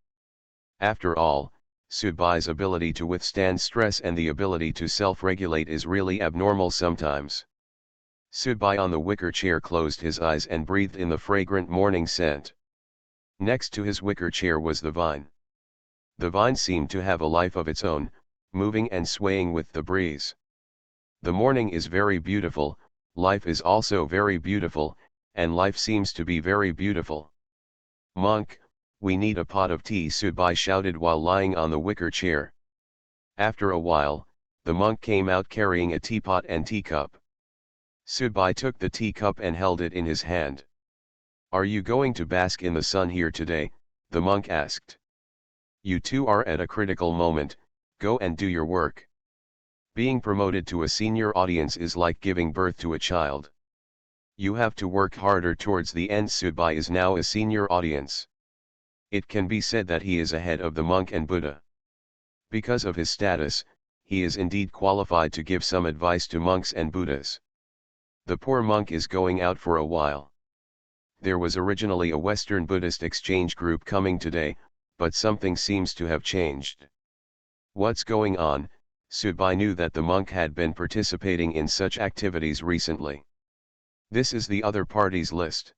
After all, Subai's ability to withstand stress and the ability to self-regulate is really abnormal sometimes. Subai on the wicker chair closed his eyes and breathed in the fragrant morning scent. Next to his wicker chair was the vine. The vine seemed to have a life of its own, moving and swaying with the breeze. The morning is very beautiful, life is also very beautiful, and life seems to be very beautiful. Monk, we need a pot of tea, Subai shouted while lying on the wicker chair. After a while, the monk came out carrying a teapot and teacup. Subai took the teacup and held it in his hand. Are you going to bask in the sun here today? The monk asked. You two are at a critical moment, go and do your work. Being promoted to a senior audience is like giving birth to a child. You have to work harder towards the end. Subai is now a senior audience. It can be said that he is ahead of the monk and Buddha. Because of his status, he is indeed qualified to give some advice to monks and Buddhas. The poor monk is going out for a while. There was originally a Western Buddhist exchange group coming today, but something seems to have changed. What's going on? Subai knew that the monk had been participating in such activities recently. This is the other party's list.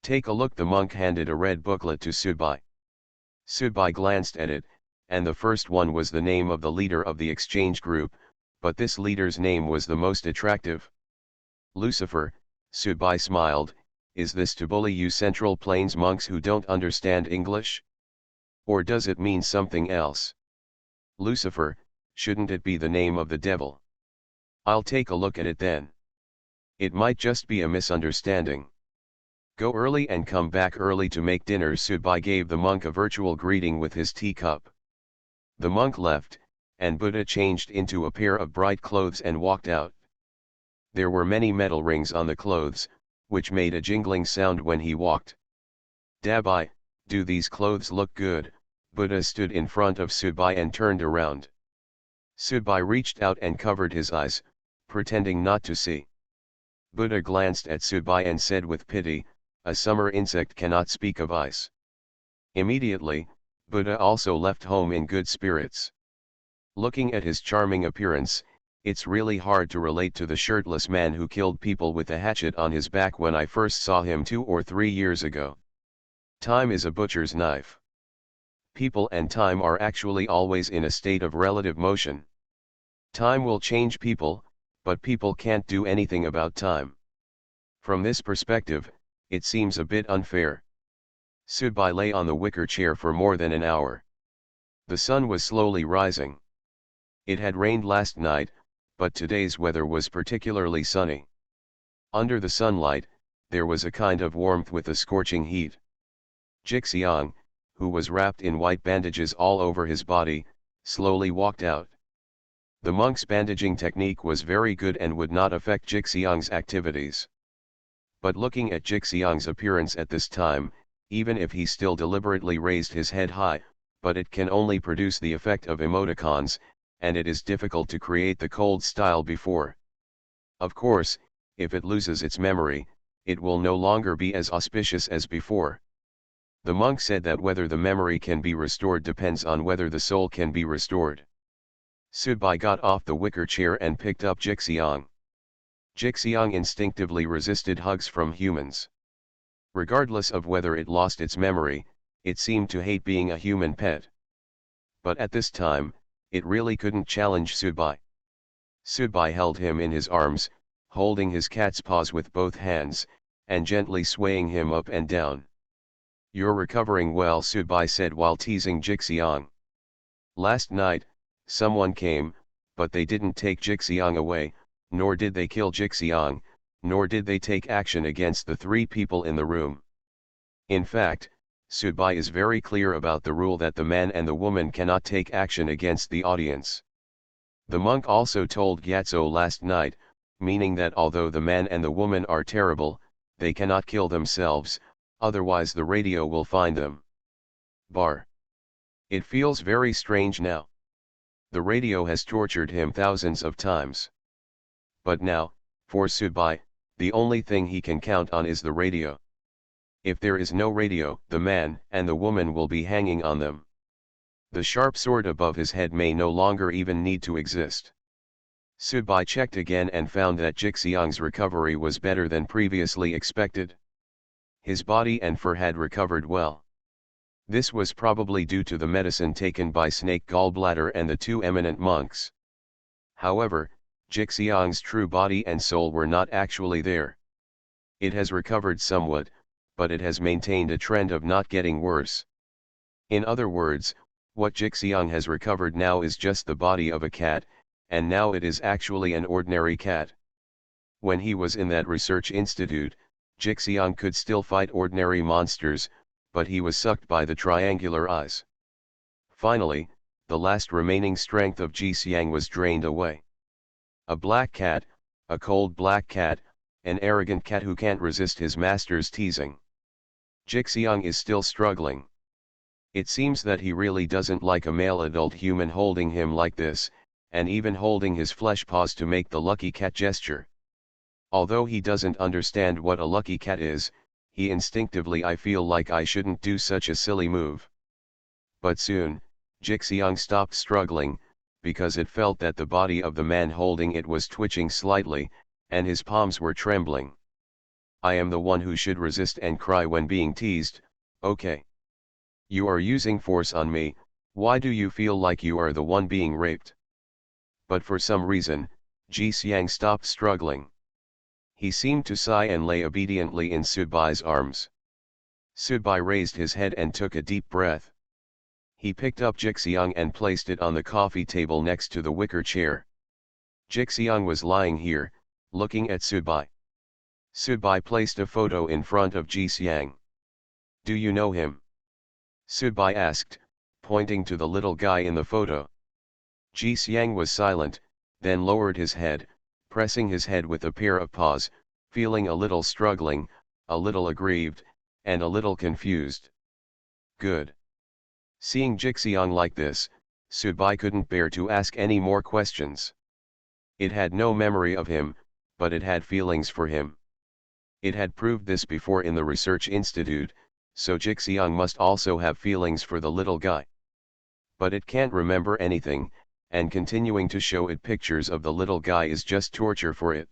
Take a look. The monk handed a red booklet to Subai. Subai glanced at it, and the first one was the name of the leader of the exchange group, but this leader's name was the most attractive. Lucifer, Subai smiled, is this to bully you Central Plains monks who don't understand English? Or does it mean something else? Lucifer, shouldn't it be the name of the devil? I'll take a look at it then. It might just be a misunderstanding. Go early and come back early to make dinner. Sudbai gave the monk a virtual greeting with his teacup. The monk left, and Buddha changed into a pair of bright clothes and walked out. There were many metal rings on the clothes, which made a jingling sound when he walked. Dabai, do these clothes look good? Buddha stood in front of Sudbai and turned around. Sudbai reached out and covered his eyes, pretending not to see. Buddha glanced at Sudbai and said with pity, "A summer insect cannot speak of ice." Immediately, Buddha also left home in good spirits. Looking at his charming appearance, it's really hard to relate to the shirtless man who killed people with a hatchet on his back when I first saw him 2 or 3 years ago. Time is a butcher's knife. People and time are actually always in a state of relative motion. Time will change people, but people can't do anything about time. From this perspective, it seems a bit unfair. Sudbai lay on the wicker chair for more than an hour. The sun was slowly rising. It had rained last night, but today's weather was particularly sunny. Under the sunlight, there was a kind of warmth with a scorching heat. Jixiang, who was wrapped in white bandages all over his body, slowly walked out. The monk's bandaging technique was very good and would not affect Jixiang's activities. But looking at Jixiang's appearance at this time, even if he still deliberately raised his head high, but it can only produce the effect of emoticons, and it is difficult to create the cold style before. Of course, if it loses its memory, it will no longer be as auspicious as before. The monk said that whether the memory can be restored depends on whether the soul can be restored. Sudbai got off the wicker chair and picked up Jixiang. Jixiang instinctively resisted hugs from humans. Regardless of whether it lost its memory, it seemed to hate being a human pet. But at this time, it really couldn't challenge Sudbai. Sudbai held him in his arms, holding his cat's paws with both hands, and gently swaying him up and down. "You're recovering well," Sudbai said while teasing Jixiang. "Last night, someone came, but they didn't take Jixiang away, nor did they kill Jixiang, nor did they take action against the 3 people in the room. In fact, Sudbai is very clear about the rule that the man and the woman cannot take action against the audience. The monk also told Gyatso last night, meaning that although the man and the woman are terrible, they cannot kill themselves, otherwise the radio will find them. Bar. It feels very strange now. The radio has tortured him thousands of times. But now, for Sudbai, the only thing he can count on is the radio. If there is no radio, the man and the woman will be hanging on them. The sharp sword above his head may no longer even need to exist." Sudbai checked again and found that Jixiang's recovery was better than previously expected. His body and fur had recovered well. This was probably due to the medicine taken by Snake Gallbladder and the 2 eminent monks. However, Jixiang's true body and soul were not actually there. It has recovered somewhat, but it has maintained a trend of not getting worse. In other words, what Jixiang has recovered now is just the body of a cat, and now it is actually an ordinary cat. When he was in that research institute, Jixiang could still fight ordinary monsters, but he was sucked by the triangular eyes. Finally, the last remaining strength of Jixiang was drained away. A black cat, a cold black cat, an arrogant cat who can't resist his master's teasing. Jixiang is still struggling. It seems that he really doesn't like a male adult human holding him like this, and even holding his flesh paws to make the lucky cat gesture. Although he doesn't understand what a lucky cat is, he instinctively I feel like I shouldn't do such a silly move. But soon, Jixiang stopped struggling, because it felt that the body of the man holding it was twitching slightly, and his palms were trembling. I am the one who should resist and cry when being teased, okay. You are using force on me, why do you feel like you are the one being raped? But for some reason, Jixiang stopped struggling. He seemed to sigh and lay obediently in Sudbai's arms. Sudbai raised his head and took a deep breath. He picked up Jixiang and placed it on the coffee table next to the wicker chair. Jixiang was lying here, looking at Sudbai. Subai placed a photo in front of Ji Xiang. Do you know him? Subai asked, pointing to the little guy in the photo. Ji Xiang was silent, then lowered his head, pressing his head with a pair of paws, feeling a little struggling, a little aggrieved, and a little confused. Good. Seeing Jixiang like this, Subai couldn't bear to ask any more questions. It had no memory of him, but it had feelings for him. It had proved this before in the research institute, so Jixiang must also have feelings for the little guy. But it can't remember anything, and continuing to show it pictures of the little guy is just torture for it.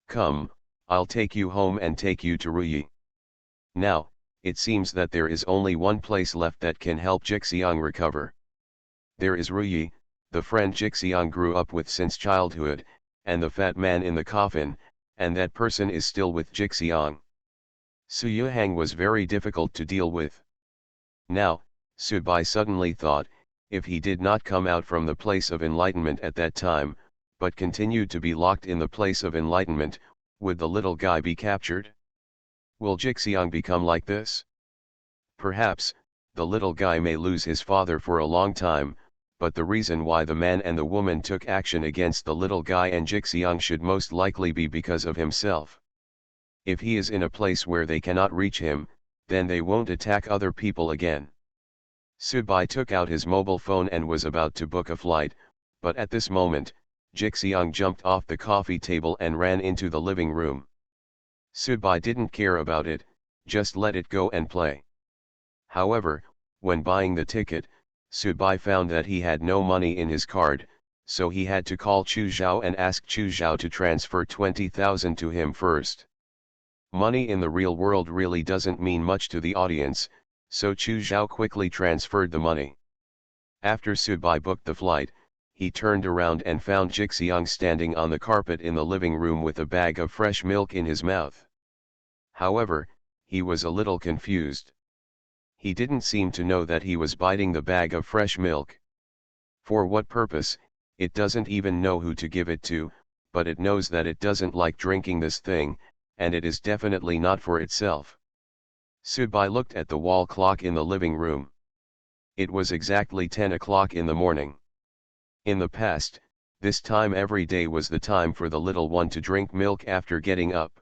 Come, I'll take you home and take you to Ruyi. Now, it seems that there is only one place left that can help Jixiang recover. There is Ruyi, the friend Jixiang grew up with since childhood, and the fat man in the coffin, and that person is still with Jixiang. Suyuhang was very difficult to deal with. Now, Subai suddenly thought, if he did not come out from the place of enlightenment at that time, but continued to be locked in the place of enlightenment, would the little guy be captured? Will Jixiang become like this? Perhaps, the little guy may lose his father for a long time, but the reason why the man and the woman took action against the little guy and Jixiang should most likely be because of himself. If he is in a place where they cannot reach him, then they won't attack other people again. Subai took out his mobile phone and was about to book a flight, but at this moment, Jixiang jumped off the coffee table and ran into the living room. Subai didn't care about it, just let it go and play. However, when buying the ticket, Subai found that he had no money in his card, so he had to call Chu Zhao and ask Chu Zhao to transfer 20,000 to him first. Money in the real world really doesn't mean much to the audience, so Chu Zhao quickly transferred the money. After Subai booked the flight, he turned around and found Jixiang standing on the carpet in the living room with a bag of fresh milk in his mouth. However, he was a little confused. He didn't seem to know that he was biting the bag of fresh milk. For what purpose, it doesn't even know who to give it to, but it knows that it doesn't like drinking this thing, and it is definitely not for itself. Subai looked at the wall clock in the living room. It was exactly 10 o'clock in the morning. In the past, this time every day was the time for the little one to drink milk after getting up.